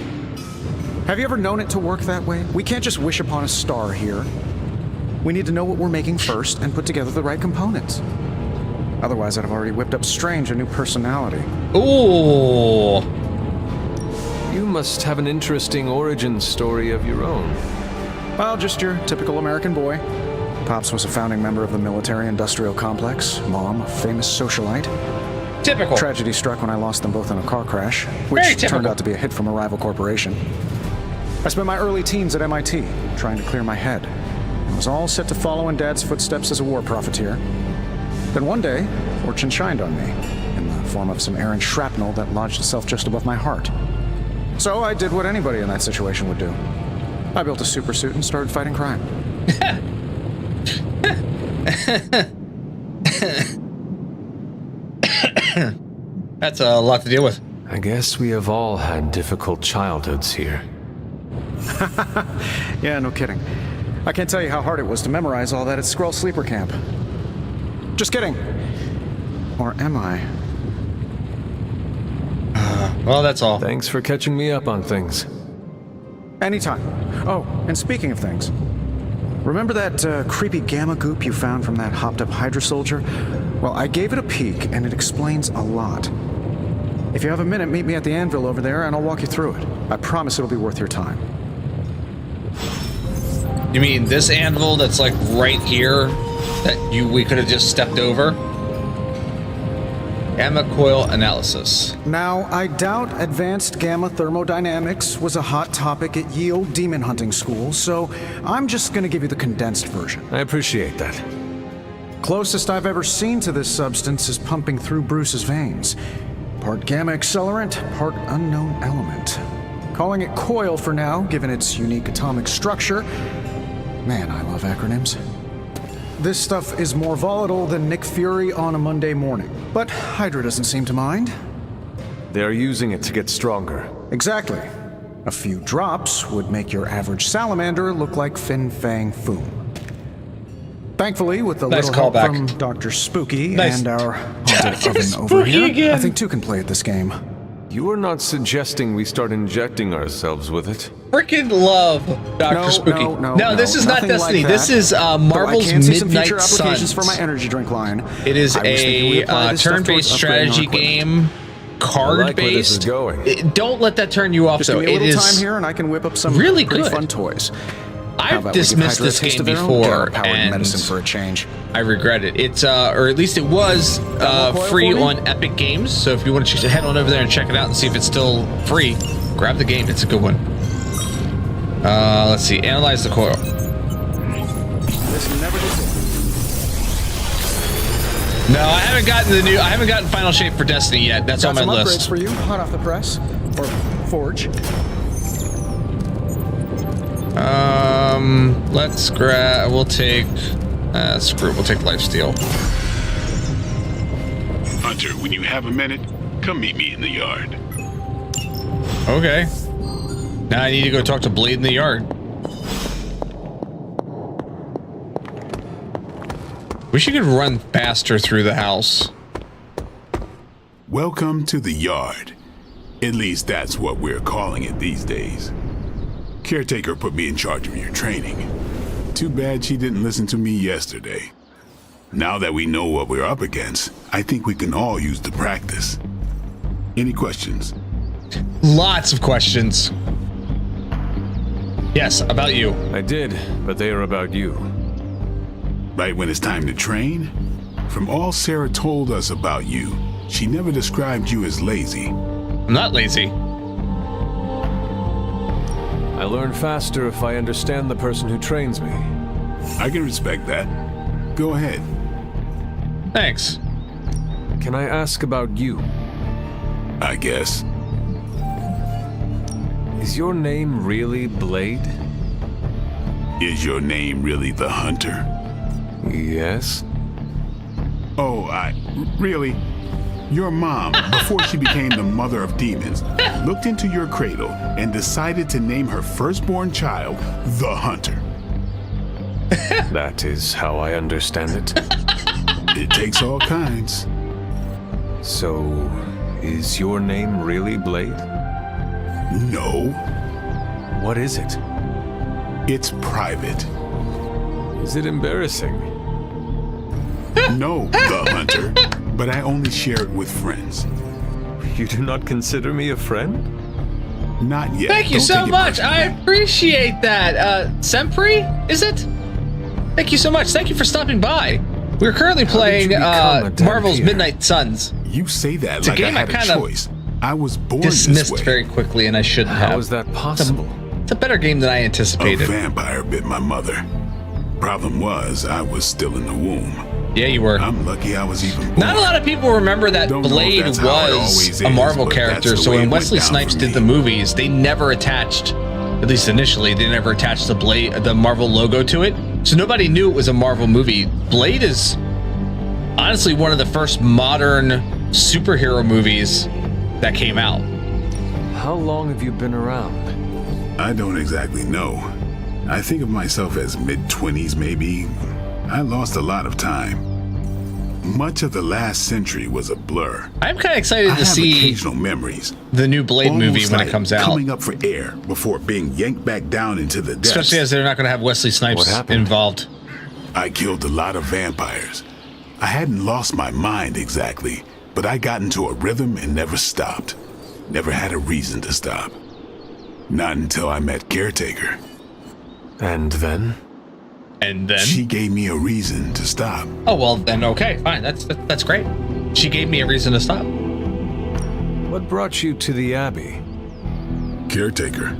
Have you ever known it to work that way? We can't just wish upon a star here. We need to know what we're making first and put together the right components. Otherwise, I'd have already whipped up Strange a new personality. Ooh. You must have an interesting origin story of your own. Well, just your typical American boy. Pops was a founding member of the military-industrial complex. Mom, a famous socialite. Typical. Tragedy struck when I lost them both in a car crash, which turned out to be a hit from a rival corporation. I spent my early teens at MIT, trying to clear my head. I was all set to follow in Dad's footsteps as a war profiteer. Then one day, fortune shined on me, in the form of some errant shrapnel that lodged itself just above my heart. So I did what anybody in that situation would do. I built a supersuit and started fighting crime. That's a lot to deal with. I guess we have all had difficult childhoods here. Yeah, no kidding. I can't tell you how hard it was to memorize all that at Skrull Sleeper Camp. Just kidding. Or am I? Well, that's all. Thanks for catching me up on things. Anytime. Oh, and speaking of things, remember that creepy gamma goop you found from that hopped-up Hydra soldier? Well, I gave it a peek, and it explains a lot. If you have a minute, meet me at the anvil over there, and I'll walk you through it. I promise it'll be worth your time. You mean this anvil that's like right here that we could have just stepped over? Gamma coil analysis. Now, I doubt advanced gamma thermodynamics was a hot topic at Ye Olde Demon Hunting School, so I'm just gonna give you the condensed version. I appreciate that. Closest I've ever seen to this substance is pumping through Bruce's veins. Part gamma accelerant, part unknown element. Calling it coil for now, given its unique atomic structure. Man, I love acronyms. This stuff is more volatile than Nick Fury on a Monday morning, but Hydra doesn't seem to mind. They're using it to get stronger. Exactly. A few drops would make your average salamander look like Fin Fang Foom. Thankfully, with the little help from Dr. Spooky and our haunted oven over here, I think two can play at this game. You are not suggesting we start injecting ourselves with it? Freaking love Dr. Spooky. No, this is not Destiny. This is Marvel's Midnight Suns. For my energy drink line. It is a turn-based strategy game, card-based. Don't let that turn you off, Just though. give me a It little is time here, and I can whip up some really pretty good. fun toys. I've dismissed this game before, and medicine for a change. I regret it. It's or at least it was free on Epic Games. So if you want to head on over there and check it out and see if it's still free, grab the game. It's a good one. Let's see. Analyze the coil. No, I haven't gotten Final Shape for Destiny yet. That's on my list. Upgrades for you, hot off the press or forge. Let's grab. We'll take. Screw it. We'll take Lifesteal. Hunter, when you have a minute, come meet me in the yard. Okay. Now I need to go talk to Blade in the yard. Wish you could run faster through the house. Welcome to the yard. At least that's what we're calling it these days. Caretaker put me in charge of your training. Too bad she didn't listen to me yesterday. Now that we know what we're up against, I think we can all use the practice. Any questions? Lots of questions. Yes, about you. I did, but they are about you. Right when it's time to train? From all Sarah told us about you, she never described you as lazy. I'm not lazy. I learn faster if I understand the person who trains me. I can respect that. Go ahead. Thanks. Can I ask about you? I guess. Is your name really Blade? Is your name really the Hunter? Yes. Oh, really? Your mom, before she became the mother of demons, looked into your cradle and decided to name her firstborn child the Hunter. That is how I understand it. It takes all kinds. So, is your name really Blade? No. What is it? It's private. Is it embarrassing? No, the Hunter. But I only share it with friends. You do not consider me a friend? Not yet. Thank you so much. I appreciate that. Sempri, is it? Thank you so much. Thank you for stopping by. We're currently playing Marvel's Midnight Suns. You say that it's like a game I had kind a choice. I was born dismissed this way. very quickly, and I shouldn't have. How is that possible? It's a better game than I anticipated. A vampire bit my mother. Problem was, I was still in the womb. Yeah, you were. I'm lucky I was even born. Not a lot of people remember that Blade was a Marvel character, so when Wesley Snipes did the movies, they never attached, at least initially, they never attached the Marvel logo to it. So nobody knew it was a Marvel movie. Blade is honestly one of the first modern superhero movies that came out. How long have you been around? I don't exactly know. I think of myself as mid-20s maybe. I lost a lot of time. Much of the last century was a blur. I'm kind of excited to see occasional memories. The new Blade movie when it comes out. Coming up for air before being yanked back down into the depths. Especially as they're not going to have Wesley Snipes involved. I killed a lot of vampires. I hadn't lost my mind exactly, but I got into a rhythm and never stopped. Never had a reason to stop. Not until I met Caretaker. And then? And then? She gave me a reason to stop. Oh, well, then okay, fine. That's great. She gave me a reason to stop. What brought you to the Abbey? Caretaker.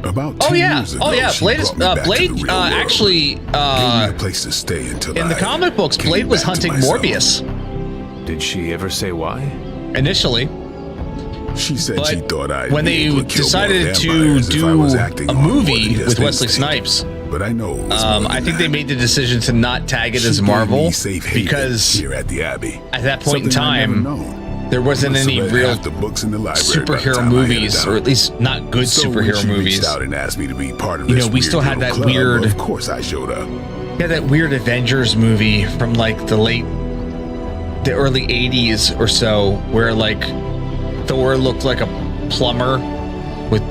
About 2 years ago, Blade is Blade actually gave me a place to stay until in the comic books, Blade was hunting Morbius. Did she ever say why? Initially. She said she thought when they decided to do a movie with Wesley Snipes, but I know I think they made the decision to not tag it as Marvel because here at the Abbey, at that point in time, there wasn't any real superhero movies, or at least not good superhero movies. Out and asked me to be part of you know, we still had that weird. Of course, I showed up. Yeah, that weird Avengers movie from like the early '80s or so, where like Thor looked like a plumber with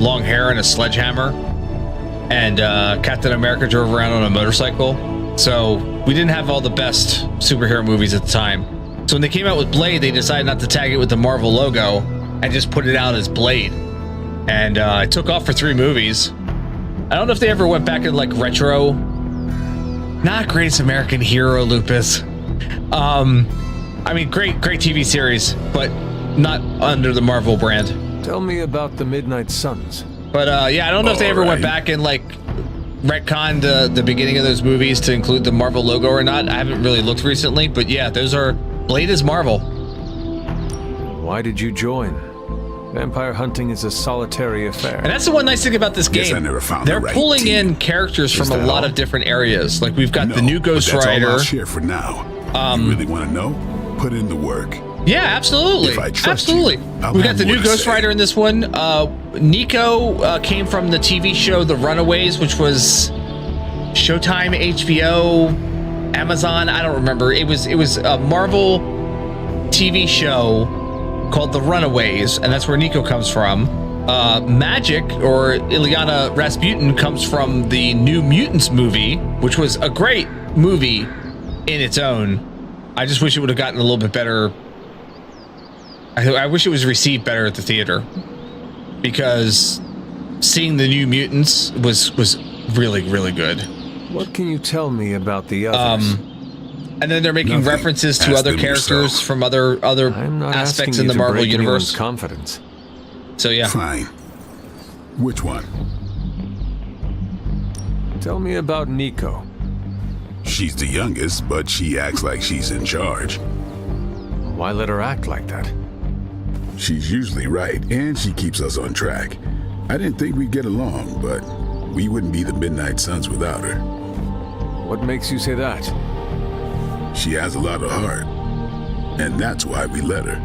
long hair and a sledgehammer, and Captain America drove around on a motorcycle. So we didn't have all the best superhero movies at the time. So when they came out with Blade, they decided not to tag it with the Marvel logo and just put it out as Blade. And it took off for 3 movies. I don't know if they ever went back in like retro. Not Greatest American Hero, Lupus. I mean, great TV series, but not under the Marvel brand. Tell me about the Midnight Suns. But yeah, I don't know if they ever went back and like retconned the beginning of those movies to include the Marvel logo or not. I haven't really looked recently, but yeah, those are Blade is Marvel. Why did you join? Vampire hunting is a solitary affair. And that's the one nice thing about this game. I never found They're the right pulling team. in characters from a lot of different areas. Like we've got No, the new Ghost but that's Rider. all I'll share for now. You really want to know? Put in the work. Yeah, absolutely. If I trust absolutely. you, I'll We got have the more new to Ghost say. Rider in this one. Nico came from the TV show The Runaways, which was Showtime, HBO, Amazon. I don't remember. It was a Marvel TV show called The Runaways, and that's where Nico comes from. Magic, or Ilyana Rasputin, comes from the New Mutants movie, which was a great movie in its own. I just wish it would have gotten a little bit better. I wish it was received better at the theater, because seeing the New Mutants was really, really good. What can you tell me about the others? And then they're making references to other characters from other aspects in the Marvel universe. Confidence. So yeah. Fine. Which one? Tell me about Nico. She's the youngest, but she acts like she's in charge. Why let her act like that? She's usually right, and she keeps us on track. I didn't think we'd get along, but we wouldn't be the Midnight Suns without her. What makes you say that? She has a lot of heart, and that's why we let her.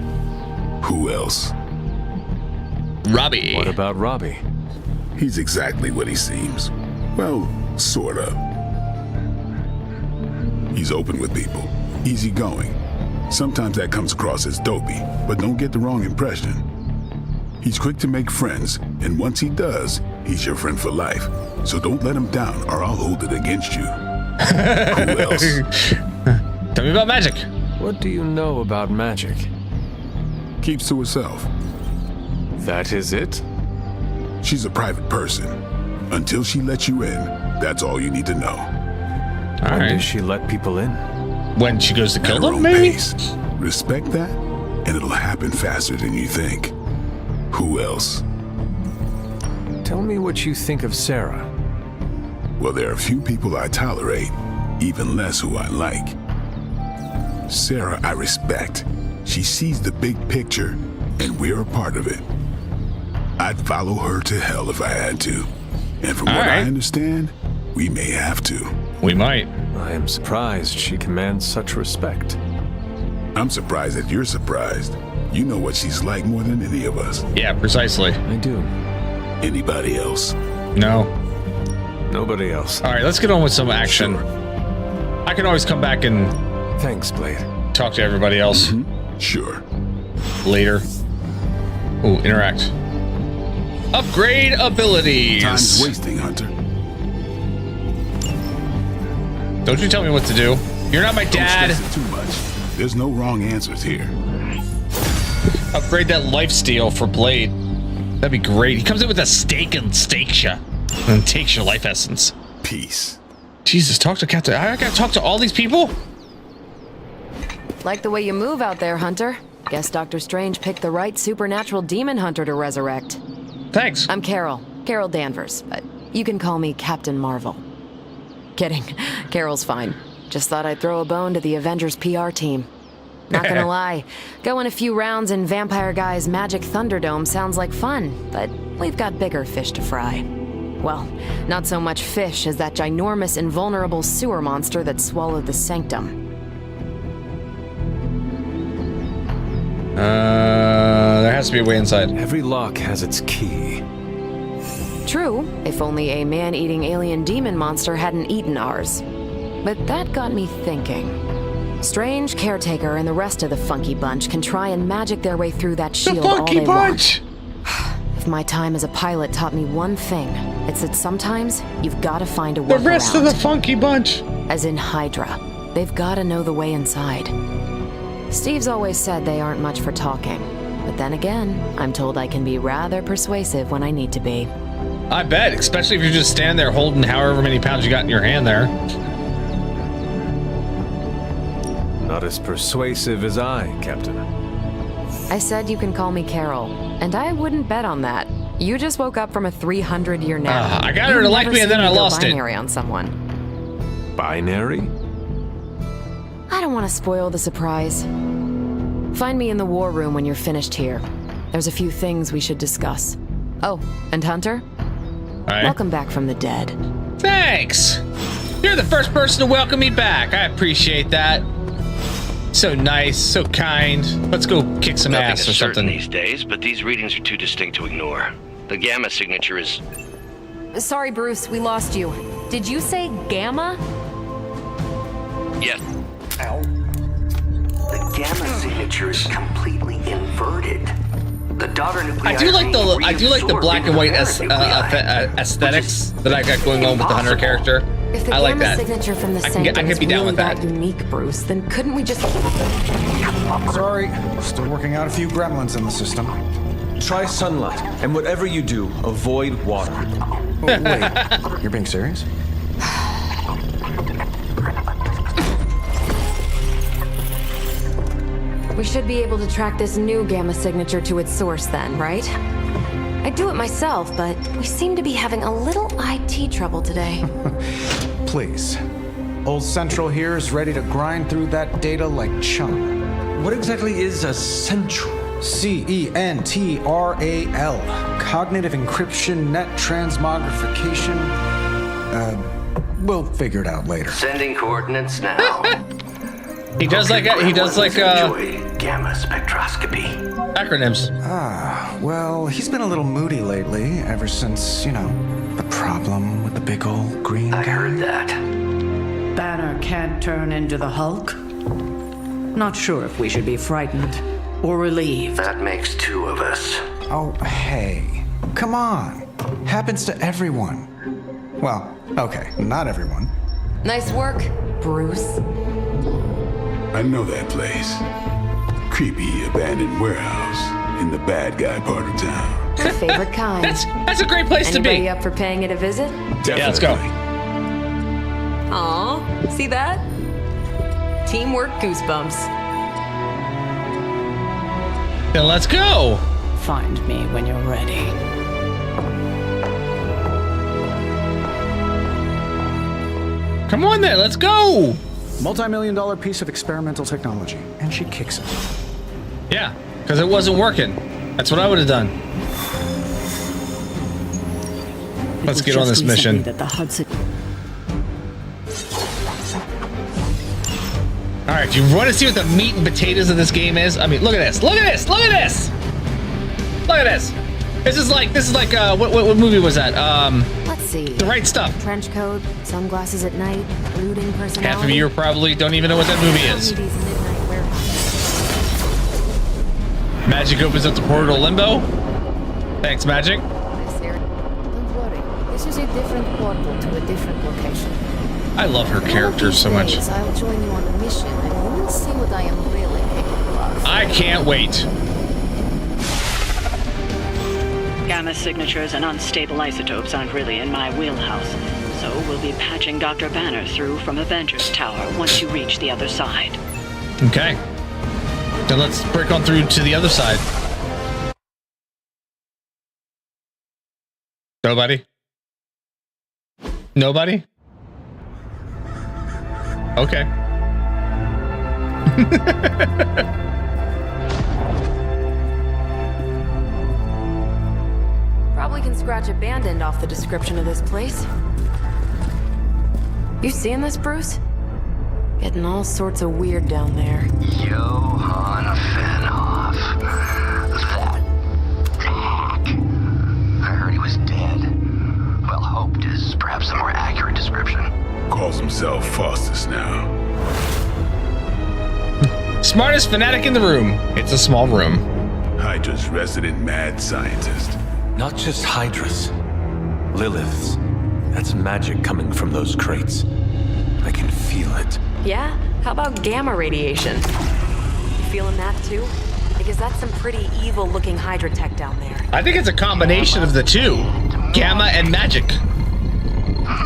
Who else? Robbie. What about Robbie? He's exactly what he seems. Well, sort of. He's open with people, easygoing. Sometimes that comes across as dopey, but don't get the wrong impression. He's quick to make friends, and once he does, he's your friend for life. So don't let him down, or I'll hold it against you. Who else? Tell me about Magic. What do you know about Magic? Keeps to herself. That is it? She's a private person. Until she lets you in, that's all you need to know. When does she let people in? When she goes to kill At her them, own maybe? pace. Respect that, and it'll happen faster than you think. Who else? Tell me what you think of Sarah. Well, there are a few people I tolerate, even less who I like. Sarah, I respect. She sees the big picture, and we're a part of it. I'd follow her to hell if I had to. And from what I understand, we may have to. We might. I am surprised she commands such respect. I'm surprised that you're surprised. You know what she's like more than any of us. Yeah, precisely. I do. Anybody else? No. Nobody else. All right, let's get on with some action. I can always come back and Thanks, Blade. talk to everybody else Sure. later. Ooh, interact. Upgrade abilities. Time's wasting, Hunter. Don't you tell me what to do. You're not my dad. Don't stress it too much. There's no wrong answers here. Upgrade that lifesteal for Blade. That'd be great. He comes in with a stake and stakes you and takes your life essence. Peace. Jesus, talk to Captain. I gotta talk to all these people? Like the way you move out there, Hunter. Guess Dr. Strange picked the right supernatural demon hunter to resurrect. Thanks. I'm Carol Danvers, but you can call me Captain Marvel. Kidding. Carol's fine. Just thought I'd throw a bone to the Avengers PR team. Not gonna lie, going a few rounds in Vampire Guy's Magic Thunderdome sounds like fun, but we've got bigger fish to fry. Well, not so much fish as that ginormous invulnerable sewer monster that swallowed the Sanctum. There has to be a way inside. Every lock has its key. True, if only a man-eating alien demon monster hadn't eaten ours. But that got me thinking. Strange, Caretaker, and the rest of the funky bunch can try and magic their way through that shield all funky they bunch. want. If my time as a pilot taught me one thing, it's that sometimes you've got to find a The workaround. rest of the funky bunch. As in Hydra, they've got to know the way inside. Steve's always said they aren't much for talking, but then again, I'm told I can be rather persuasive when I need to be. I bet, especially if you're just standing there holding however many pounds you got in your hand there. Not as persuasive as I, Captain. I said you can call me Carol, and I wouldn't bet on that. You just woke up from a 300-year nap. I got her to like me and then I lost it. Binary on someone. Binary? I don't want to spoil the surprise. Find me in the war room when you're finished here. There's a few things we should discuss. Oh, and Hunter? Right. Welcome back from the dead. Thanks. You're the first person to welcome me back. I appreciate that. So nice, so kind. Let's go kick some Nothing ass is or certain something. these days, but these readings are too distinct to ignore. The gamma signature is... Sorry, Bruce, we lost you. Did you say gamma? Yes. The gamma signature is completely inverted. The daughter nuclei I do like the black and white aesthetics that I got going on with the Hunter character. If the I like gamma that. signature from the I sanctum can is be down really with that. unique, Bruce, then couldn't we just... Sorry, still working out a few gremlins in the system. Try sunlight, and whatever you do, avoid water. Oh, wait, you're being serious? We should be able to track this new gamma signature to its source then, right? I'd do it myself, but we seem to be having a little IT trouble today. Please. Old Central here is ready to grind through that data like chum. What exactly is a central? CENTRAL. Cognitive encryption, net transmogrification. We'll figure it out later. Sending coordinates now. He does like gamma spectroscopy. Acronyms. Well, he's been a little moody lately, ever since, the problem with the big old green guy. I heard that. Banner can't turn into the Hulk? Not sure if we should be frightened or relieved. That makes two of us. Oh, hey. Come on. Happens to everyone. Well, okay, not everyone. Nice work, Bruce. I know that place. Creepy abandoned warehouse in the bad guy part of town. Your favorite kind. That's a great place to be. Anybody up for paying it a visit? Definitely. Yeah, let's go. Aw, see that? Teamwork goosebumps. Then let's go. Find me when you're ready. Come on then, let's go. Multi-million-dollar piece of experimental technology, and she kicks it. Yeah, because it wasn't working. That's what I would have done. Let's get on this mission. That the Hudson... All right, you want to see what the meat and potatoes of this game is? I mean, look at this! Look at this! Look at this! Look at this! This is like what movie was that? Let's see. The Right Stuff. Trench coat, sunglasses at night, brooding personality. Half of you probably don't even know what that movie is. Magic opens up the portal to Limbo. Thanks, Magic. Don't worry. This is a different portal to a different location. I love her character so much. I'll join you on a mission and you will see what I am really capable of. I can't wait. Gamma signatures and unstable isotopes aren't really in my wheelhouse, so we'll be patching Dr. Banner through from Avengers Tower once you reach the other side. Okay. Then let's break on through to the other side. Nobody? Nobody? Okay. Probably can scratch abandoned off the description of this place. You seeing this, Bruce? Getting all sorts of weird down there. Johann Fenhoff. That hack. I heard he was dead. Well, hoped is perhaps a more accurate description. Calls himself Faustus now. Smartest fanatic in the room. It's a small room. Hydra's resident mad scientist. Not just Hydra's. Lilith's. That's magic coming from those crates. I can feel it. Yeah? How about gamma radiation? You feeling that too? Because that's some pretty evil-looking Hydra tech down there. I think it's a combination of the two. Gamma and magic.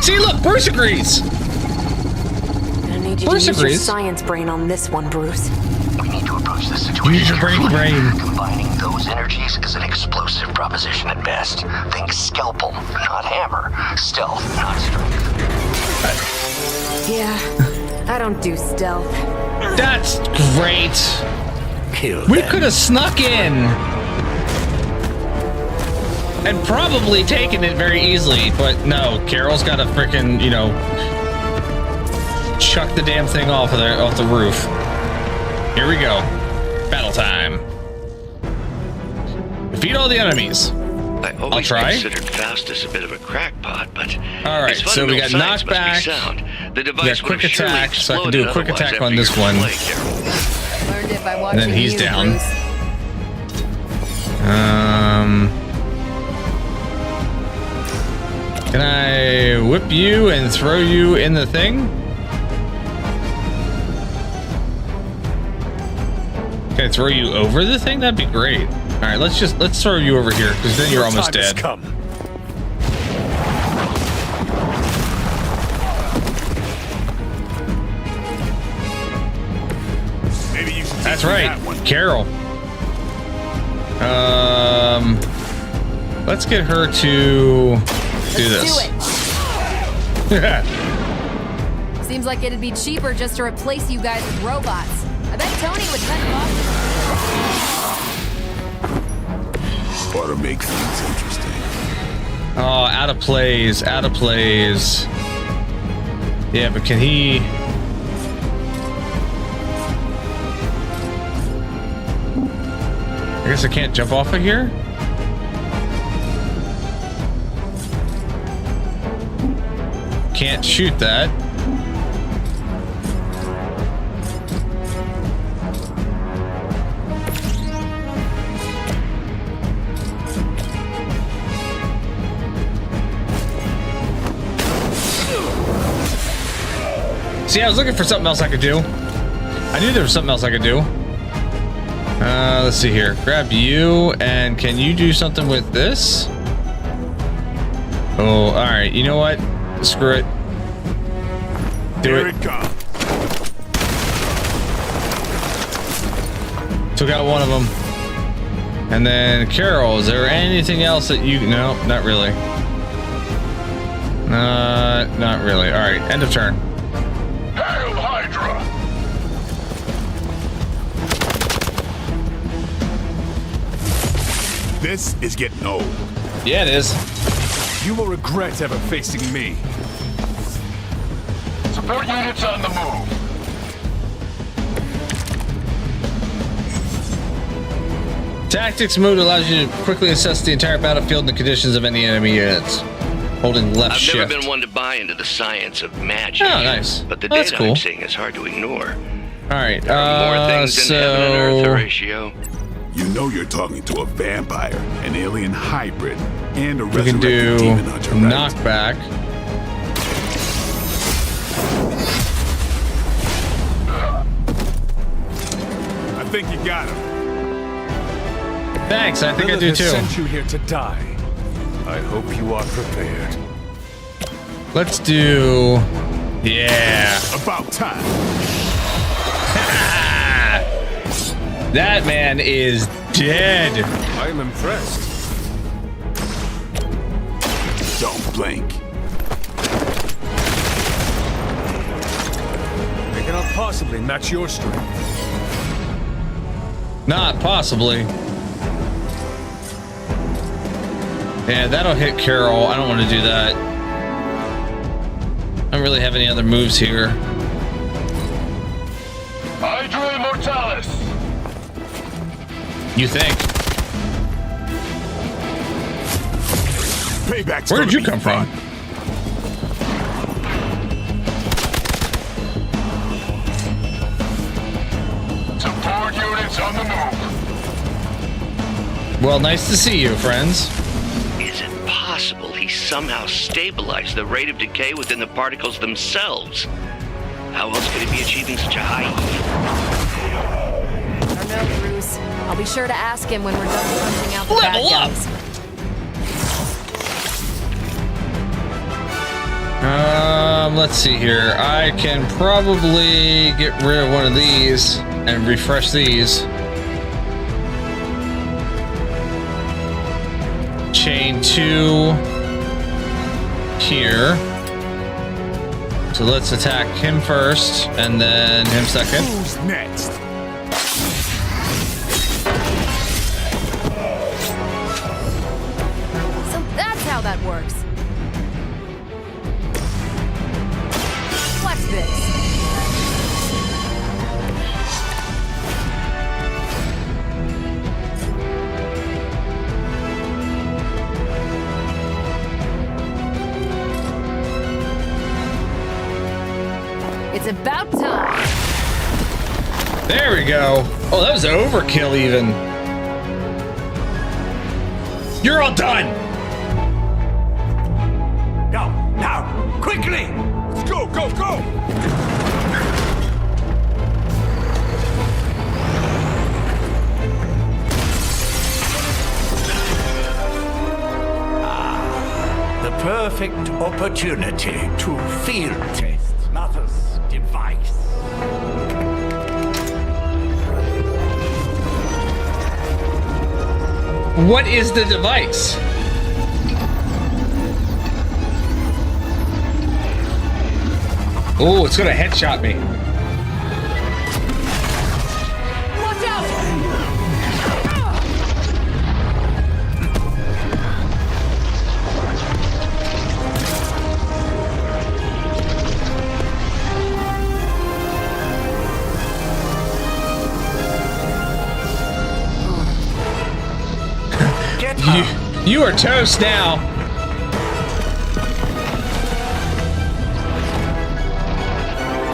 See, look, Bruce agrees. I need you to use your science brain on this one, Bruce. We need to approach this situation. Use your brain. Combining those energies is an explosive proposition at best. Think scalpel, not hammer. Stealth, not strength. Yeah, I don't do stealth. That's great. Kill We them. could have snuck in and probably taken it very easily, but no, Carol's got to freaking, you know, chuck the damn thing off the roof. Here we go. Battle time. Defeat all the enemies. I always try. considered Faustus a bit of a crackpot, but all right, so we got knockback. The device quick attack, so I can do a quick attack on this one. Learned it by And watching then he's you, down. Bruce. Can I whip you and throw you in the thing? Can I throw you over the thing? That'd be great. All right, let's throw you over here because then you're almost dead. Maybe you should. That's right, Carol. Let's get her to do this. Do it. Seems like it'd be cheaper just to replace you guys with robots. I bet Tony would cut costs. Ought to make things interesting. Oh, out of plays. Yeah, but can he? I guess I can't jump off of here. Can't shoot that. See, I was looking for something else I could do. I knew there was something else I could do. Let's see here. Grab you, and can you do something with this? Oh, all right. You know what? Screw it. Do it. Took out one of them. And then Carol, is there anything else that you? No, not really. Not really. All right. End of turn. Hail Hydra! This is getting old. Yeah, it is. You will regret ever facing me. Support units on the move. Tactics mode allows you to quickly assess the entire battlefield and the conditions of any enemy units. Holding left shift. I've never been one to buy into the science of magic. Oh, nice. But the That's data cool. I'm seeing is hard to ignore. All right. There are more things in heaven and earth, Horatio. You know you're talking to a vampire, an alien hybrid, and a we can do resurrected demon on your right. knockback. I think you got him. Thanks, I think I do Lilith too. has sent you here to die. I hope you are prepared. Let's do... Yeah. About time. That man is dead. I am impressed. Don't blink. I cannot possibly match your strength. Not possibly. Yeah, that'll hit Carol. I don't want to do that. I don't really have any other moves here. Hydra Immortalis. You think? Payback's Where did gonna you be come fun. from? Well, nice to see you, friends. Is it possible he somehow stabilized the rate of decay within the particles themselves? How else could he be achieving such a high? I don't know, Bruce. I'll be sure to ask him when we're done punching out the bad guys. Let's see here. I can probably get rid of one of these and refresh these. Chain 2 here. So let's attack him first and then him second. Who's next? So that's how that works. Watch this. It's about time. There we go. Oh, that was overkill even. You're all done. Go, now, quickly! Let's go, go, go! The perfect opportunity to field test Mother's device. What is the device? Oh, it's gonna headshot me. Watch out! You are toast now.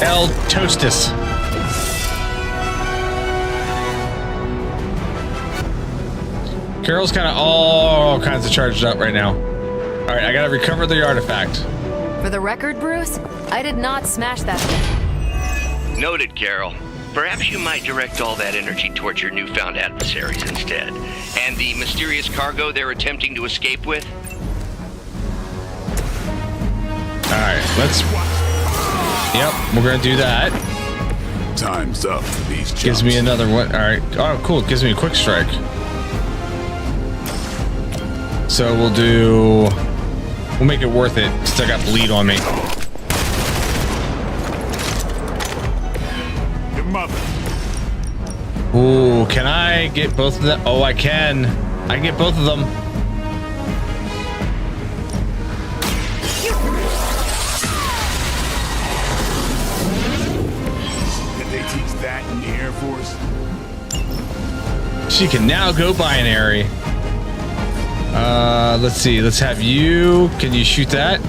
El Toastus. Carol's kind of all kinds of charged up right now. All right, I gotta recover the artifact. For the record, Bruce, I did not smash that thing. Noted, Carol. Perhaps you might direct all that energy towards your newfound adversaries instead. And the mysterious cargo they're attempting to escape with? Alright, let's... Yep, we're gonna do that. Time's up for these jumps. Gives me another one. Alright. Oh, cool. Gives me a quick strike. So we'll do... We'll make it worth it, since I got bleed on me. Mother. Ooh, can I get both of them? Oh, I can. I can get both of them. Did they teach that in the Air Force? She can now go binary. Let's see. Let's have you. Can you shoot that?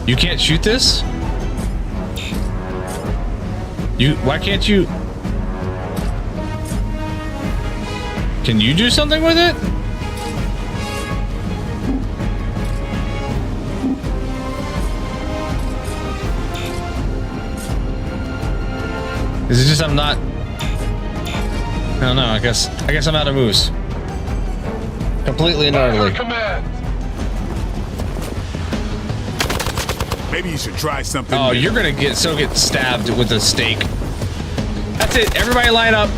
You can't shoot this? Why can't you? Can you do something with it? Is it just I'm not? I don't know. I guess I'm out of moves. Completely and utterly. Maybe you should try something. Oh, new. you're gonna get stabbed with a stake. That's it. Everybody line up.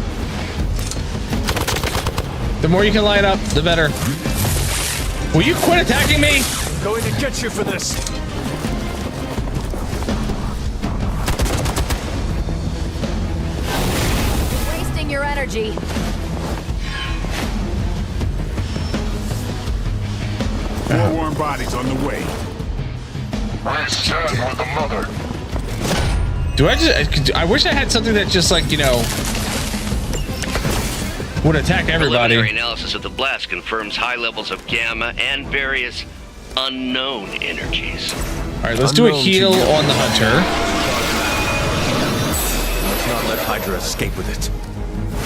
The more you can line up, the better. Will you quit attacking me? I'm going to get you for this. Wasting your energy. More warm bodies on the way. I stand with the mother. Do I wish I had something that just like, you know, would attack everybody. Preliminary analysis of the blast confirms high levels of gamma and various unknown energies. All right, let's do a heal on the hunter. Let's not let Hydra escape with it.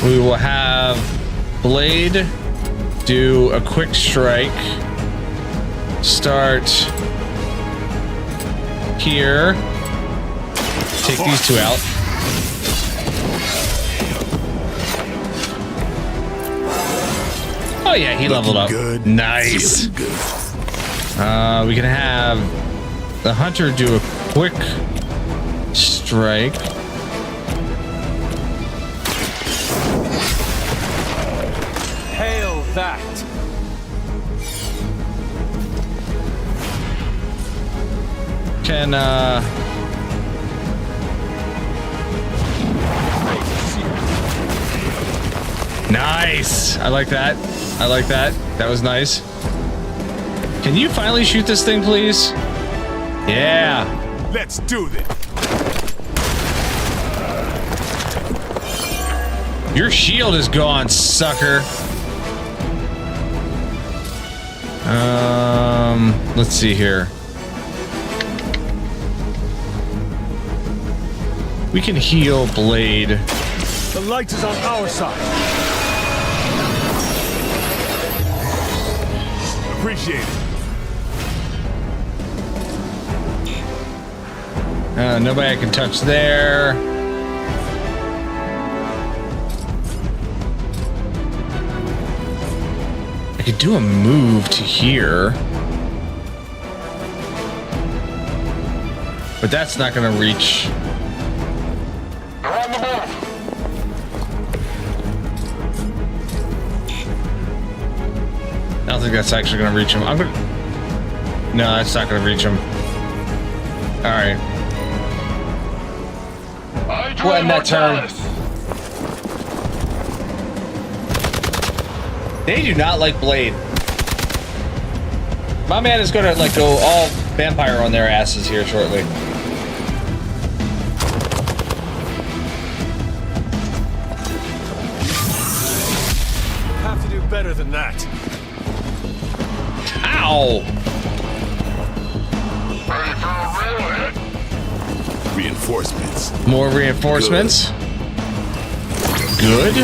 We will have Blade do a quick strike. Start here. Take these two out. Oh yeah, he leveled up. Good. Nice. We can have the hunter do a quick strike. Hail that. Can nice. I like that. I like that. That was nice. Can you finally shoot this thing, please? Yeah. Let's do this. Your shield is gone, sucker. Let's see here. We can heal Blade. The light is on our side. Appreciate it. Nobody I can touch there. I could do a move to here. But that's not going to reach. I don't think that's actually going to reach him. I'm gonna... No, that's not going to reach him. All right. We'll end that turn. They do not like Blade. My man is going to like go all vampire on their asses here shortly. Have to do better than that. Ow! Reinforcements. More reinforcements. Good.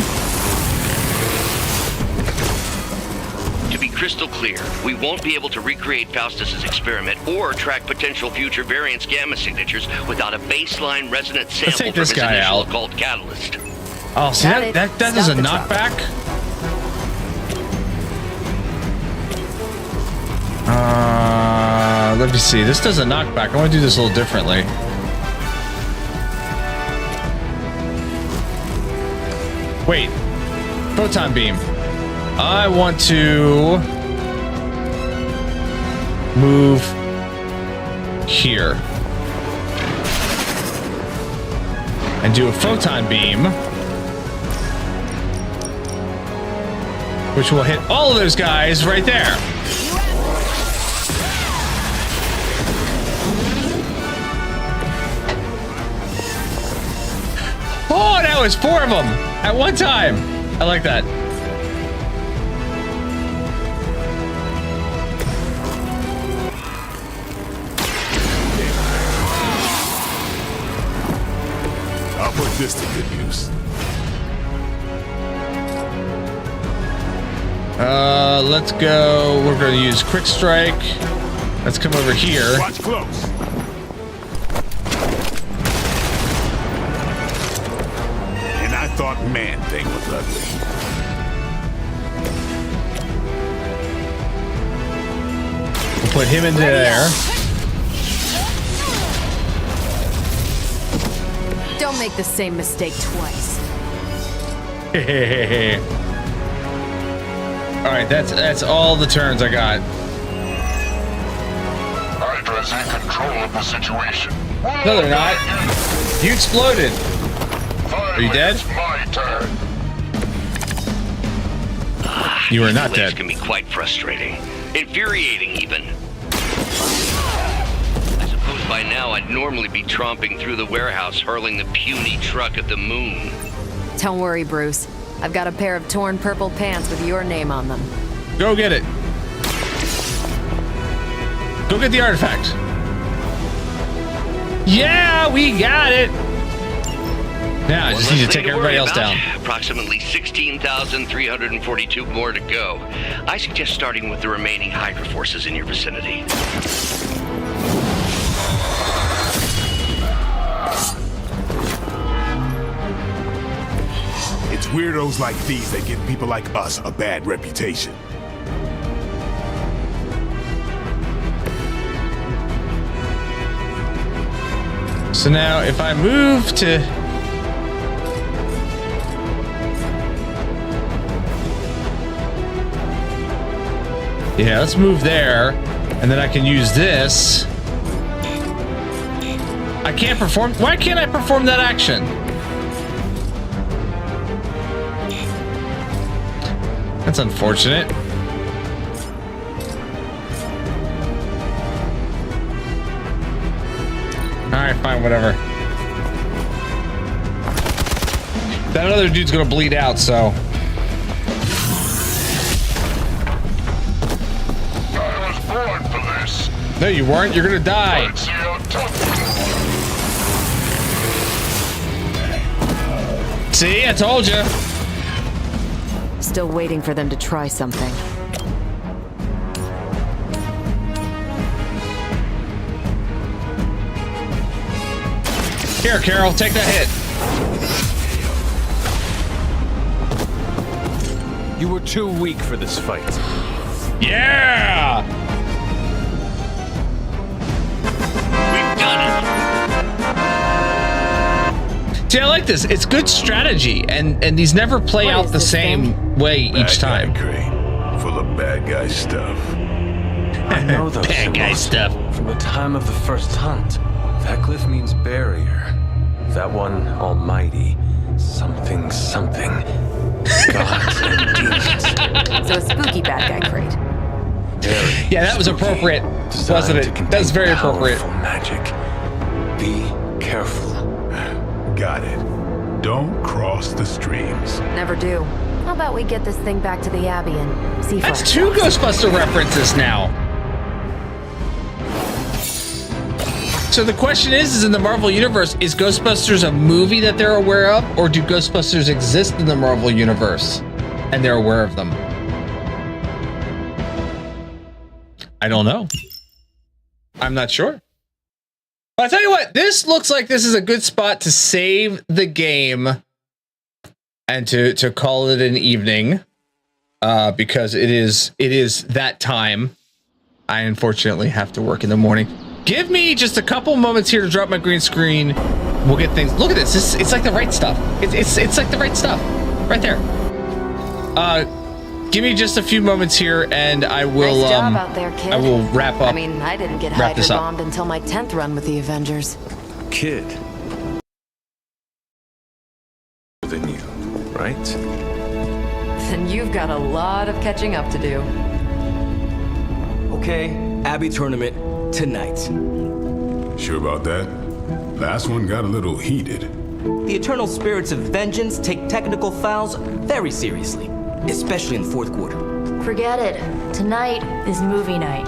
To be crystal clear, we won't be able to recreate Faustus's experiment or track potential future variance gamma signatures without a baseline resonant sample take from this its guy initial out. occult catalyst. Oh, see that is a knockback. Let me see. This does a knockback. I want to do this a little differently. Wait. Photon beam. I want to move here and do a photon beam, which will hit all of those guys right there. Oh, that was 4 of them at one time. I like that. I'll put this to good use. Let's go. We're going to use quick strike. Let's come over here. Watch close. And I thought man thing was ugly. We'll put him into there. Don't make the same mistake twice. All right, that's all the turns I got. Hydra's in control of the situation. No, they're not. You exploded. Are you dead? It's my turn. You are not Delays dead. Can be quite frustrating, infuriating even. I suppose by now I'd normally be tromping through the warehouse, hurling the puny truck at the moon. Don't worry, Bruce. I've got a pair of torn purple pants with your name on them. Go get it. Go get the artifact. Yeah, we got it. Now I just need to take everybody else down. Approximately 16,342 more to go. I suggest starting with the remaining Hydra forces in your vicinity. It's weirdos like these that give people like us a bad reputation. So now if I move to... Yeah, let's move there, and then I can use this. I can't perform... Why can't I perform that action? That's unfortunate. Alright, fine, whatever. That other dude's gonna bleed out, so... No, you weren't. You're gonna die. See, I told you. Still waiting for them to try something. Here, Carol, take that hit. You were too weak for this fight. Yeah! See, I like this. It's good strategy, and these never play out the same way each time. Crate, full of bad guy stuff. I know those bad guy stuff. From the time of the first hunt. That glyph means barrier. That one, almighty. Something, something. Gods and demons. So a spooky bad guy crate. Very yeah, that was appropriate, wasn't it? That was very appropriate. Magic. Be careful. Got it. Don't cross the streams. Never do. How about we get this thing back to the Abbey and see? That's two Ghostbuster references now. So the question is in the Marvel Universe, is Ghostbusters a movie that they're aware of, or do Ghostbusters exist in the Marvel Universe and they're aware of them? I don't know. I'm not sure. But I'll tell you what, this looks like this is a good spot to save the game and to call it an evening, because it is that time. I unfortunately have to work in the morning. Give me just a couple moments here to drop my green screen. We'll get things. Look at this. It's like the right stuff. It's like the right stuff right there. Give me just a few moments here, and I will. Nice job out there, kid. I will wrap up. I mean, I didn't get wrap this Hydra up. bombed until my 10th run with the Avengers. Kid. Than you, right? Then you've got a lot of catching up to do. Okay, Abbey tournament tonight. Sure about that? Last one got a little heated. The Eternal Spirits of Vengeance take technical fouls very seriously, especially in the fourth quarter. Forget it. Tonight is movie night.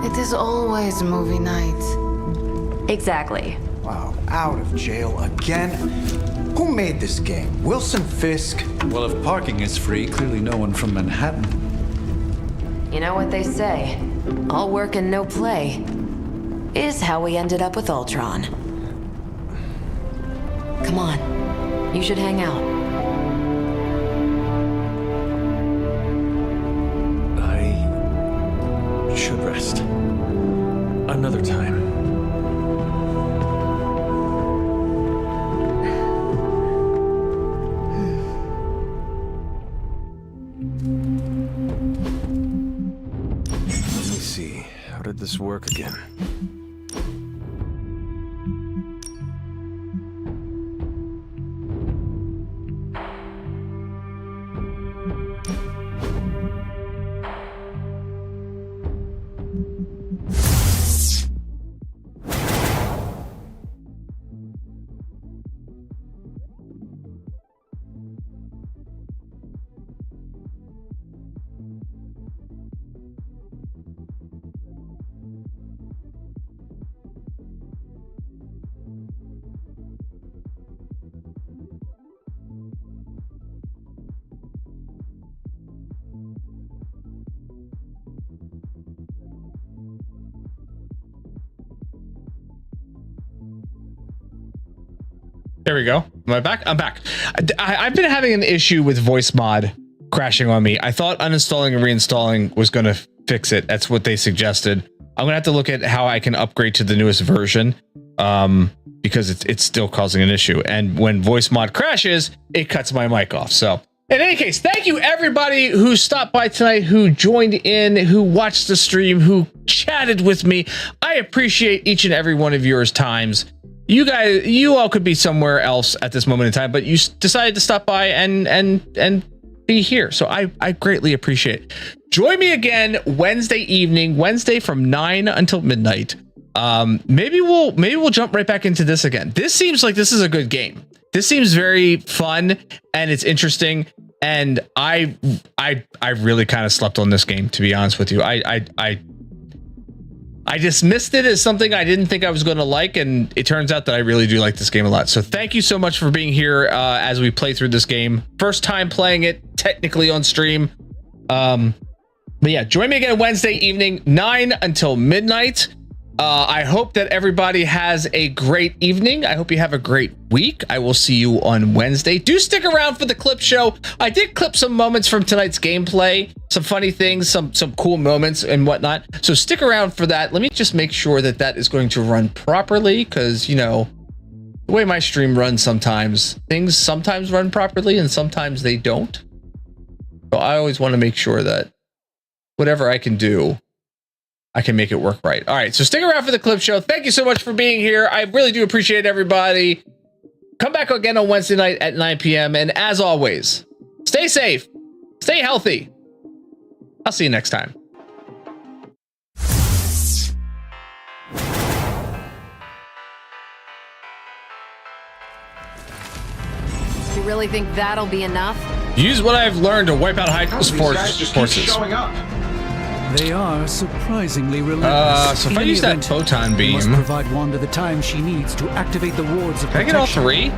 It is always movie night. Exactly. Wow, out of jail again? Who made this game? Wilson Fisk? Well, if parking is free, clearly no one from Manhattan. You know what they say? All work and no play is how we ended up with Ultron. Come on, you should hang out. I should rest. Another time. Let me see. How did this work again? There we go. Am I back? I'm back. I've been having an issue with voice mod crashing on me. I thought uninstalling and reinstalling was going to fix it. That's what they suggested. I'm going to have to look at how I can upgrade to the newest version because it's still causing an issue. And when voice mod crashes, it cuts my mic off. So in any case, thank you everybody who stopped by tonight, who joined in, who watched the stream, who chatted with me. I appreciate each and every one of yours times. You guys, you all could be somewhere else at this moment in time, but you decided to stop by and be here. So I greatly appreciate it. Join me again Wednesday evening, Wednesday from 9 until midnight. Maybe we'll jump right back into this again. This seems like this is a good game. This seems very fun and it's interesting. And I really kind of slept on this game, to be honest with you. I dismissed it as something I didn't think I was going to like, and it turns out that I really do like this game a lot. So thank you so much for being here as we play through this game. First time playing it technically on stream. But yeah, join me again Wednesday evening, 9 until midnight. I hope that everybody has a great evening. I hope you have a great week. I will see you on Wednesday. Do stick around for the clip show. I did clip some moments from tonight's gameplay, some funny things, some cool moments and whatnot. So stick around for that. Let me just make sure that that is going to run properly, because, you know, the way my stream runs sometimes, things sometimes run properly and sometimes they don't. So I always want to make sure that whatever I can do, I can make it work right. All right, so stick around for the clip show. Thank you so much for being here. I really do appreciate everybody. Come back again on Wednesday night at 9 p.m. And as always, stay safe, stay healthy. I'll see you next time. You really think that'll be enough? Use what I've learned to wipe out Hydra's forces. Showing up. They are surprisingly relentless. So if I use that photon beam, must provide Wanda the time she needs to activate the wards of can I get all three?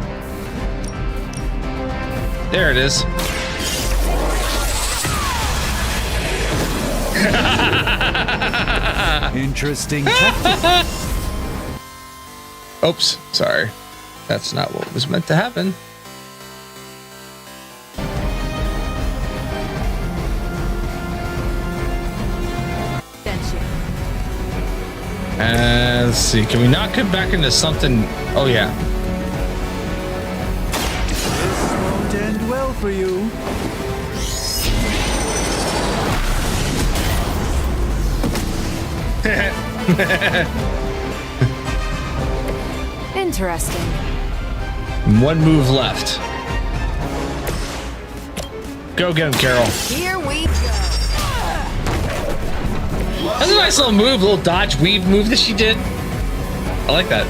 There it is. Interesting tactic. Oops, sorry. That's not what was meant to happen. Let's see. Can we not come back into something? Oh, yeah. This won't end well for you. Interesting. One move left. Go get him, Carol. Here we go. That's a nice little move, little dodge weave move that she did. I like that.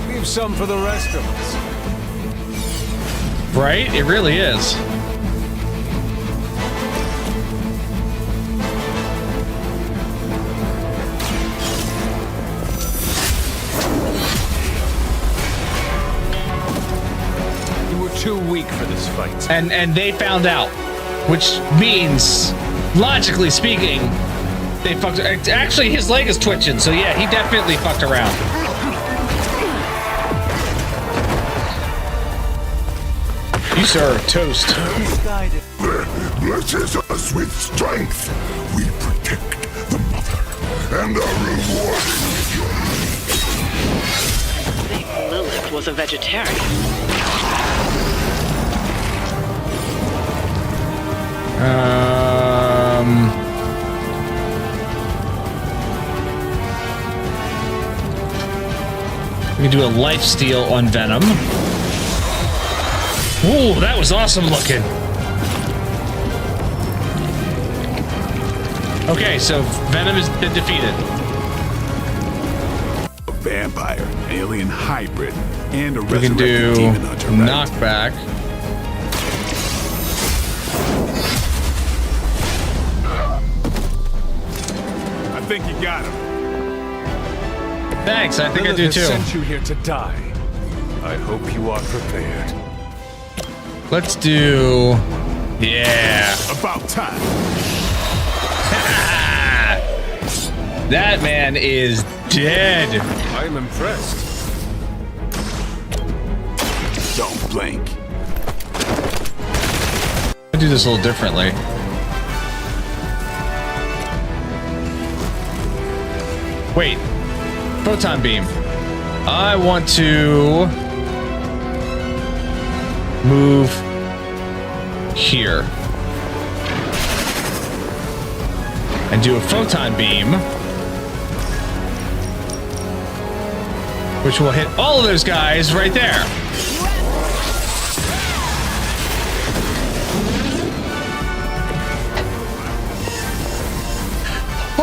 Leave some for the rest of us. Right? It really is. Too weak for this fight. And they found out, which means, logically speaking, they fucked. Actually, his leg is twitching, so yeah, he definitely fucked around. You sir are toast. Blesses us with strength. We protect the mother and are rewarded with your I think Lilith was a vegetarian. We can do a life steal on Venom. Ooh, that was awesome looking. Okay, so Venom has been defeated. A vampire, alien hybrid, and a we can do demon hunter, knockback. I think you got him. Thanks, I think I do too. Sent you here to die. I hope you are prepared. Let's do... Yeah. About time. That man is dead. I am impressed. Don't blink. I'll do this a little differently. Wait. Photon beam. I want to move here and do a photon beam, which will hit all of those guys right there.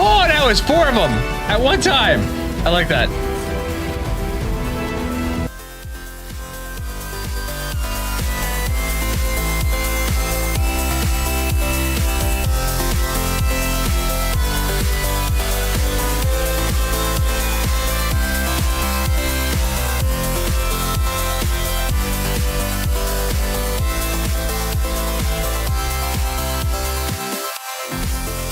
Oh, that was 4 of them at one time. I like that.